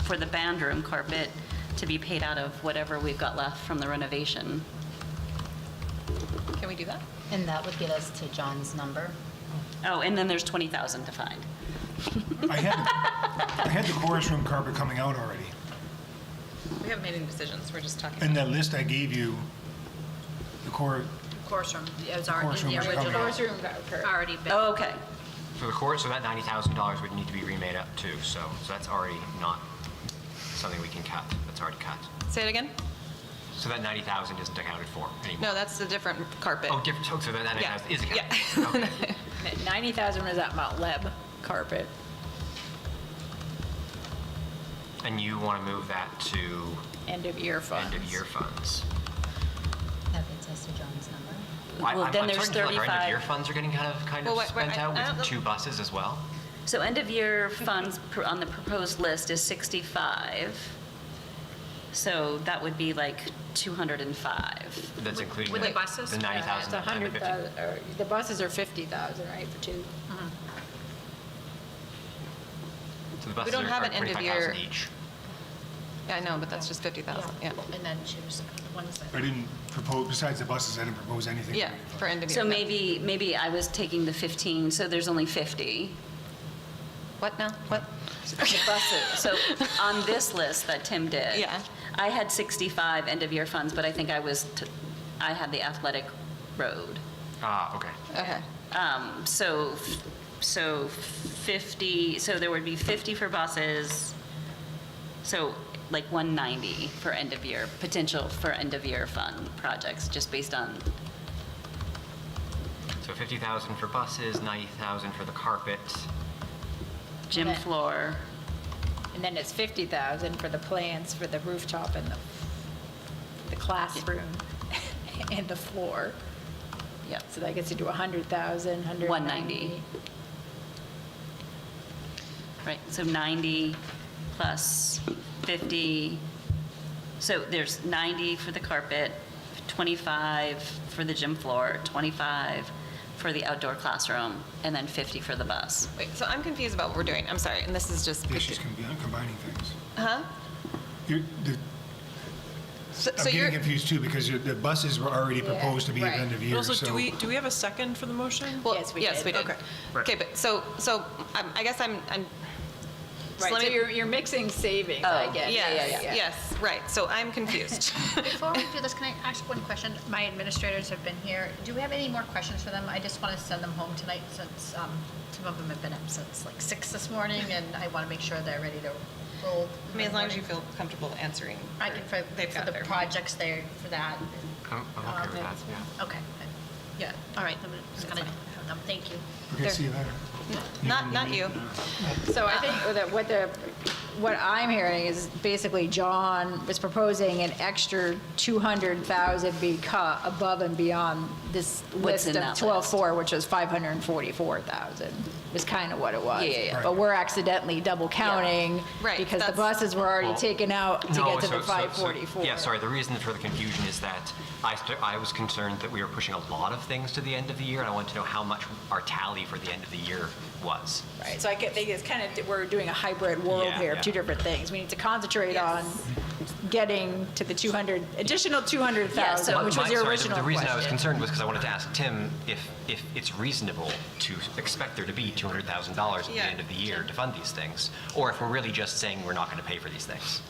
for the band room carpet to be paid out of whatever we've got left from the renovation. Can we do that? And that would get us to John's number. Oh, and then there's 20,000 to find. I had the chorus room carpet coming out already. We haven't made any decisions, we're just talking. In that list I gave you, the core, Course room, it was Course already in room the is coming original. out. Already been. Oh, okay. So the core, so that $90,000 would need to be remade up too, so that's already not something we can cut, that's already cut. Say it again? So that 90,000 isn't accounted for anymore. No, that's a different carpet. Oh, different, so that 90,000 is accounted. Yeah. Okay. 90,000 was that Mount Leb carpet. And you want to move that to End of year funds. end of year funds. That gets us to John's number. Well, then there's I'm starting to feel like our end of 35. year funds are getting kind of Well, wait, spent I out don't know. with 2 buses as well. So end of year funds on the proposed list is 65. So that would be like 205. That's including With the buses? the 90,000 and the 50. The buses are 50,000, right, for 2? So the buses don't have are an end of 25,000 year- each. Yeah, I know, but that's just 50,000, yeah. And then choose one is I didn't propose, besides the buses, I didn't propose anything. Yeah, for end of year. So no. maybe I was taking the 15, so there's only 50. What now? What? The buses. So on this list that Tim did, Yeah. I had 65 end of year funds, but I think I had the athletic road. Ah, okay. Okay. So 50, so there would be 50 for buses, so like 190 for end of year, potential for end of year fund projects, just based on, So 50,000 for buses, 90,000 for the carpet. gym Okay. floor. And then it's 50,000 for the plans for the rooftop and the classroom and the floor. Yep. So that gets you to 100,000, 190. Right, so 90 plus 50, so there's 90 for the carpet, 25 for the gym floor, 25 for the outdoor classroom, and then 50 for the bus. Wait, so I'm confused about what we're doing. I'm sorry, and this is just. Yeah, she's combining things. Huh? You're- the- So I'm you're. getting confused too, because the buses were already proposed to be at the end of But year, also, so. do we have a second for the motion? Well, Yes, we yes, did. we did. Okay. Okay, but so I guess I'm. Right, let so me- you're mixing savings, I Oh, guess. Yes, yes, right. So I'm confused. Before we do this, can I ask one question? My administrators have been here. Do we have any more questions for them? I just want to send them home tonight since some of them have been up since like 6 this morning, and I want to make sure they're ready to roll. I mean, as long as you feel comfortable answering. I can, for They've got the their- projects there, for that. I'm okay with that, yeah. Okay, yeah, all right, I'm just gonna have them, thank you. Okay, see you later. Not you. So I think that what I'm hearing is basically John was proposing an extra 200,000 be cut above and beyond this What's list in of that 12.4, which was 544,000, is kind of what it was. Yeah. But we're accidentally double counting Right, because the that's- buses were already Well, taken out to No, get to the so- 544. Yeah, sorry, the reason for the confusion is that I was concerned that we were pushing a lot of things to the end of the year, and I wanted to know how much our tally for the end of the year was. Right, so I think it's kind of, we're doing a hybrid world Yeah, here of yeah. two different things. We need to concentrate on getting to the additional 200,000, Yeah, so which was your Sorry, original the reason I was question. concerned was because I wanted to ask Tim if it's reasonable to expect there to be $200,000 at Yeah. the end of the year to fund these things, or if we're really just saying we're not going to pay for these things.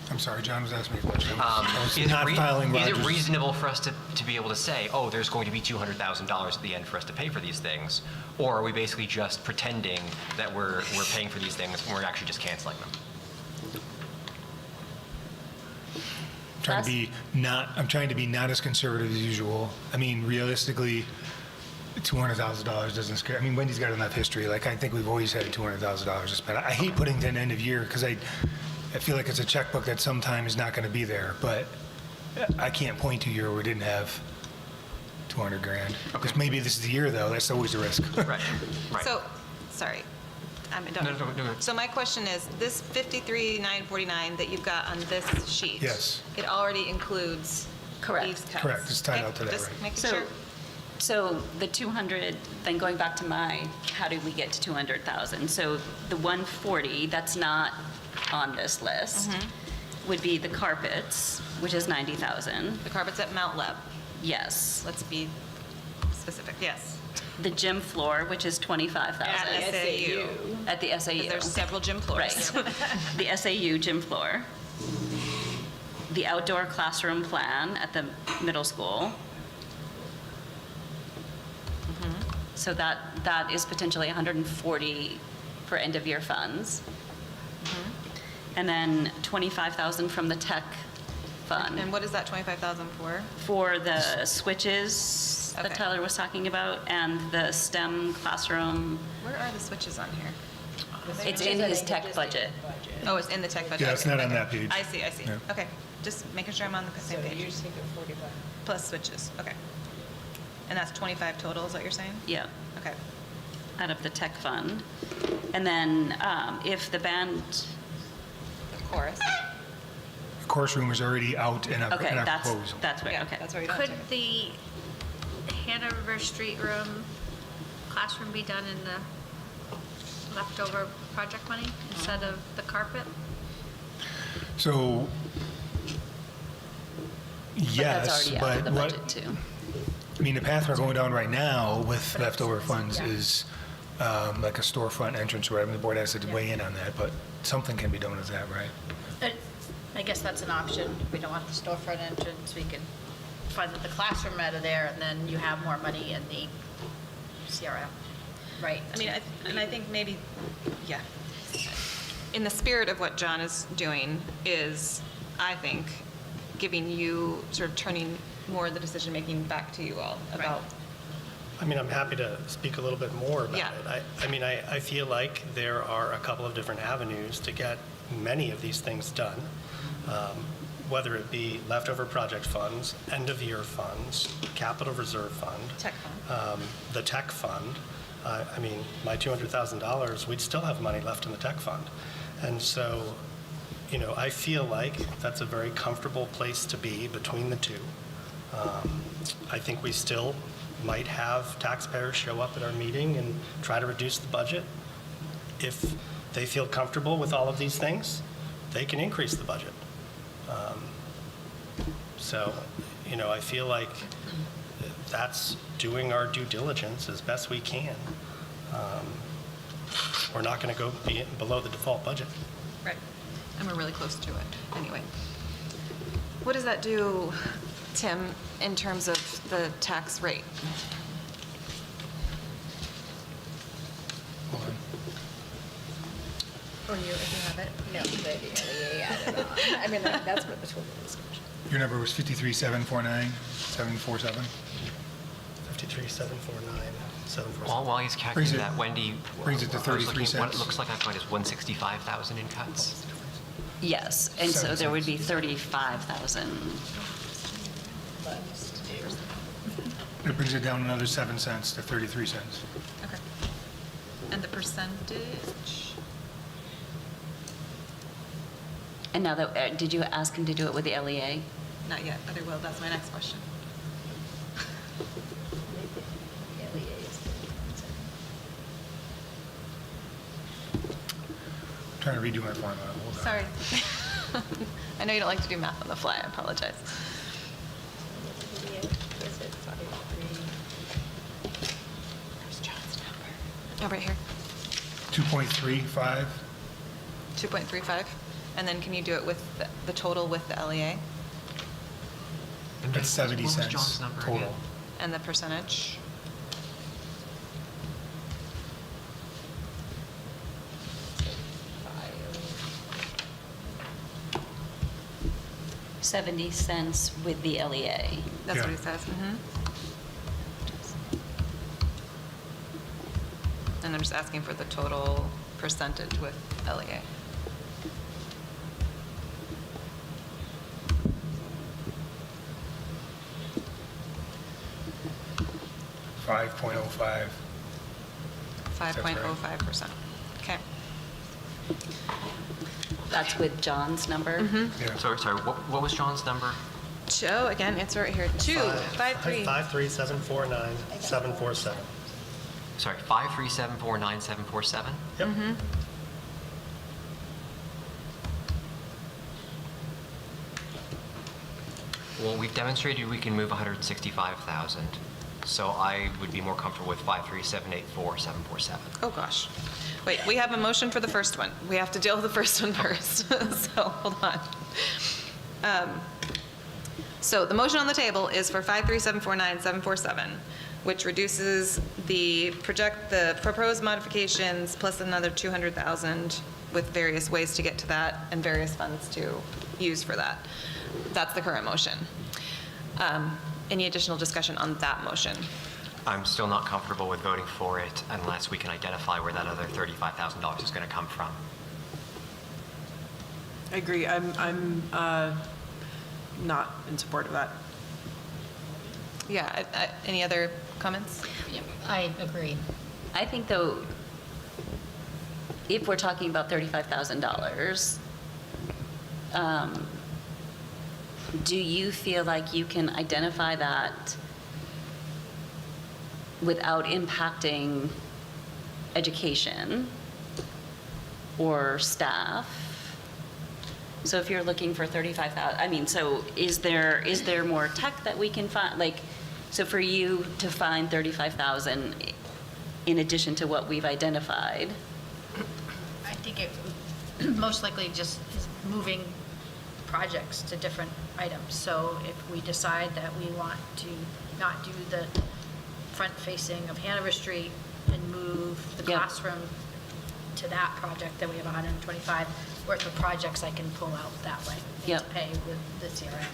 I'm sorry, John was asking me a question. I was Is not following it Roger's. reasonable for us to be able to say, oh, there's going to be $200,000 at the end for us to pay for these things? Or are we basically just pretending that we're paying for these things and we're actually just canceling them? I'm trying to be not as conservative as usual. I mean, realistically, $200,000 doesn't scare. I mean, Wendy's got enough history. Like, I think we've always had $200,000 to spend. I hate putting to an end of year because I feel like it's a checkbook that sometimes is not going to be there. But I can't point to a year where we didn't have 200 grand. Because maybe this is the year, though. That's always a risk. Right. So, sorry. I'm done. No. So my question is, this 53,949 that you've got on this sheet. Yes. It already includes Correct. these cuts. Correct. It's tied Okay, out to that, just right. making So sure. So the 200, then going back to how did we get to 200,000? So the 140, that's not on this list, would be the carpets, which is 90,000. The carpets at Mount Leb. Yes. Let's be specific, yes. The gym floor, which is 25,000. At SAU. At the SAU. There's several gym floors. Right. The SAU gym floor. The outdoor classroom plan at the middle school. So that is potentially 140 for end of year funds. And then 25,000 from the tech fund. And what is that 25,000 for? For the switches that Okay. Tyler was talking about and the STEM classroom. Where are the switches on here? It's in his tech budget. Oh, it's in the tech budget. Yeah, it's not on that page. I see. Yeah. Okay, just making sure I'm on the same page. You're just thinking 45. Plus switches, okay. And that's 25 total, is what you're saying? Yeah. Okay. Out of the tech fund. And then if the band, Of course. The course room is already out in our okay, proposal. that's right, Yeah, okay. that's where you don't Could take it. the Hanover Street room classroom be done in the leftover project money instead of the carpet? So, yes, That's already out of the but budget too. I mean, the path we're going down right now with leftover funds is like a storefront entrance or whatever. The board has to weigh in on that, but something can be done with that, right? I guess that's an option. We don't want the storefront entrance. We can fund the classroom out of there, and then you have more money in the CRM. Right. I mean, I think maybe, yeah. In the spirit of what John is doing is, I think, giving you, sort of turning more of the decision-making back to you all about. I mean, I'm happy to speak a little bit more about Yeah. it. I mean, I feel like there are a couple of different avenues to get many of these things done, whether it be leftover project funds, end-of-year funds, capital reserve fund. Tech fund. The tech fund. I mean, my $200,000, we'd still have money left in the tech fund. And so, you know, I feel like that's a very comfortable place to be between the two. I think we still might have taxpayers show up at our meeting and try to reduce the budget. If they feel comfortable with all of these things, they can increase the budget. So, you know, I feel like that's doing our due diligence as best we can. We're not going to go below the default budget. Right. And we're really close to it, anyway. What does that do, Tim, in terms of the tax rate? Hold on. Or you, if you have it? No, I mean, that's what the total discussion. Your number was 53,749, 747? 53,749, 747. While he's Brings calculating it- that, Wendy. brings it to I was 33 looking- What it cents. looks like I've got is 165,000 in cuts. Yes, and so there would be 35,000. It brings it down another 7 cents to 33 cents. Okay. And the percentage? And now that, did you ask him to do it with the LEA? Not yet, but I will. That's my next question. Trying to redo my formula. Hold on. Sorry. I know you don't like to do math on the fly. I apologize. Where's John's number? Oh, right here. 2.35. 2.35. And then can you do it with the total with the LEA? That's 70 What was cents John's number total. again? And the percentage? $0.70 with the LEA. That's Yeah. what he says. And I'm just asking for the total percentage with LEA. $5.05. 5.05%. Okay. That's with John's number? Yeah. Sorry, what was John's number? Joe, again, it's right here, 253. 53749-747. Sorry, 53749-747? Yep. Well, we've demonstrated we can move 165,000, so I would be more comfortable with 53784-747. Oh, gosh. Wait, we have a motion for the first one. We have to deal with the first one first. So, hold on. So the motion on the table is for 53749-747, which reduces the proposed modifications plus another 200,000 with various ways to get to that and various funds to use for that. That's the current motion. Any additional discussion on that motion? I'm still not comfortable with voting for it unless we can identify where that other $35,000 is going to come from. I agree. I'm not in support of that. Yeah, any other comments? I agree. I think though, if we're talking about $35,000, do you feel like you can identify that without impacting education or staff? So if you're looking for 35,000, I mean, so is there more tech that we can find? Like, so for you to find 35,000 in addition to what we've identified? I think it most likely just is moving projects to different items. So if we decide that we want to not do the front facing of Hanover Street and move the classroom to that project, then we have 125 worth of projects I can pull out that way and pay with the CRM.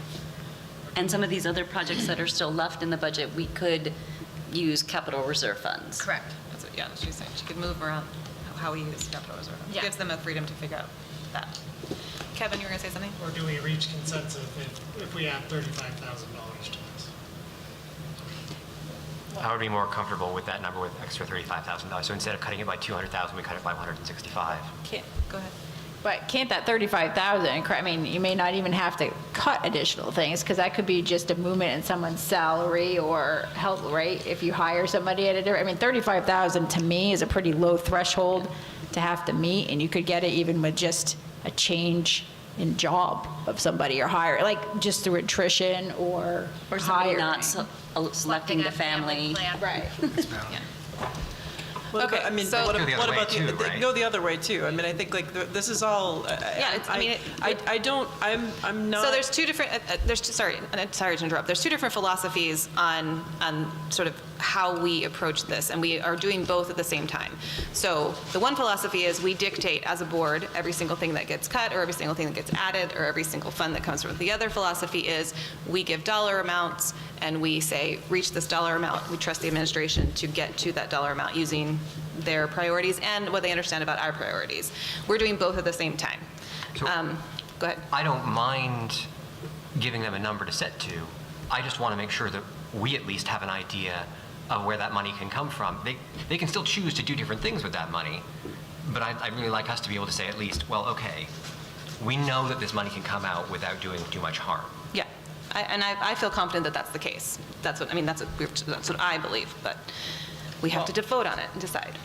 And some of these other projects that are still left in the budget, we could use capital reserve funds. Correct. That's what, yeah, she's saying. She could move around how we use capital reserve. Yeah. Gives them a freedom to figure out that. Kevin, you were going to say something? Or do we reach consensus if we add $35,000 to this? I would be more comfortable with that number with extra $35,000. So instead of cutting it by 200,000, we cut it by 165. Go ahead. But can't that 35,000, I mean, you may not even have to cut additional things, because that could be just a movement in someone's salary or health, right? If you hire somebody at a different, I mean, 35,000 to me is a pretty low threshold to have to meet, and you could get it even with just a change in job of somebody or hire, like just through attrition or somebody hiring. not selecting the family. Right. Well, Okay, but, I mean, so- what Go the other about way too, right? go the other way too? I mean, I think like this is all. I'm not. So there's two different, sorry to interrupt. There's two different philosophies on sort of how we approach this, and we are doing both at the same time. So the one philosophy is we dictate as a board every single thing that gets cut or every single thing that gets added or every single fund that comes from it. The other philosophy is we give dollar amounts and we say, reach this dollar amount. We trust the administration to get to that dollar amount using their priorities and what they understand about our priorities. We're doing both at the same time. So Go ahead. I don't mind giving them a number to set to. I just want to make sure that we at least have an idea of where that money can come from. They can still choose to do different things with that money, but I'd really like us to be able to say at least, well, okay, we know that this money can come out without doing too much harm. Yeah, I feel confident that that's the case. That's what what I believe, but we have to vote on it and decide.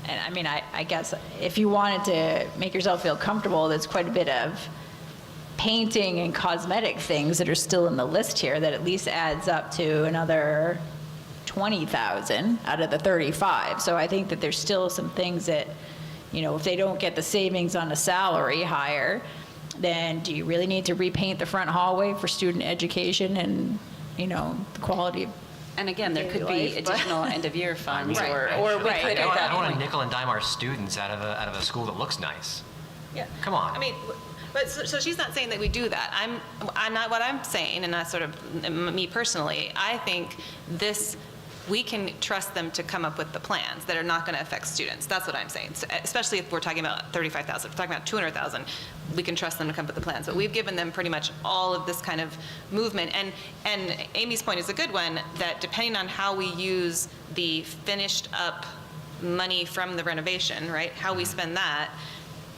And I mean, I guess if you wanted to make yourself feel comfortable, there's quite a bit of painting and cosmetic things that are still in the list here that at least adds up to another 20,000 out of the 35. So I think that there's still some things that, you know, if they don't get the savings on a salary higher, then do you really need to repaint the front hallway for student education and, you know, the quality of And again, there could be additional end-of-year funds, or we could I at don't that want to point. nickel and dime our students out of a school that looks nice. Yeah. Come on. I mean, but so she's not saying that we do that. I'm not what I'm saying, and that's sort of me personally. I think we can trust them to come up with the plans that are not going to affect students. That's what I'm saying. So, especially if we're talking about 35,000, if we're talking about 200,000, we can trust them to come up with the plans. But we've given them pretty much all of this kind of movement. And Amy's point is a good one, that depending on how we use the finished up money from the renovation, right, how we spend that,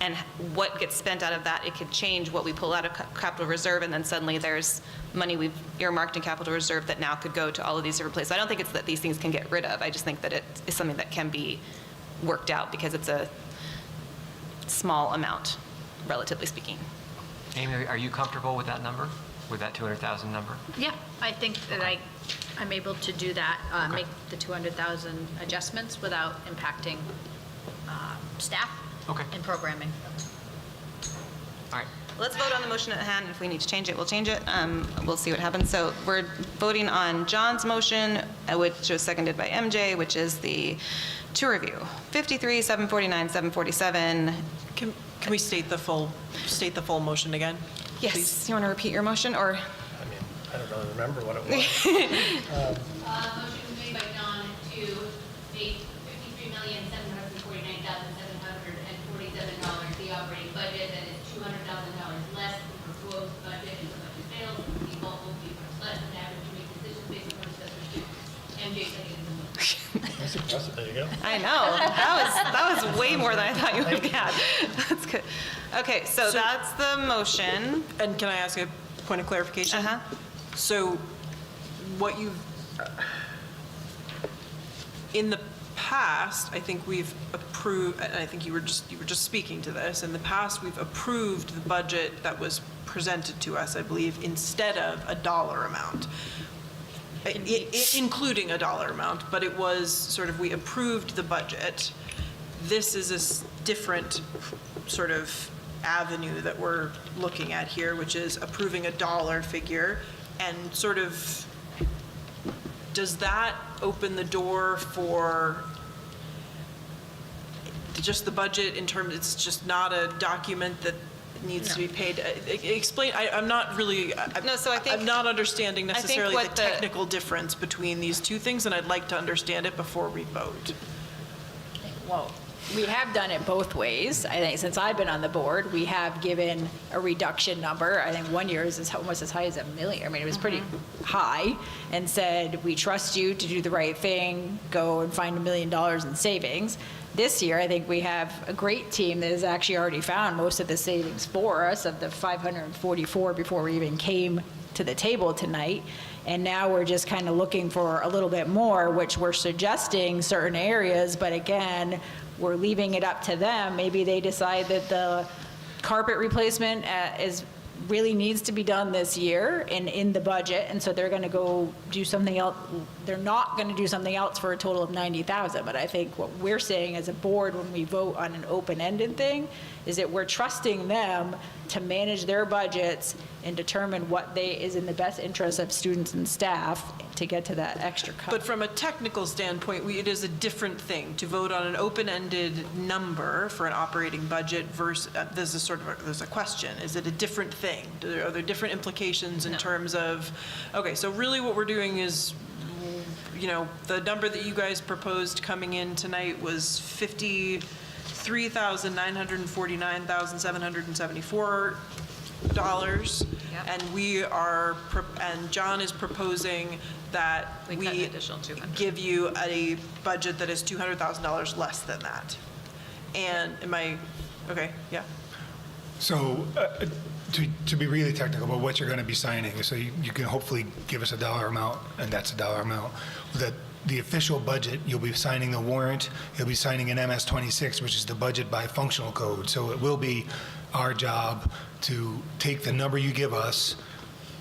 and what gets spent out of that, it could change what we pull out of capital reserve, and then suddenly there's money we've earmarked in capital reserve that now could go to all of these different places. I don't think it's that these things can get rid of. I just think that it is something that can be worked out because it's a small amount, relatively speaking. Amy, are you comfortable with that number, with that 200,000 number? Yeah, I think that I'm able to do that, make the 200,000 adjustments without impacting staff and programming. All right. Let's vote on the motion at hand. If we need to change it, we'll change it. We'll see what happens. So we're voting on John's motion, which was seconded by MJ, which is the to review 53, 749, 747. Can we state the full motion again? Yes. Please? You want to repeat your motion, or? I don't really remember what it was. Motion was made by John to make $53,749,747 the operating budget. That is $200,000 less than the proposed budget. If the budget fails, the default will be less than average to make decisions based on assessment. MJ seconded the motion. That's impressive. There you go. I know. That was way more than I thought you would have had. That's good. Okay, so that's the motion. And can I ask a point of clarification? So what you've, in the past, I think we've approved, and I think you were just speaking to this, in the past we've approved the budget that was presented to us, I believe, instead of a dollar amount. Including a dollar amount, but it was sort of, we approved the budget. This is a different sort of avenue that we're looking at here, which is approving a dollar figure, and sort of, does that open the door for just the budget in terms, it's just not a document that needs to be paid? Explain, I'm not really, I'm not understanding necessarily the technical difference between these two things, and I'd like to understand it before we vote. Well, we have done it both ways. I think since I've been on the board, we have given a reduction number. I think one year is almost as high as $1 million. I mean, it was pretty high, and said, we trust you to do the right thing, go and find $1 million in savings. This year, I think we have a great team that has actually already found most of the savings for us, of the 544 before we even came to the table tonight. And now we're just kind of looking for a little bit more, which we're suggesting certain areas, but again, we're leaving it up to them. Maybe they decide that the carpet replacement really needs to be done this year and in the budget, and so they're going to go do something else. They're not going to do something else for a total of $90,000. But I think what we're saying as a board when we vote on an open-ended thing is that we're trusting them to manage their budgets and determine what is in the best interest of students and staff to get to that extra cut. But from a technical standpoint, it is a different thing to vote on an open-ended number for an operating budget versus, there's a question, is it a different thing? Are there different implications in terms of, okay, so really what we're doing is, the number that you guys proposed coming in tonight was $53,949,774. And and John is proposing that we give you a budget that is $200,000 less than that. And okay, yeah. So to be really technical about what you're going to be signing, so you can hopefully give us a dollar amount, and that's a dollar amount. That the official budget, you'll be signing the warrant, you'll be signing an MS-26, which is the budget by functional code. So it will be our job to take the number you give us.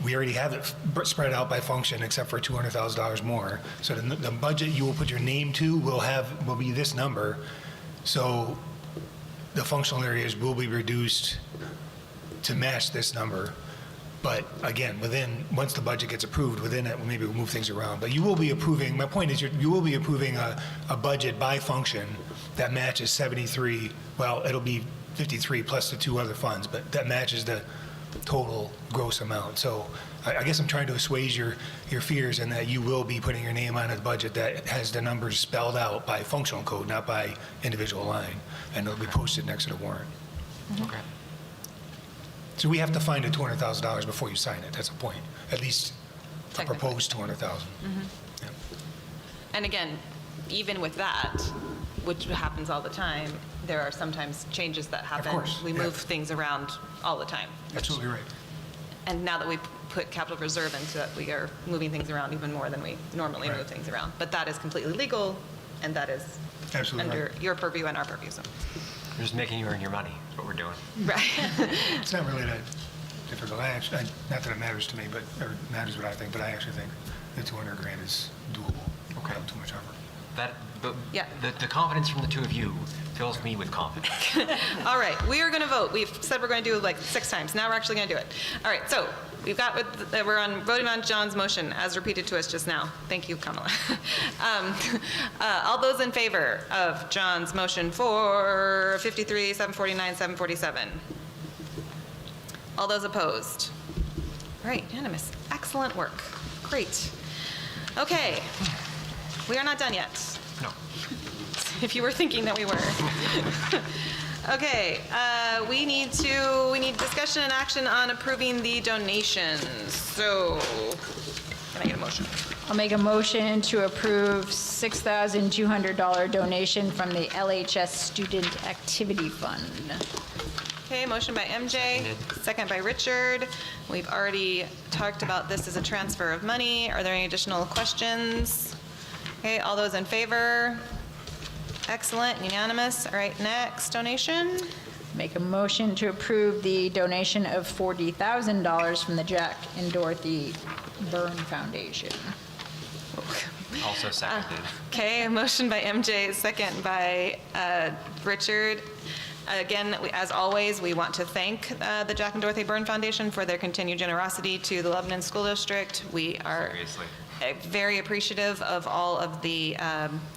We already have it spread out by function except for $200,000 more. So the budget you will put your name to will be this number. So the functional areas will be reduced to match this number. But again, once the budget gets approved, within it, maybe we'll move things around. But you will be approving, my point is you will be approving a budget by function that matches 73, well, it'll be 53 plus the two other funds, but that matches the total gross amount. So I guess I'm trying to assuage your fears in that you will be putting your name on a budget that has the numbers spelled out by functional code, not by individual line, and it'll be posted next to the warrant. Okay. So we have to find the $200,000 before you sign it. That's the point. At least a proposed $200,000. And again, even with that, which happens all the time, there are sometimes changes that happen. course, We yeah. move things around all the time. Absolutely right. And now that we put capital reserve into it, we are moving things around even more than we normally Right. move things around. But that is completely legal, and that is Absolutely under right. your purview and our purview, so. We're just making you earn your money, is what we're doing. Right. It's not really that difficult. Not that it matters to me, or matters what I think, but I actually think the 200 grand is doable. Okay. Not too much effort. Yeah. The confidence from the two of you fills me with confidence. All right, we are going to vote. We've said we're going to do it like 6 times. Now we're actually going to do it. All right, so we're voting on John's motion as repeated to us just now. Thank you, Kamala. All those in favor of John's motion for 53, 749, 747? All those opposed? All right, unanimous. Excellent work. Great. Okay, we are not done yet. No. If you were thinking that we were. Okay, we need discussion and action on approving the donations. So, can I get a motion? I'll make a motion to approve $6,200 donation from the LHS Student Activity Fund. Okay, motion by MJ, second by Richard. We've already talked about this as a transfer of money. Are there any additional questions? Okay, all those in favor? Excellent, unanimous. All right, next donation. Make a motion to approve the donation of $40,000 from the Jack and Dorothy Byrne Foundation. Also seconded. Okay, a motion by MJ, second by Richard. Again, as always, we want to thank the Jack and Dorothy Byrne Foundation for their continued generosity to the Lebanon School District. We are Seriously. very appreciative of all of the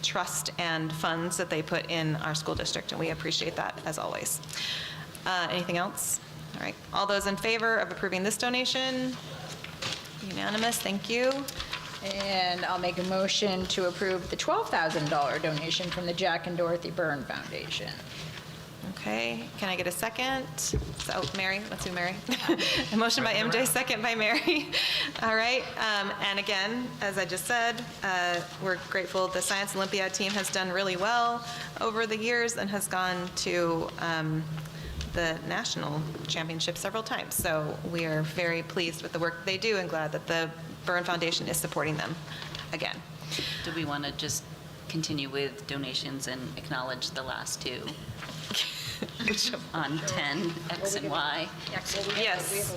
trust and funds that they put in our school district, and we appreciate that as always. Anything else? All right. All those in favor of approving this donation? Unanimous. Thank you. And I'll make a motion to approve the $12,000 donation from the Jack and Dorothy Byrne Foundation. Okay, can I get a second? So, Mary, let's do Mary. A motion by MJ, second by Mary. All right, and again, as I just said, we're grateful the Science Olympiad team has done really well over the years and has gone to the national championship several times. So we are very pleased with the work they do and glad that the Byrne Foundation is supporting them again. Do we want to just continue with donations and acknowledge the last two? On 10, X and Y. Yes.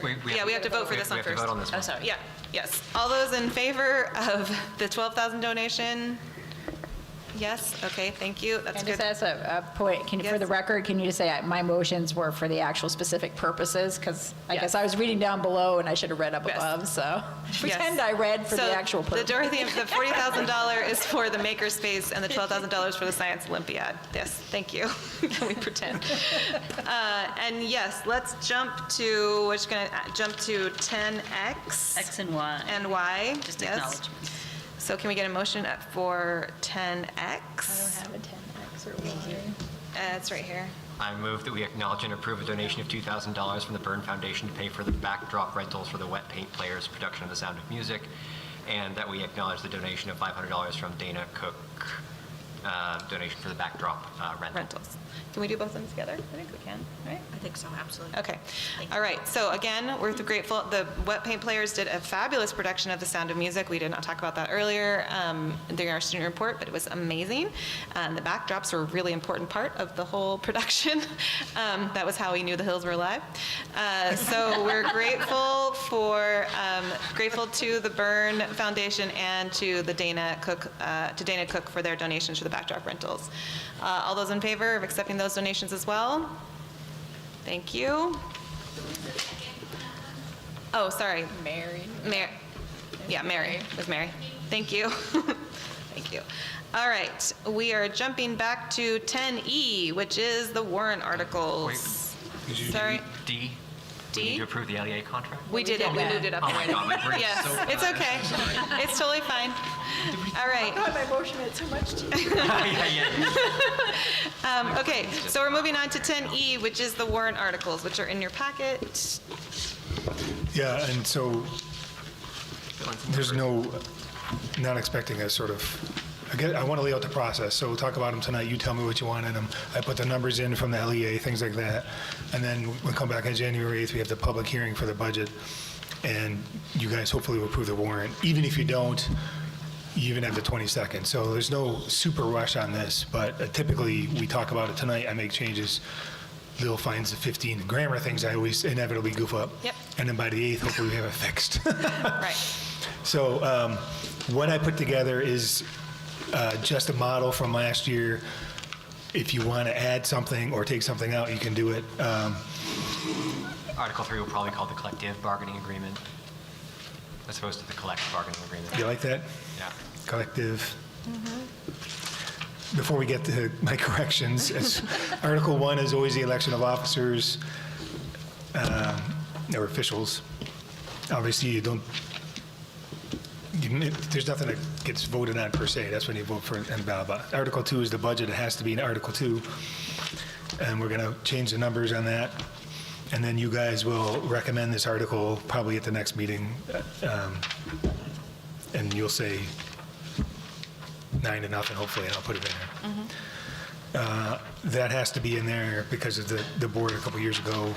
We have to vote for this one We have to first. vote on this one. Oh, sorry. Yeah, yes. All those in favor of the 12,000 donation? Yes, okay, thank you. That's And good. just as a point, for the record, can you just say my motions were for the actual specific purposes? Because I guess I was reading down below and I should have read up above, so pretend I read for the actual purpose. The Dorothy, the $40,000 is for the makerspace and the $12,000 for the Science Olympiad. Yes, thank you. Can we pretend? And yes, let's jump to, we're just going to jump to 10X. X and Y. And Y, Just yes. acknowledgements. So can we get a motion for 10X? I don't have a 10X or Y. It's right here. I move that we acknowledge and approve a donation of $2,000 from the Byrne Foundation to pay for the backdrop rentals for the Wet Paint Players production of The Sound of Music, and that we acknowledge the donation of $500 from Dana Cook, donation for the backdrop Rentals. Can we do both of them together? I think we can, right? I think so, absolutely. Okay. All right. So again, we're grateful. The Wet Paint Players did a fabulous production of The Sound of Music. We did not talk about that earlier during our student report, but it was amazing. The backdrops were a really important part of the whole production. That was how we knew the hills were alive. So we're grateful to the Byrne Foundation and to the Dana Cook for their donations for the backdrop rentals. All those in favor of accepting those donations as well? Thank you. Oh, sorry. Mary. Yeah, Mary. It was Mary. Thank you. Thank you. All right. We are jumping back to 10E, which is the warrant articles. Sorry. D. D? We need to approve the LEA contract? We did it. We moved it up Oh my already. God, my brain's Yes, so it's okay. It's totally fine. All right. my motion meant so much to you. Okay, so we're moving on to 10E, which is the warrant articles, which are in your packet. Yeah, and so there's not expecting a sort of Again, I want to lay out the process, so we'll talk about them tonight. You tell me what you want in them. I put the numbers in from the LEA, things like that. And then we'll come back on January 8th, we have the public hearing for the budget. And you guys hopefully will approve the warrant. Even if you don't, you even have the 22nd. So there's no super rush on this, but typically we talk about it tonight, I make changes. Lil finds the 15 grammar things I always inevitably goof up. Yep. And then by the 8th, hopefully we have it fixed. Right. So what I put together is just a model from last year. If you want to add something or take something out, you can do it. Article 3 will probably call the collective bargaining agreement as opposed to the collective bargaining agreement. You like that? Yeah. Collective. Before we get to my corrections, Article 1 is always the election of officers or officials. Obviously, there's nothing that gets voted on per se. That's when you vote for and blah, blah. Article 2 is the budget. It has to be in Article 2. And we're going to change the numbers on that. And then you guys will recommend this article probably at the next meeting. And you'll say 9-0, hopefully, and I'll put it in there. That has to be in there because of the board a couple years ago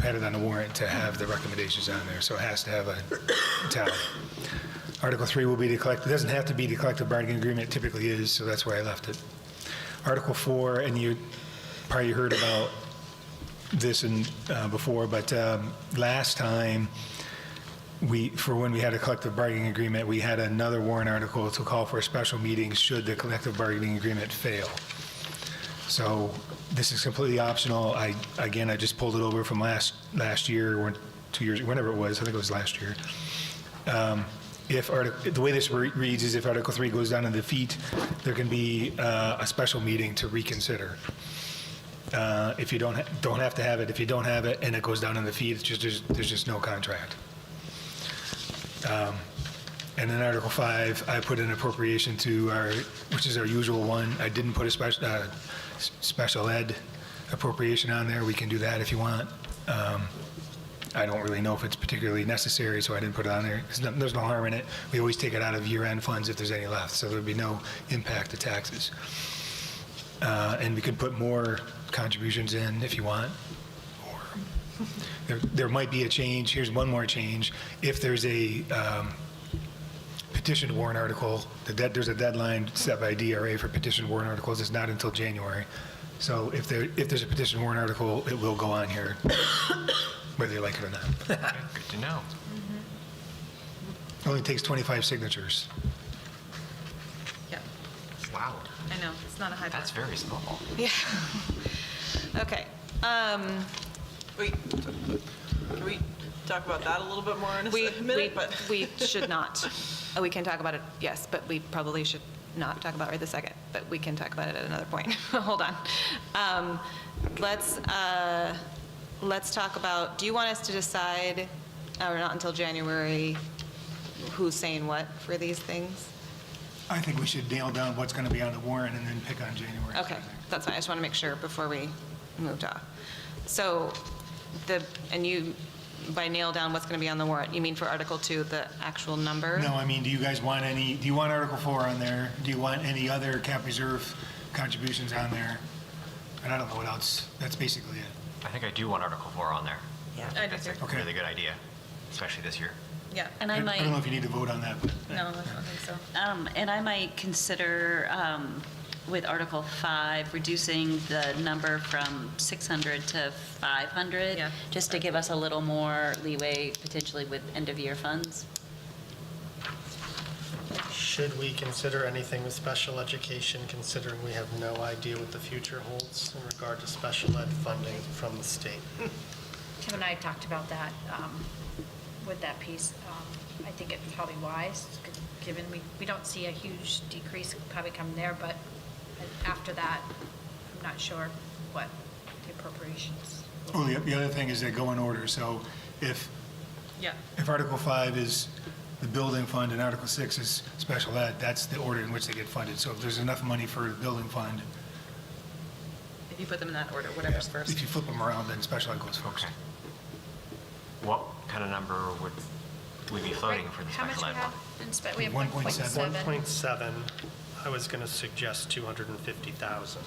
had it on the warrant to have the recommendations on there, so it has to have a tally. Article 3 will be the collective. It doesn't have to be the collective bargaining agreement. It typically is, so that's why I left it. Article 4, and you probably heard about this before, but last time, when we had a collective bargaining agreement, we had another warrant article to call for a special meeting should the collective bargaining agreement fail. So this is completely optional. I just pulled it over from last year or 2 years, whenever it was. I think it was last year. The way this reads is if Article 3 goes down in defeat, there can be a special meeting to reconsider. If you don't have to have it, if you don't have it and it goes down in defeat, there's just no contract. And then Article 5, I put an appropriation to which is our usual one. I didn't put a special ed appropriation on there. We can do that if you want. I don't really know if it's particularly necessary, so I didn't put it on there. There's no harm in it. We always take it out of year-end funds if there's any left, so there would be no impact to taxes. And we could put more contributions in if you want. There might be a change. Here's one more change. If there's a petition warrant article, there's a deadline set by DRA for petition warrant articles. It's not until January. So if there's a petition warrant article, it will go on here, whether you like it or not. Good to know. It only takes 25 signatures. Yeah. Wow. I know, it's not a high bar. That's very small. Yeah. Okay. Wait, can we talk about that a little bit more in a minute? We should not. We can talk about it, yes, but we probably should not talk about it right this second, but we can talk about it at another point. Hold on. Let's talk about, do you want us to decide, or not until January, who's saying what for these things? I think we should nail down what's going to be on the warrant and then pick on January. Okay, that's fine. I just want to make sure before we moved off. So, by nail down what's going to be on the warrant, you mean for Article 2, the actual number? No, I mean, do you want Article 4 on there? Do you want any other cap reserve contributions on there? And I don't know what else. That's basically it. I think I do want Article 4 on there. Yeah. I do That's a too. really good idea, especially this year. Yeah. And I I don't know might, if you need to vote on that, but. No, I don't think so. and I might consider, with Article 5, reducing the number from 600 to 500, Yeah. just to give us a little more leeway potentially with end-of-year funds. Should we consider anything with special education, considering we have no idea what the future holds in regard to special ed funding from the state? Tim and I talked about that with that piece. I think it's probably wise, given we don't see a huge decrease probably coming there, but after that, I'm not sure what the appropriations. Oh, the other thing is they go in order. So if Article 5 is the building fund and Article 6 is special ed, that's the order in which they get funded. So if there's enough money for the building fund, If you put them in that order, whatever's first. if you flip them around, then special ed goes first. Okay. What kind of number would we'd be floating for the How much special we ed have one. in we have 1.7. 1.7, I was going to suggest 250,000.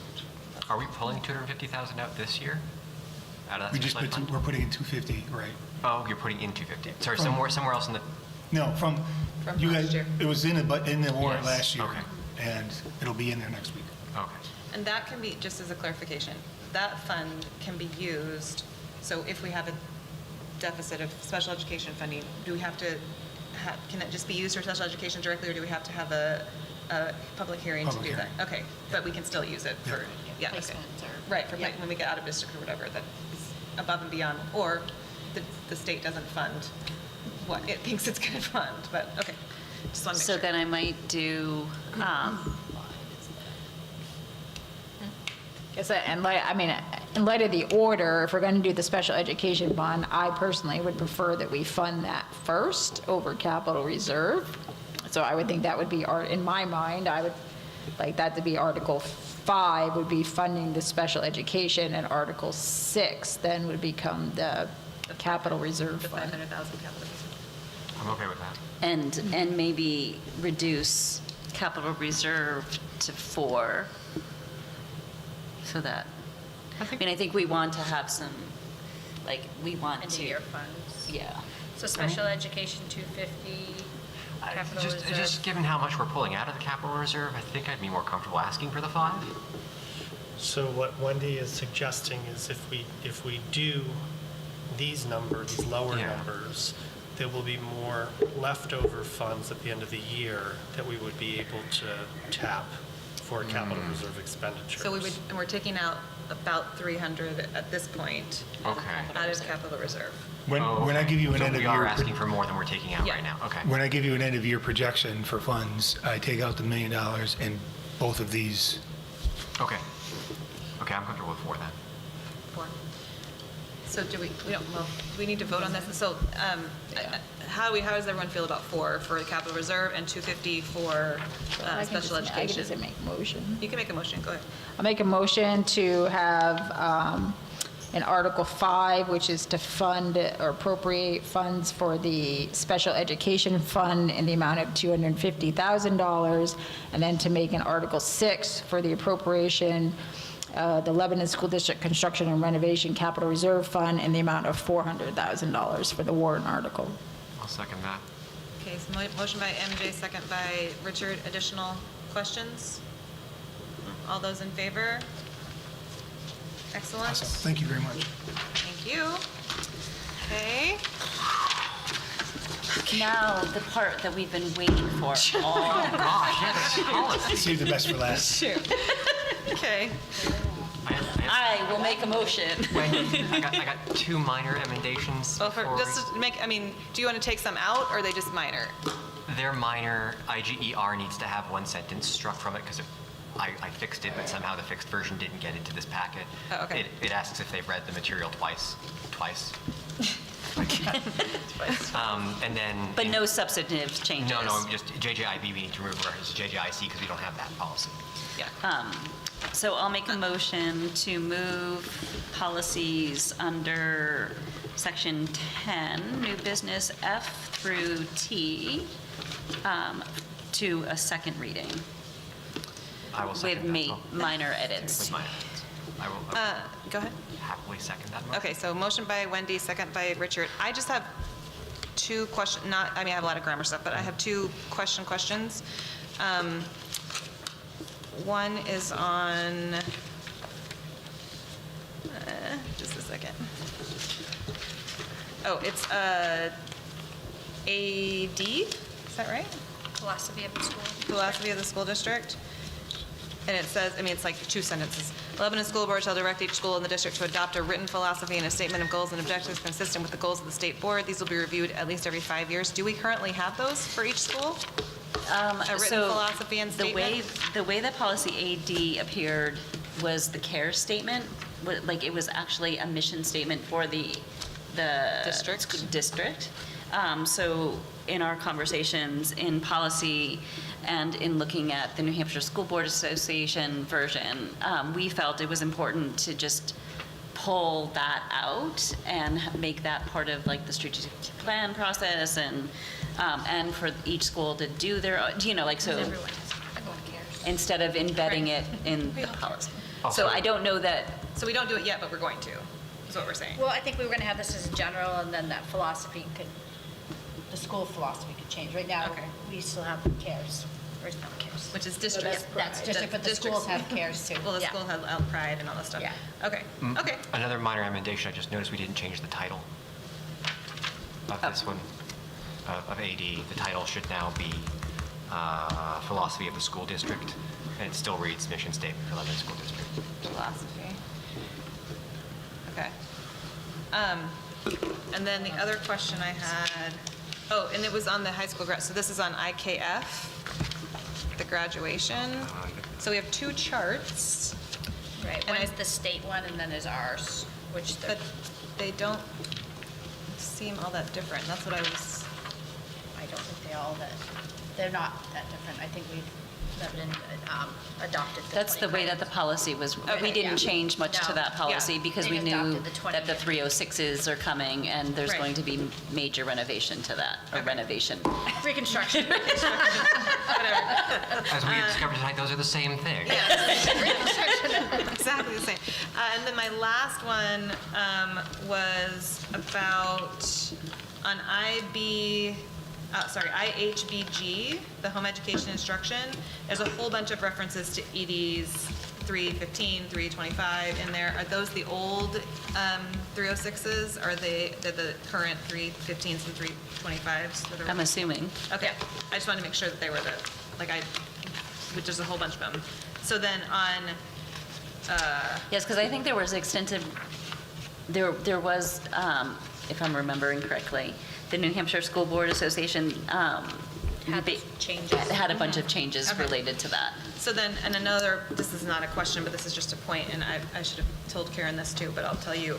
Are we pulling 250,000 out this year? Out of that We just special ed fund? we're putting in 250, right? Oh, you're putting in 250. Sorry, From- somewhere else in the, No, from you last guys, year. it was in the warrant Yes, last year. okay. And it'll be in there next week. okay. And that can be, just as a clarification, that fund can be used, so if we have a deficit of special education funding, do we have to, can it just be used for special education directly, or do we have to have a public hearing to Public do that? hearing. Okay, but we can still use it for, yeah, okay. Placements or- Right, for when we get out of district or whatever, that is above and beyond, or the state doesn't fund what it thinks it's going to fund, but, okay. Just want to make So sure. then I might do, Guess in light of the order, if we're going to do the special education bond, I personally would prefer that we fund that first over capital reserve. So I would think that would be, in my mind, I would like that to be Article 5 would be funding the special education, and Article 6 then would become the capital reserve The fund. 500,000 capital reserve. I'm okay with that. and maybe reduce capital reserve to 4, so that, I think we want to have some, we want End of to. year funds. Yeah. So special education, 250, capital reserve. Just given how much we're pulling out of the capital reserve, I think I'd be more comfortable asking for the 5. So what Wendy is suggesting is if we do these numbers, these lower Yeah. numbers, there will be more leftover funds at the end of the year that we would be able to tap for capital reserve expenditures. So and we're taking out about 300 at this point Okay. out of capital reserve. When I give you an So end of we year. are asking for more than we're taking out Yeah. right now. Okay. When I give you an end of year projection for funds, I take out the $1 million in both of these. Okay. Okay, I'm comfortable with 4 then. 4. So do we need to vote on this? So how does everyone feel about 4 for the capital reserve and 250 for special I can education? just make a motion. You can make a motion, go ahead. I'll make a motion to have in Article 5, which is to fund or appropriate funds for the special education fund in the amount of $250,000, and then to make an Article 6 for the appropriation, the Lebanon School District Construction and Renovation Capital Reserve Fund in the amount of $400,000 for the warrant article. I'll second that. Okay, so motion by MJ, second by Richard. Additional questions? All those in favor? Excellent. Awesome. Thank you very much. Thank you. Okay. Now, the part that we've been waiting for all. Gosh, yes, policy. Save the best for last. Shoot. Okay. I will make a motion. Wendy, I got 2 minor emendations. Well, before just to make, do you want to take some out, or are they just minor? They're minor. IGER needs to have 1 sentence struck from it because I fixed it, but somehow the fixed version didn't get into this packet. Oh, okay. It asks if they've read the material twice. And then. But no substantive changes. No, just JJIB, we need to remove as JJIC because we don't have that policy. Yeah. So I'll make a motion to move policies under section 10, new business F through T, to a second reading. I will second with that. minor edits. With minor edits. I will Go ahead. happily second that motion. Okay, so motion by Wendy, second by Richard. I just have 2 questions, I have a lot of grammar stuff, but I have 2 questions. One is on, just a second. Oh, it's AD, is that right? Philosophy of the school. Philosophy of the school district. And it says, it's like 2 sentences. Lebanon School Board shall direct each school in the district to adopt a written philosophy and a statement of goals and objectives consistent with the goals of the state board. These will be reviewed at least every 5 years. Do we currently have those for each school? A written philosophy and statement? The way that policy AD appeared was the CARE statement. It was actually a mission statement for the district. So in our conversations in policy and in looking at the New Hampshire School Board Association version, we felt it was important to just pull that out and make that part of like the strategic plan process and for each school to do their, like, so Everyone cares. instead of embedding it in the policy. So I don't know that. So we don't do it yet, but we're going to, is what we're saying. Well, I think we were going to have this as a general, and then that philosophy the school philosophy could change. Right now, we still have cares, or no cares. Which is districts. That's district, but the schools have cares too. Well, the Yeah. school has pride and all that stuff. Yeah. Okay, okay. Another minor amendation, I just noticed we didn't change the title of this one, of AD. The title should now be Philosophy of the School District, and it still reads Mission Statement for Lebanon School District. Philosophy. Okay. And then the other question I had, and it was on the high school grad, so this is on IKF, the graduation. So we have two charts. Right, one's the state one, and then there's ours, which But they don't seem all that different. That's what I was. I don't think they're not that different. I think Lebanon adopted the That's the way that the policy was. We didn't change much to that policy because we knew that the 306s are coming and there's going to be major renovation to that, or renovation. Reconstruction. As we discovered tonight, those are the same thing. Exactly the same. And then my last one was about on IHBG, the home education instruction. There's a whole bunch of references to EDs 315, 325 in there. Are those the old 306s? Or are they the current 315s and 325s? That are I'm assuming. Okay, I just wanted to make sure that they were which there's a whole bunch of them. So then on, Yes, because I think there was extensive, there was, if I'm remembering correctly, the New Hampshire School Board Association had a bunch of changes related to that. so then, and this is not a question, but this is just a point, and I should have told Karen this too, but I'll tell you.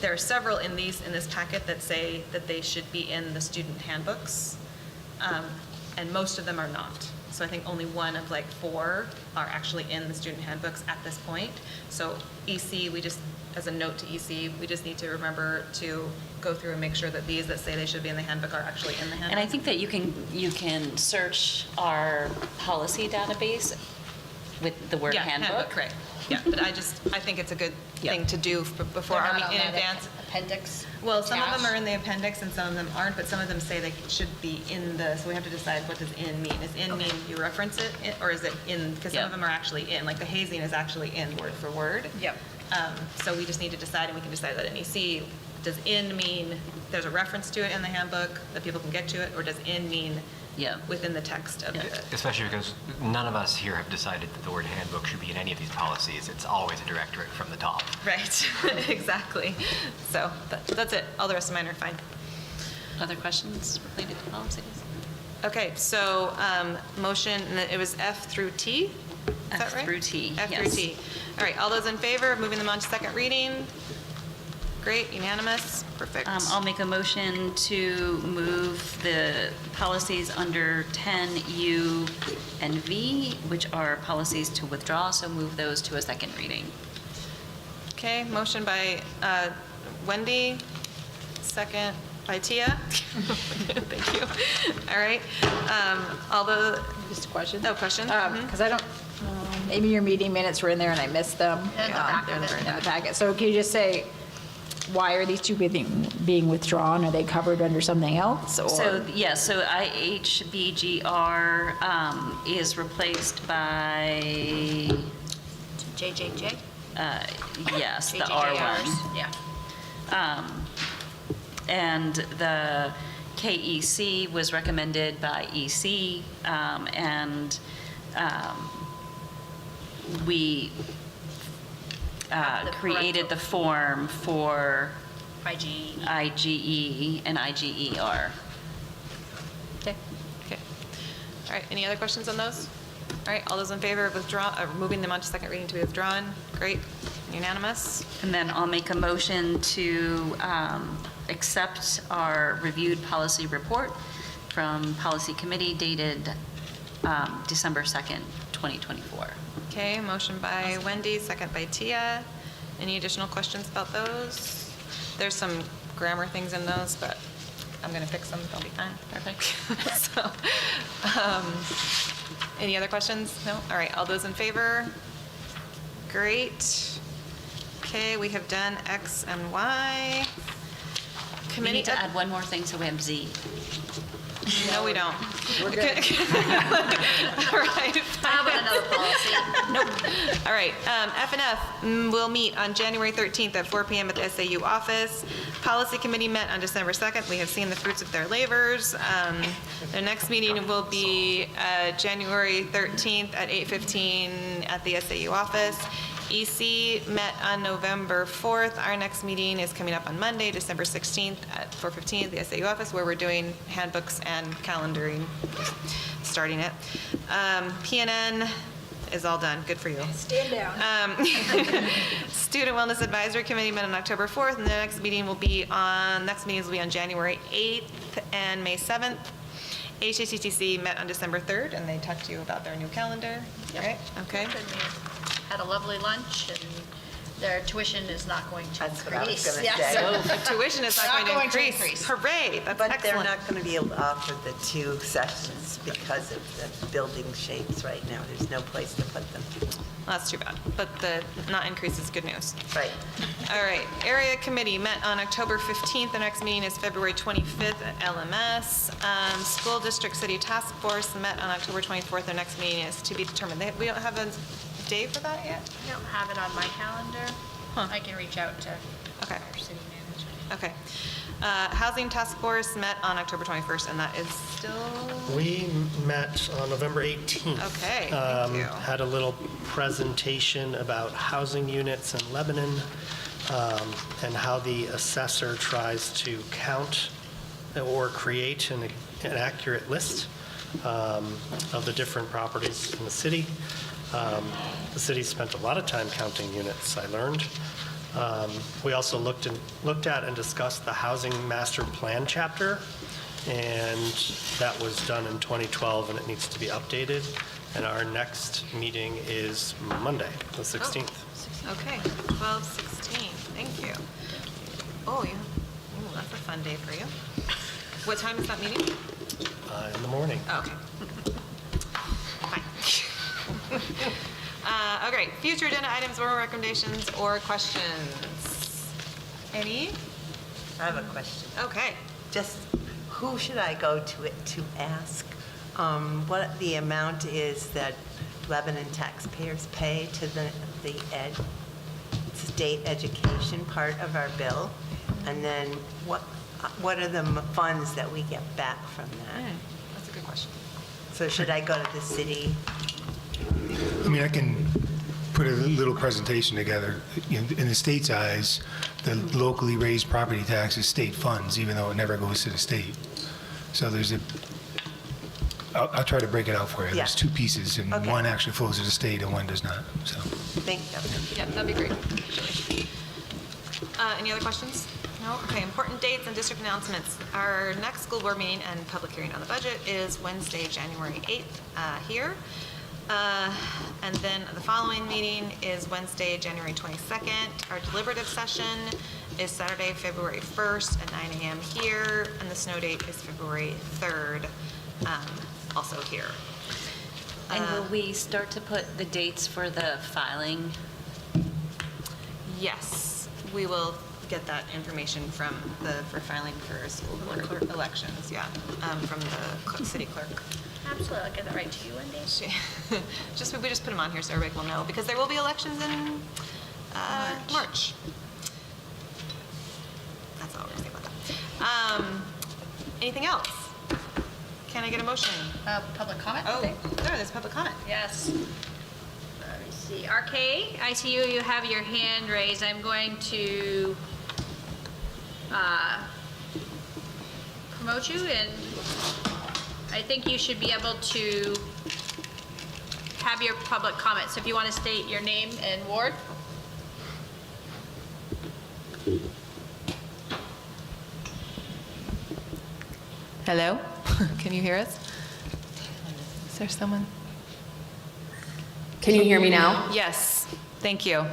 There are several in this packet that say that they should be in the student handbooks, and most of them are not. So I think only one of 4 are actually in the student handbooks at this point. So EC, as a note to EC, we just need to remember to go through and make sure that these that say they should be in the handbook are actually in the handbook. And I think that you can search our policy database with the word handbook. Right. Yeah, but I think it's a good thing to do before our meeting in advance. Appendix. Well, some of them are in the appendix and some of them aren't, but some of them say they should be in so we have to decide what does in mean. Does in mean you reference it, or is it in, because some of them are actually in, like the hazing is actually in word for word. Yep. So we just need to decide, and we can decide that in EC, does in mean there's a reference to it in the handbook that people can get to it, or does in mean within the text of it? Especially because none of us here have decided that the word handbook should be in any of these policies. It's always a directorate from the top. Right, exactly. So that's it. All the rest of mine are fine. Other questions related to policies? Okay, so motion, and it was F through T? Is that right? F through T, F through yes. T. All right, all those in favor of moving them on to second reading? Great, unanimous, perfect. I'll make a motion to move the policies under 10U and V, which are policies to withdraw, so move those to a second reading. Okay, motion by Wendy, second by Tia. Thank you. All right, Just a question? No, question? Because I don't, maybe your meeting minutes were in there and I missed them. In the packet. In the packet. So can you just say, why are these two being withdrawn? Are they covered under something else? Or? So, yes, so IHBGR is replaced by, JJJ? yes, the JJJRs, R1. Yeah. And the KEC was recommended by EC, and we created the form for IGE. IGE and IGER. Okay. All right, any other questions on those? All right, all those in favor of moving them on to second reading to be withdrawn? Great, unanimous. And then I'll make a motion to accept our reviewed policy report from Policy Committee dated December 2nd, 2024. Okay, motion by Wendy, second by Tia. Any additional questions about those? There's some grammar things in those, but I'm going to fix them. They'll be fine. Perfect. So, any other questions? No? All right. All those in favor? Great. Okay, we have done X and Y. We need to add one more thing, so we have Z. No, we don't. We're good. All right. How about another policy? Nope. All right. F and F will meet on January 13th at 4 p.m. at the SAU office. Policy committee met on December 2nd. We have seen the fruits of their labors. Their next meeting will be January 13th at 8:15 at the SAU office. EC met on November 4th. Our next meeting is coming up on Monday, December 16th at 4:15 at the SAU office, where we're doing handbooks and calendaring, starting it. PNN is all done. Good for you. Stand down. Student Wellness Advisory Committee met on October 4th, and the next meetings will be on January 8th and May 7th. HACTC met on December 3rd, and they talked to you about their new calendar, right? Okay. And we had a lovely lunch, and their tuition is not going to increase. That's what I was gonna Yes. say. So tuition is not going to increase. Hooray, that's But excellent. they're not going to be able to offer the 2 sessions because of the building shapes right now. There's no place to put them. Well, that's too bad, but the not increase is good news. Right. All right, area committee met on October 15th. The next meeting is February 25th at LMS. School district city task force met on October 24th. Their next meeting is to be determined. We don't have a day for that yet? I don't have it on my calendar. I can reach out to Okay. our city manager. Okay. Housing task force met on October 21st, and that is still... We met on November 18th. Okay, thank you. Had a little presentation about housing units in Lebanon and how the assessor tries to count or create an accurate list of the different properties in the city. The city spent a lot of time counting units, I learned. We also looked at and discussed the housing master plan chapter, and that was done in 2012, and it needs to be updated. And our next meeting is Monday, the 16th. Okay, 12/16, thank you. Oh, that's a fun day for you. What time is that meeting? In the morning. Oh, okay. Fine. Okay, future agenda items or recommendations or questions? Any? I have a question. Okay. Just who should I go to ask what the amount is that Lebanon taxpayers pay to the state education part of our bill? And then what are the funds that we get back from that? That's a good question. So should I go to the city? I mean, I can put a little presentation together. In the state's eyes, the locally raised property tax is state funds, even though it never goes to the state. So I'll try to break it out for you. Yeah. There's 2 pieces, and Okay. one actually flows to the state and one does not, so. Thank you. Yeah, that'd be great, actually. Any other questions? No? Okay, important dates and district announcements. Our next school board meeting and public hearing on the budget is Wednesday, January 8th, here. And then the following meeting is Wednesday, January 22nd. Our deliberative session is Saturday, February 1st at 9 a.m. here, and the snow date is February 3rd, also here. And will we start to put the dates for the filing? Yes, we will get that information from for filing for school board elections, yeah, from the city clerk. Absolutely, I'll get that right to you, Wendy. We just put them on here so everybody will know, because there will be elections in March. That's all we're gonna say about that. Anything else? Can I get a motion? Public comment? Oh, there's public comment. Yes. Let me see. RK, I see you have your hand raised. I'm going to promote you, and I think you should be able to have your public comment. So if you want to state your name and ward. Hello? Can you hear us? Is there someone? Can you hear me now? Yes, thank you.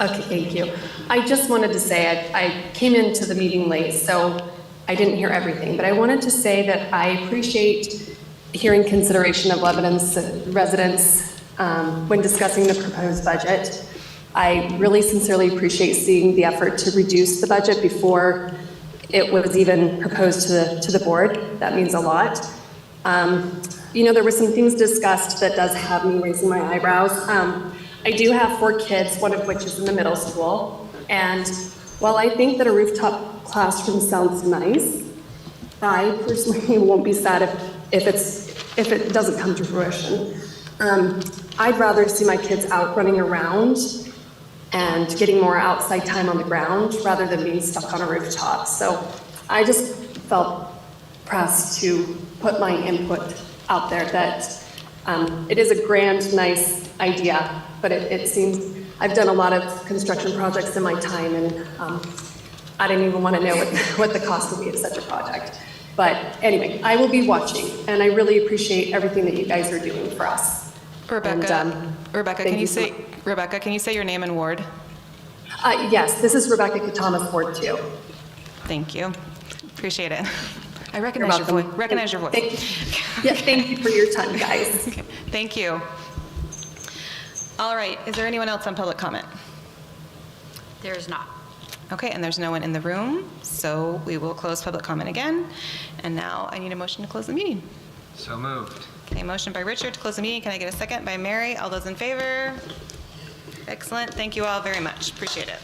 Okay, thank you. I just wanted to say, I came into the meeting late, so I didn't hear everything, but I wanted to say that I appreciate hearing consideration of Lebanon's residents when discussing the proposed budget. I really sincerely appreciate seeing the effort to reduce the budget before it was even proposed to the board. That means a lot. You know, there were some things discussed that does have me raising my eyebrows. I do have 4 kids, one of which is in the middle school, and while I think that a rooftop classroom sounds nice, I personally won't be sad if it doesn't come to fruition. I'd rather see my kids out running around and getting more outside time on the ground rather than being stuck on a rooftop. So I just felt pressed to put my input out there that it is a grand, nice idea, but it seems, I've done a lot of construction projects in my time, and I didn't even want to know what the cost would be of such a project. But anyway, I will be watching, and I really appreciate everything that you guys are doing for us. Rebecca, can you so say, Rebecca, can you say your name and ward? Yes, this is Rebecca Katamas, Ward 2. Thank you. Appreciate it. I recognize your voice. Recognize your voice. Thank you for your time, guys. Okay. Thank you. All right. Is there anyone else on public comment? There is not. Okay, and there's no one in the room, so we will close public comment again. And now I need a motion to close the meeting. So moved. Okay, motion by Richard to close the meeting. Can I get a second by Mary? All those in favor? Excellent. Thank you all very much. Appreciate it.